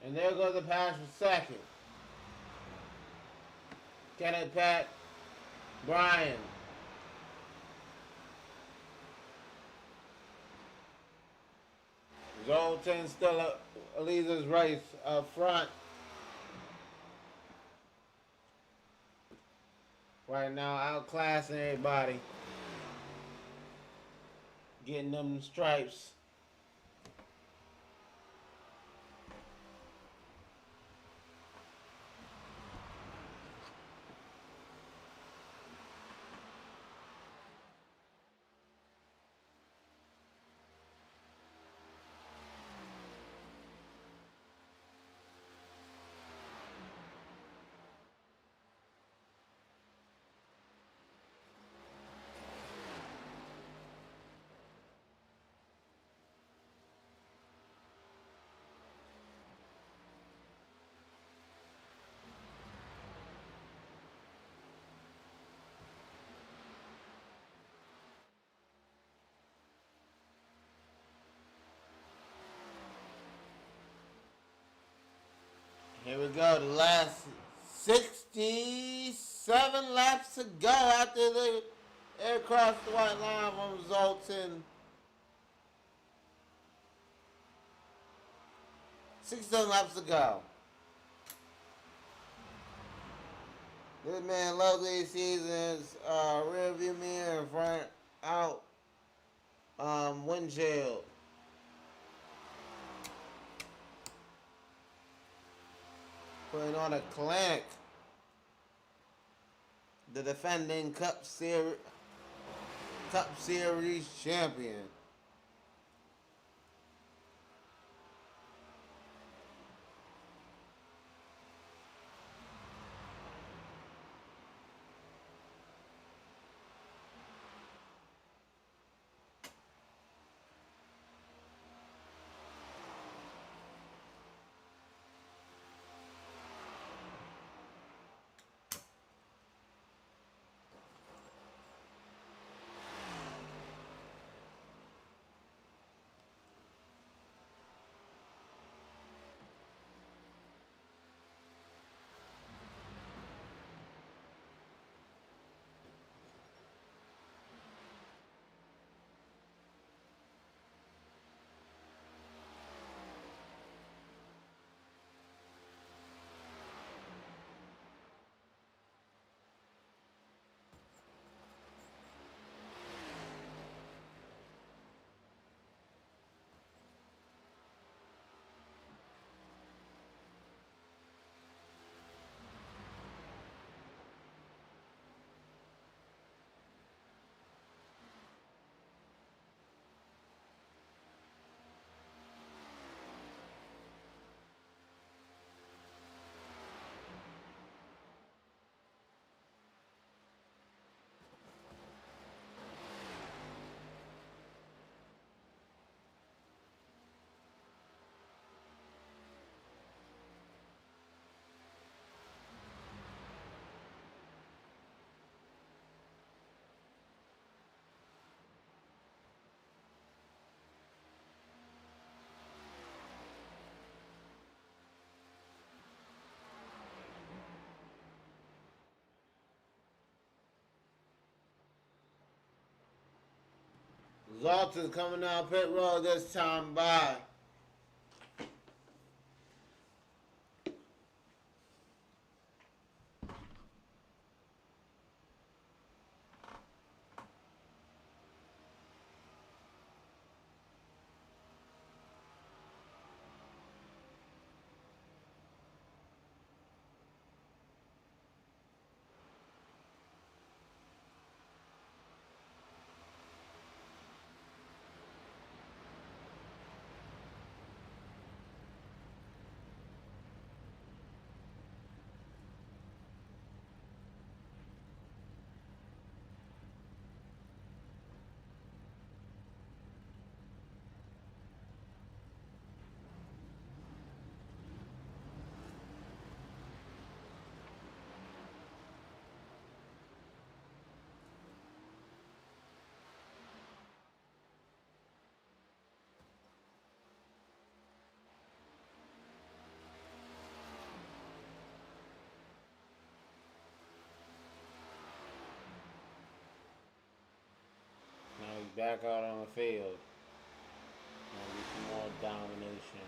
And there goes the pass for second. Kenneth Pat Bryan. Zoltan still leads his race up front. Right now, outclassing everybody. Getting them stripes. we go. The last 67 laps to go after the air crossed the white line results in 67 laps to go. This man loves these seasons. Rear view mirror, front out, windshield. Putting on a clinic. The defending Cup Series champion. Zalton's coming down pit road this time by now he's back out on the field. Maybe some more domination.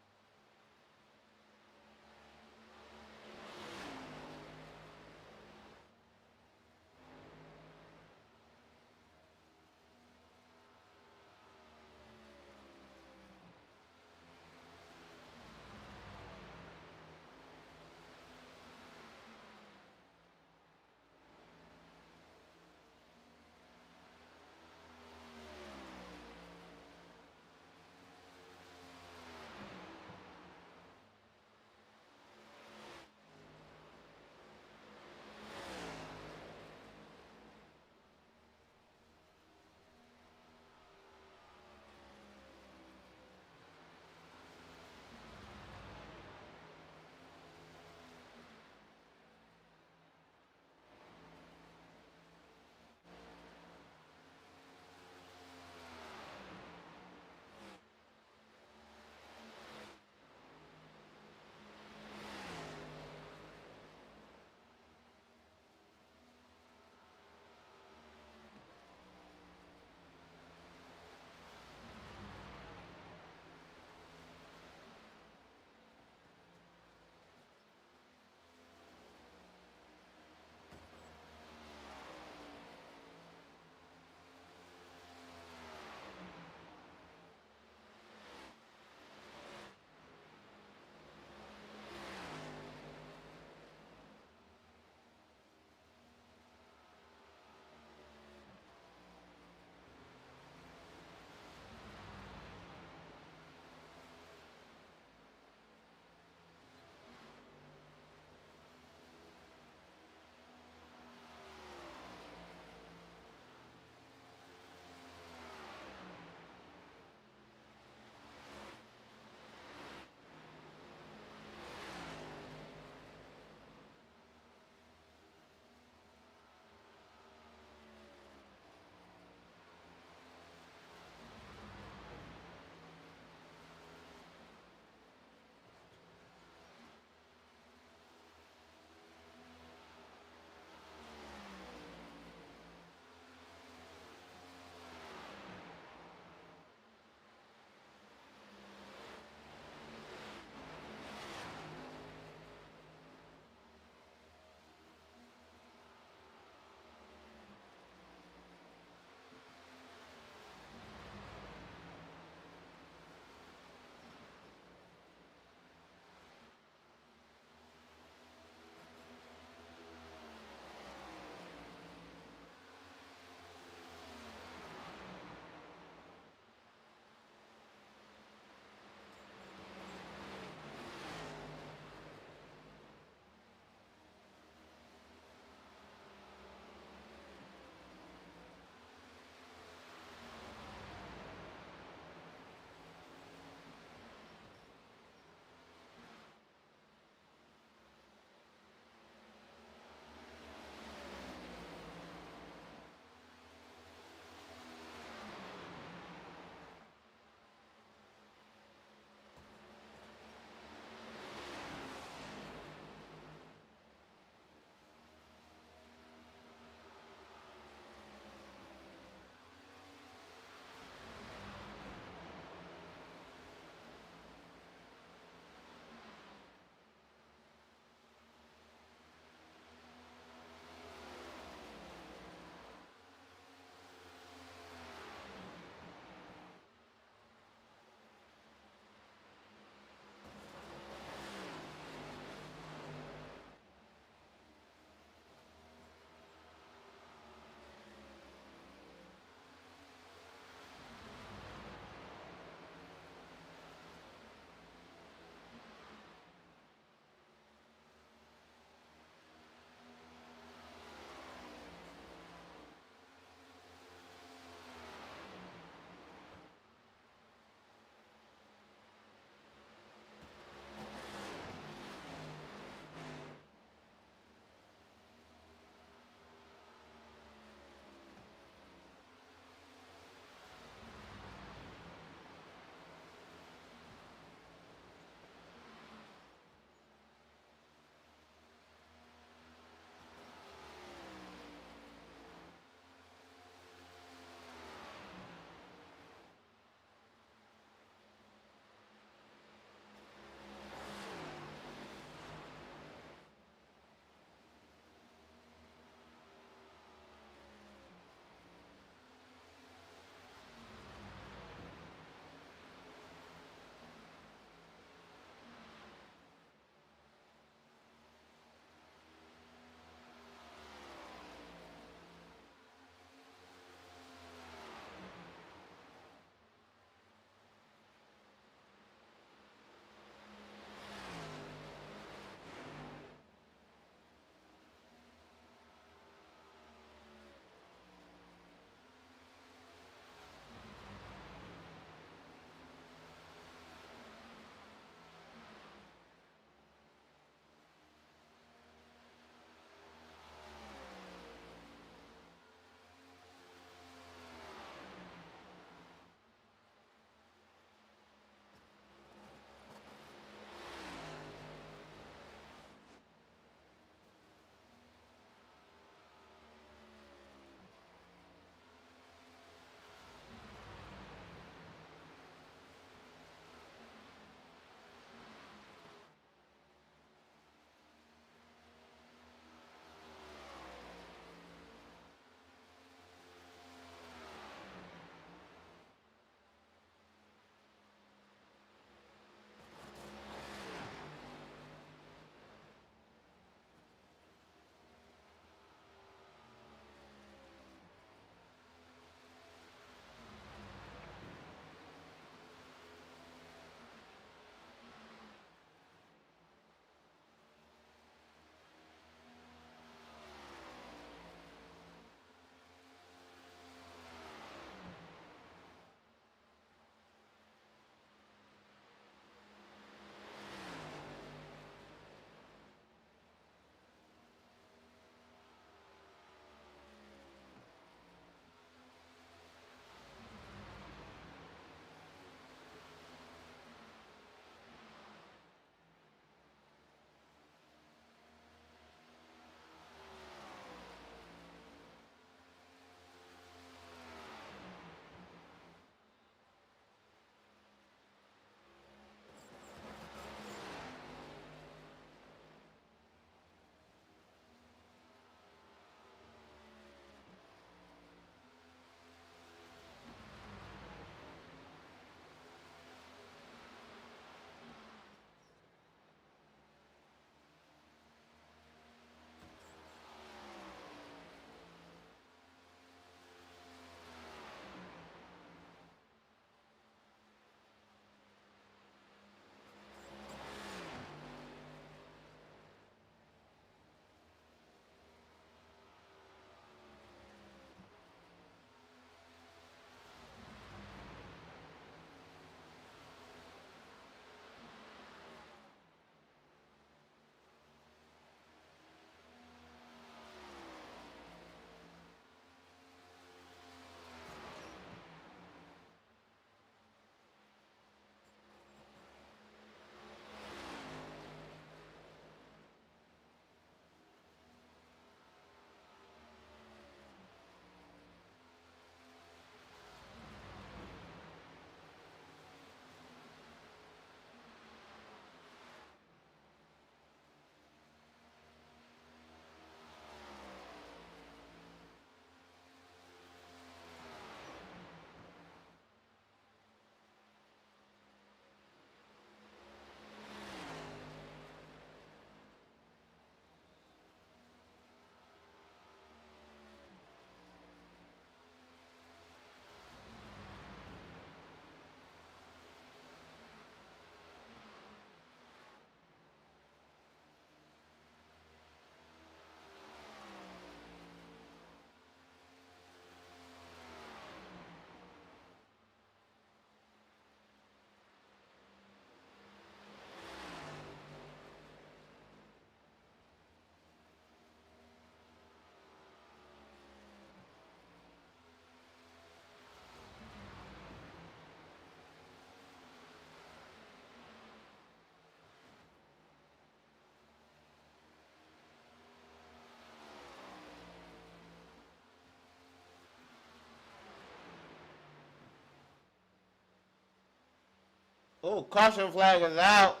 Oh, caution flag is out.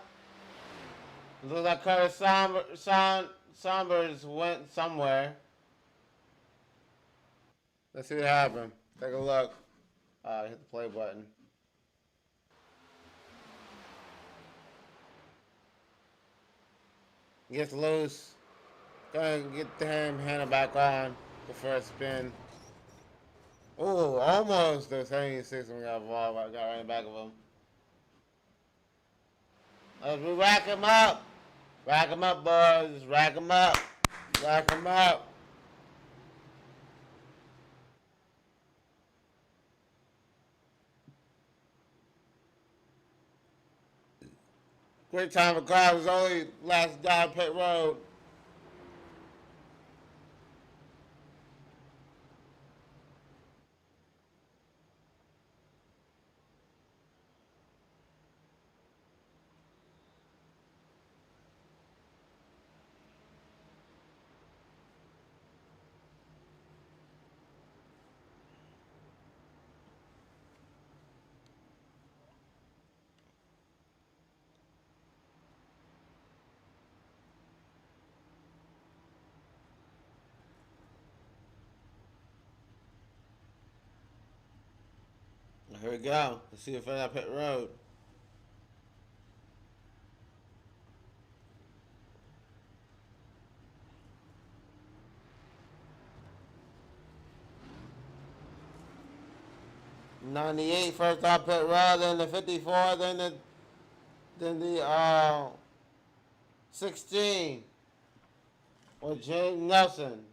Looks like Curtis Saunders went somewhere. Let's see what happened. Take a look. Hit the play button. Gets loose. Go ahead and get him handed back on the first spin. Oh, almost the 76 when we got involved. I got right in the back of him. Let's rack him up. Rack him up, boys. Rack him up. Rack him up. Great time for cars. Was only last down pit road. Here we go. Let's see if that pit road. '98 first off pit road, then the '54, then the 16 with James Nelson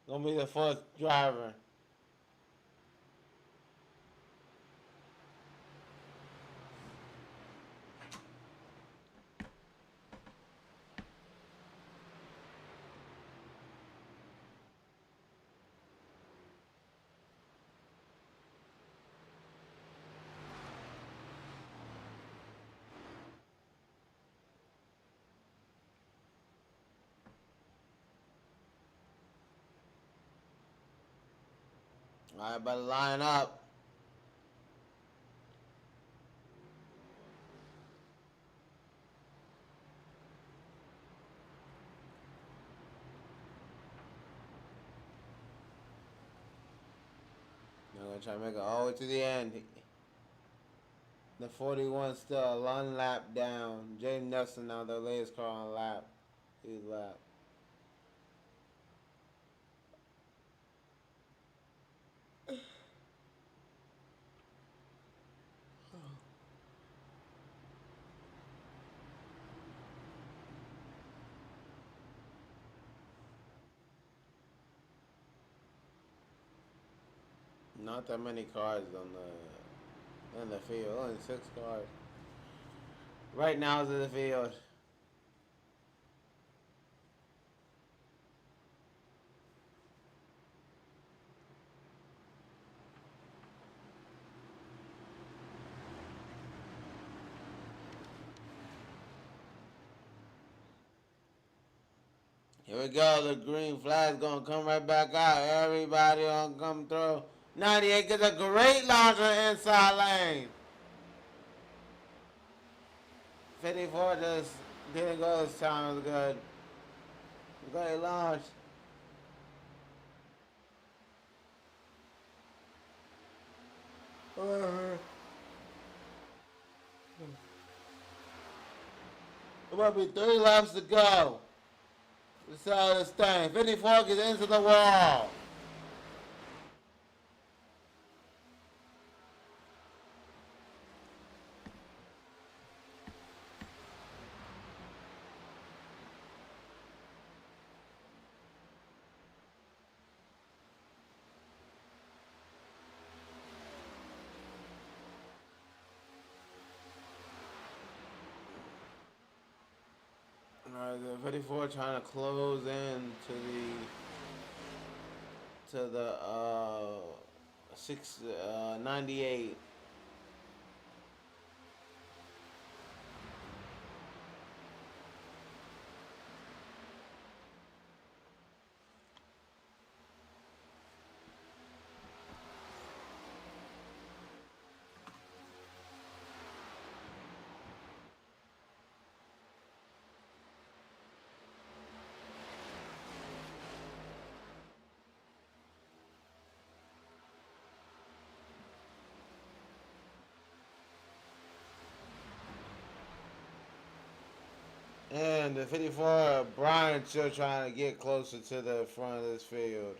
gonna be the fourth driver. All right, better line up. I'm gonna try to make it all the way to the end. The 41 still one lap down. James Nelson now the latest car on lap. He's lap. Not that many cars in the field. Only 6 cars. Right now is in the field. Here we go. The green flag's gonna come right back out. Everybody gonna come through. 98 gets a great launcher inside lane. 54 just didn't go this time. It was good. Great launch. There might be 3 laps to go. Let's see how this thing. 54 gets into the wall. Alright, the 54 trying to close in to the 98. And the 54, Brian still trying to get closer to the front of this field.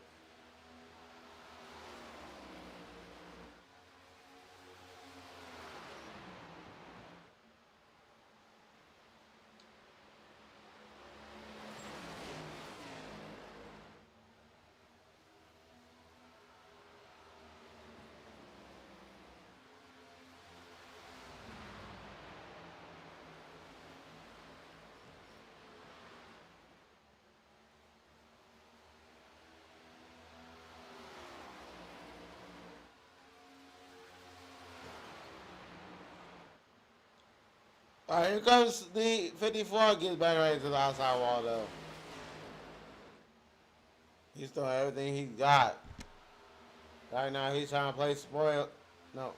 All right, here comes the 54. Gets back right to the outside wall, though. He's throwing everything he got. Right now, he's trying to play spoil. No.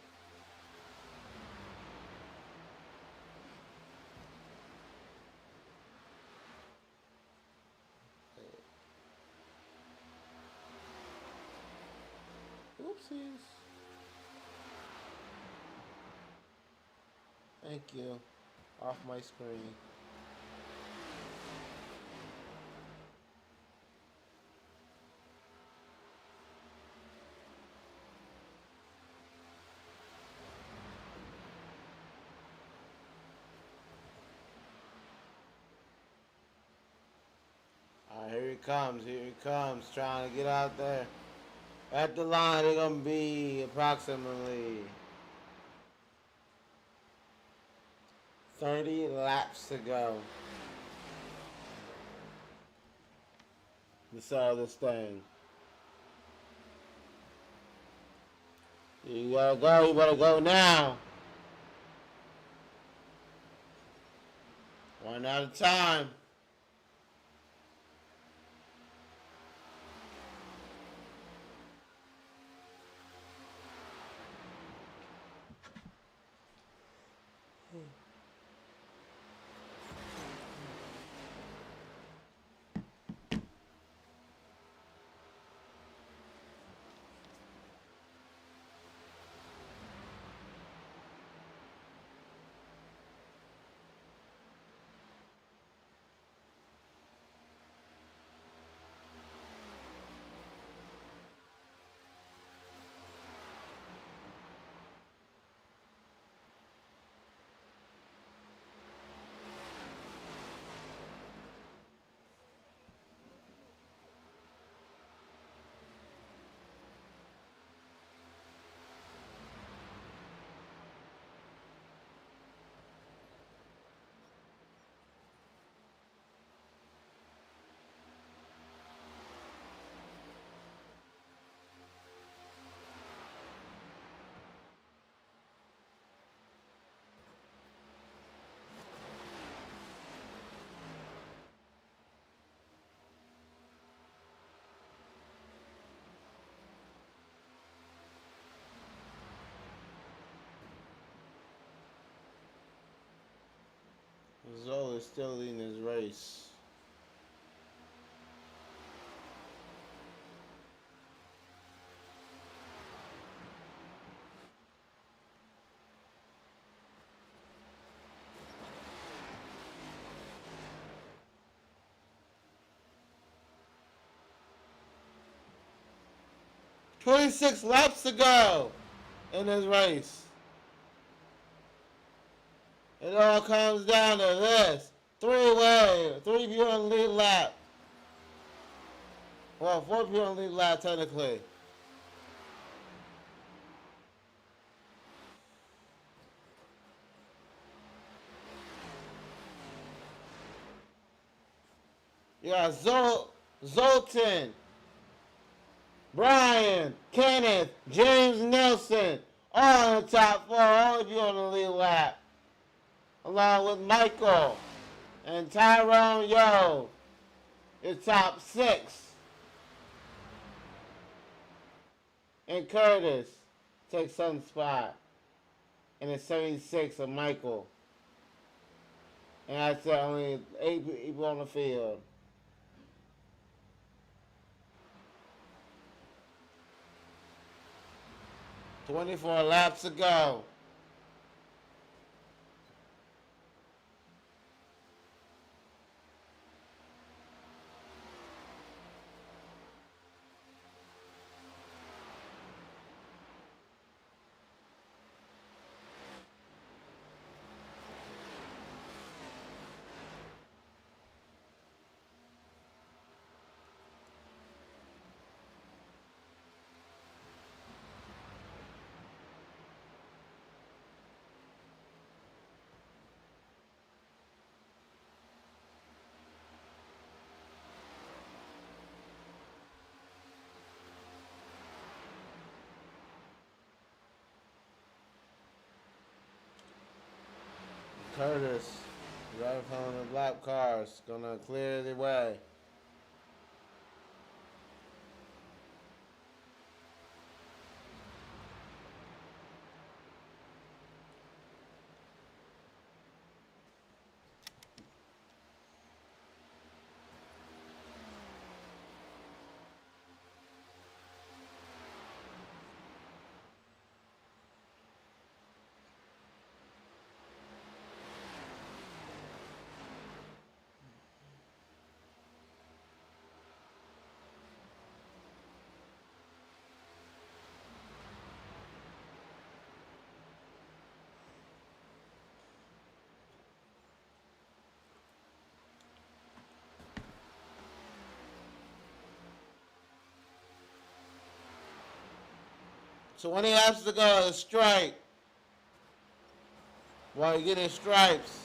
Oopsies. Thank you. Off my screen. Alright, here he comes. Here he comes. Trying to get out there. At the line, they're going to be approximately 30 laps to go. To sell this thing. You gotta go. You better go now. One at a time. Zola is still leading his race. "26 laps to go in this race. It all comes down to this. Three people on the lead lap. Well, 4 people on the lead lap technically. You got Zoltan, Brian, Kenneth, James Nelson, all in the top 4, all of you on the lead lap. Along with Michael and Tyrone Yo, is top 6. And Curtis takes some spot. And it's 76 of Michael. And I said only 8 people on the field. "24 laps to go. Curtis, driver from the black cars, gonna clear the way. So 20 laps to go, a strike. While you're getting stripes.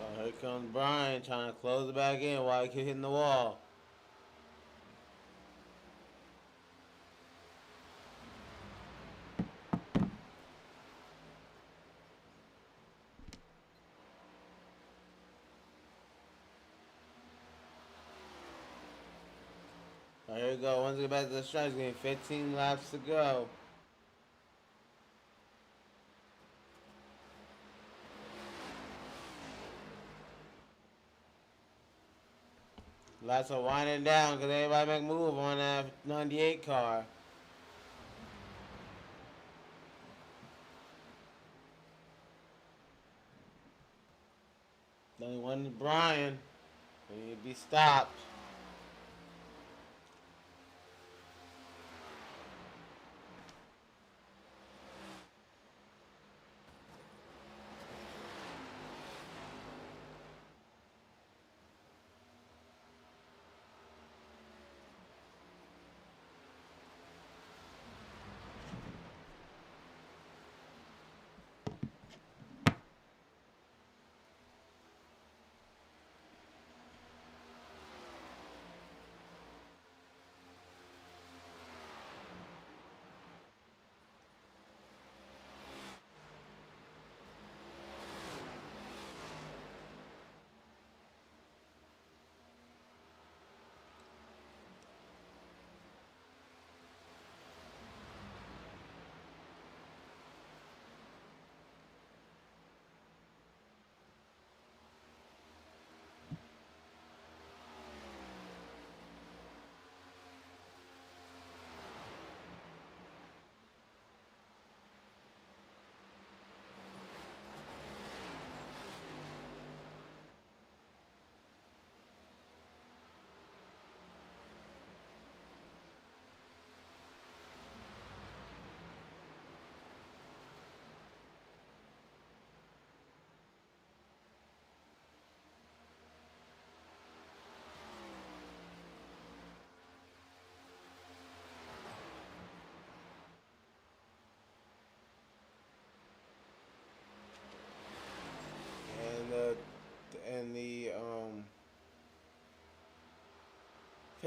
Oh, here comes Brian trying to close it back in while he keep hitting the wall. Oh, here we go. Once we get back to the stripes, getting 15 laps to go. Laps are winding down because everybody make a move on that 98 car. Only one is Brian. He need to be stopped.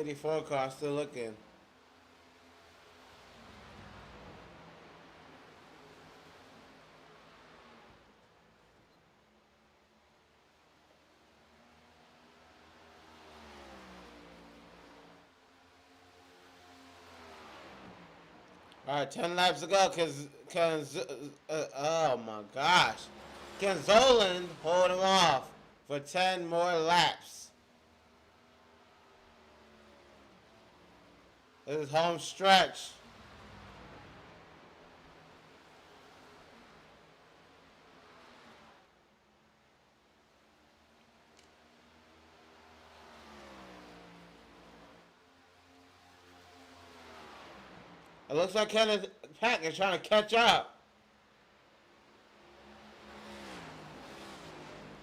54 car still looking. All right, 10 laps to go. Oh my gosh. Kenzoland holding off for 10 more laps. This is home stretch. It looks like Kenneth Pack is trying to catch up.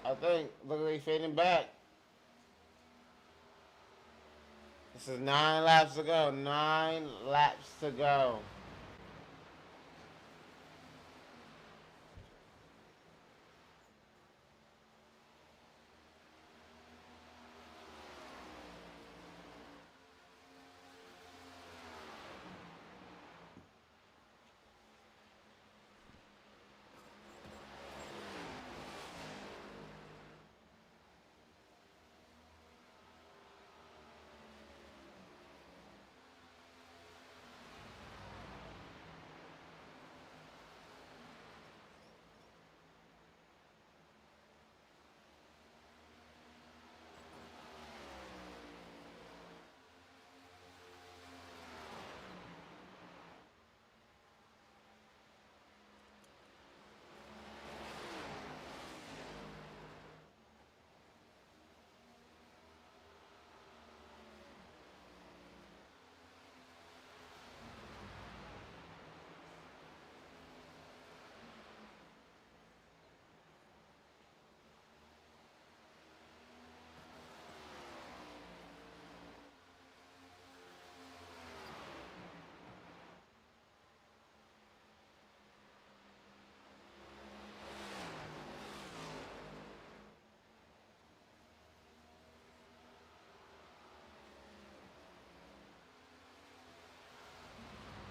I think, look at he's fading back. This is 9 laps to go. 9 laps to go.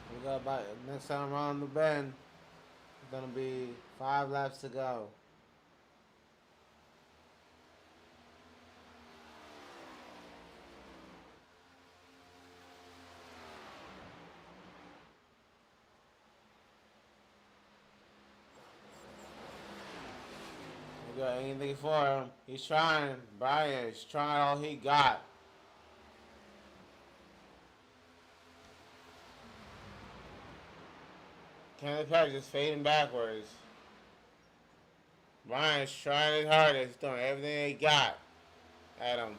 We got about next time around the bend. It's gonna be 5 laps to go. We got anything for him. He's trying. Brian is trying all he got. Kenneth Pack just fading backwards. Brian's trying his hardest, doing everything he got at him.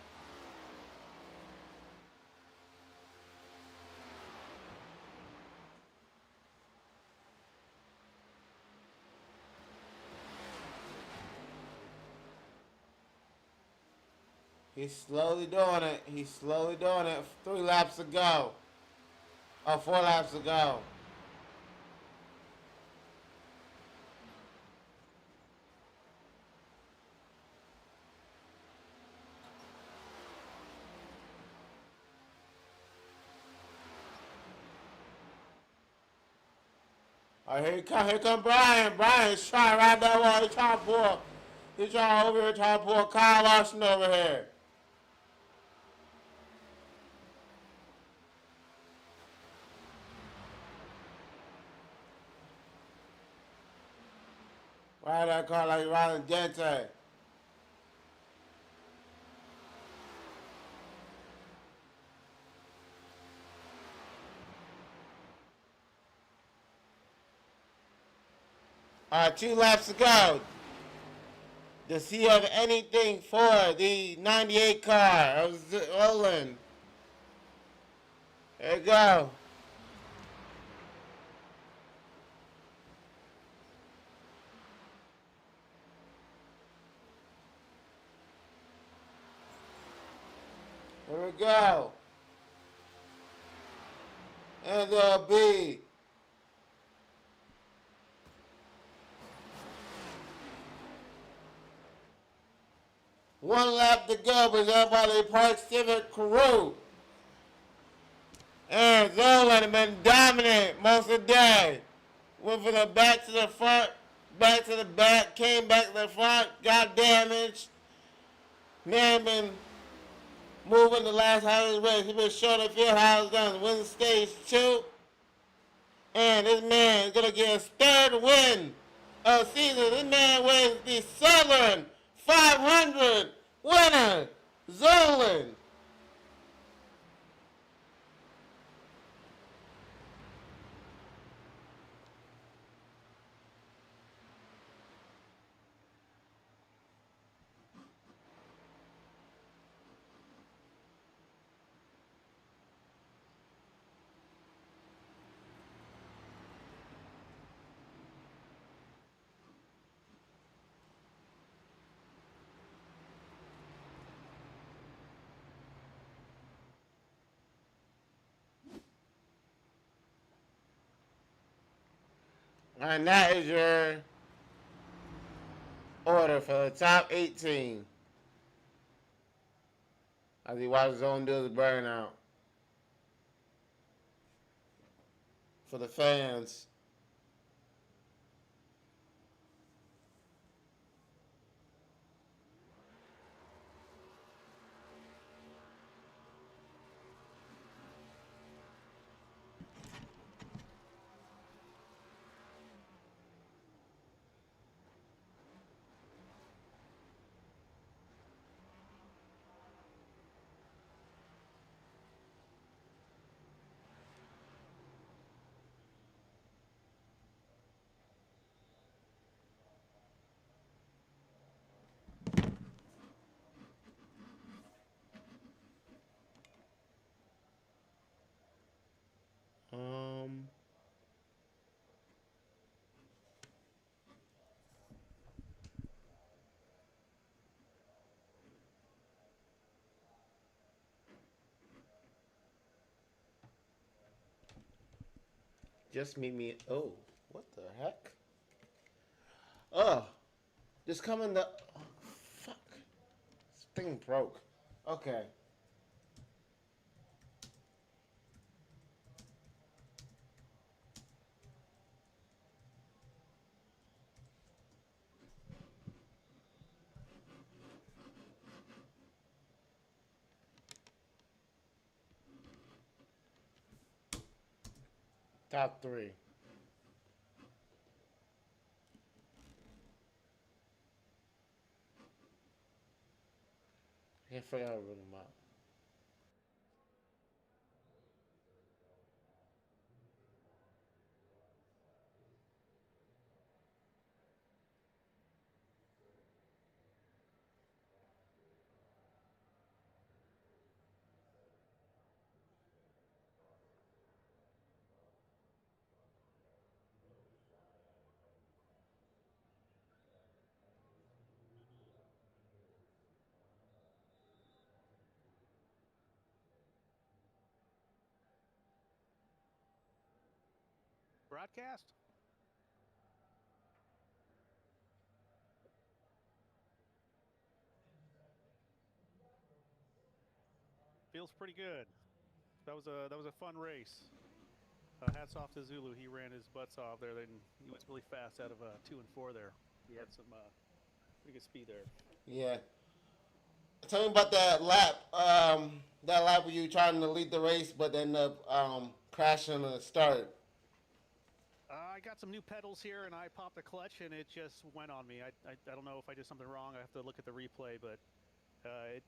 He's slowly doing it. He's slowly doing it. 3 laps to go. Oh, 4 laps to go. All right, here come Brian. Brian's trying to ride that wall. He's trying over here trying to pull Kyle Larson over here. Ride that car like riding Dente. All right, 2 laps to go. Does he have anything for the 98 car of Roland? There you go. Here we go. And there'll be one lap to go, presented by the Parks-Stanford crew. And Zolan had been dominant most of the day. Went from the back to the front, back to the back, came back to the front, got damaged. Man been moving the last half of his race. He been showing the field how it's done. Win stage 2. And this man is gonna get his 3rd win of the season. This man wins the Southern 500 winner, Zolan. And that is your order for the top 18. As he watches his own dudes burn out. For the fans. Um, just meet me. Oh, what the heck? Oh, just coming the. Oh, fuck. This thing broke. Okay. Top 3. I can't figure out how to run them out. Broadcast? Feels pretty good. That was a fun race. Hats off to Zulu. He ran his butts off there. Then he was really fast out of 2 and 4 there. He had some pretty good speed there. Yeah. Tell me about that lap. That lap where you were trying to lead the race, but ended up crashing on the start. I got some new pedals here, and I popped the clutch, and it just went on me. I don't know if I did something wrong. I have to look at the replay, but I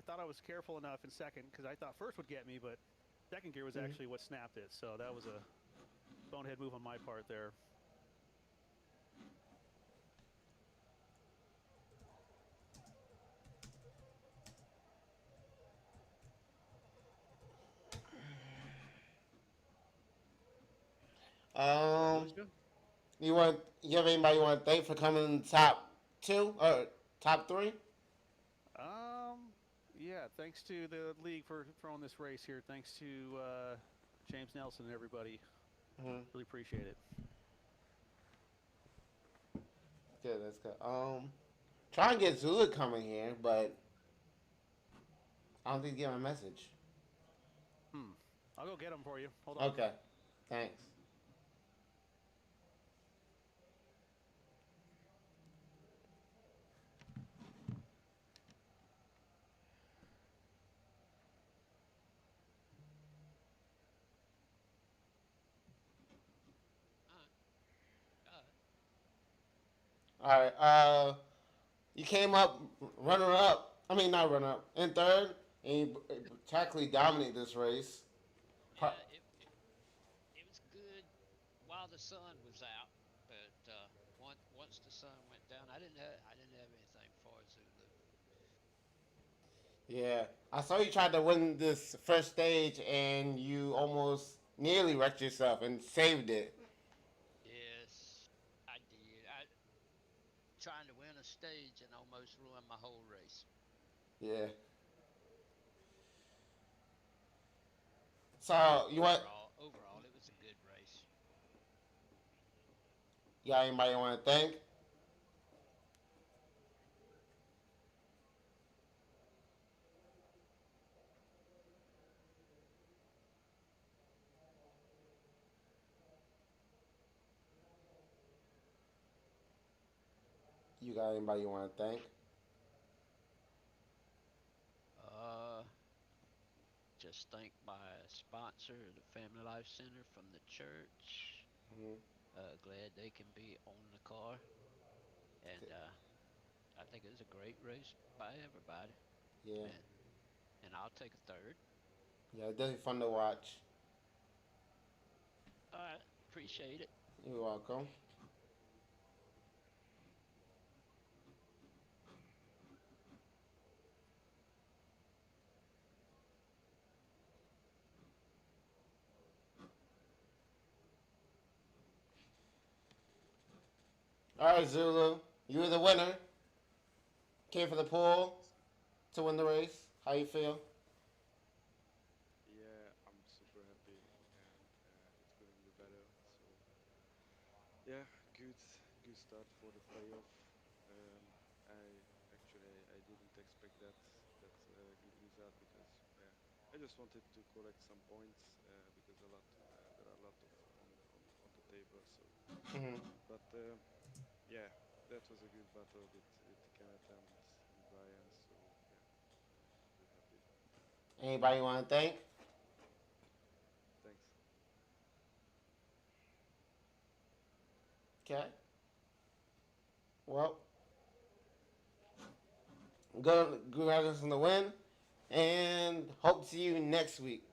thought I was careful enough in second because I thought first would get me, but second gear was actually what snapped it. So that was a bonehead move on my part there. Um, you have anybody you want to thank for coming in the top 2 or top 3? Yeah, thanks to the league for throwing this race here. Thanks to James Nelson and everybody. Really appreciate it. Good, that's good. Try and get Zula coming here, but I don't think he's getting a message. I'll go get them for you. Hold on. Okay. Thanks. All right. All right. All right. You came up runner up. I mean, not runner up in third, and you practically dominated this race. Par- Yeah, it was good while the sun was out, but once the sun went down, I didn't have anything for Zulu. Yeah, I saw you tried to win this first stage, and you almost nearly wrecked yourself and saved it. Yes, I did. I trying to win a stage and almost ruin my whole race. Yeah. So But you want? overall, it was a good race. You got anybody you want to thank? You got anybody you want to thank? Uh, just thank my sponsor, the Family Life Center from the church. Hmm. Glad they can be on the car, and I think it was a great race by everybody, Yeah. and I'll take a third. Yeah, definitely fun to watch. All right, appreciate it. You're welcome. All right, Zulu, you were the winner. Came for the pool to win the race. How you feel? Yeah, I'm super happy, and it couldn't be better. So yeah, good start for the playoff. I I didn't expect that good result because yeah, I just wanted to collect some points because there are a lot of on the table. So, Hmm. but yeah, that was a good battle with Kenneth and Brian. So yeah, super happy. Anybody you want to thank? Thanks. Okay. Well, good congratulations on the win, and hope to see you next week.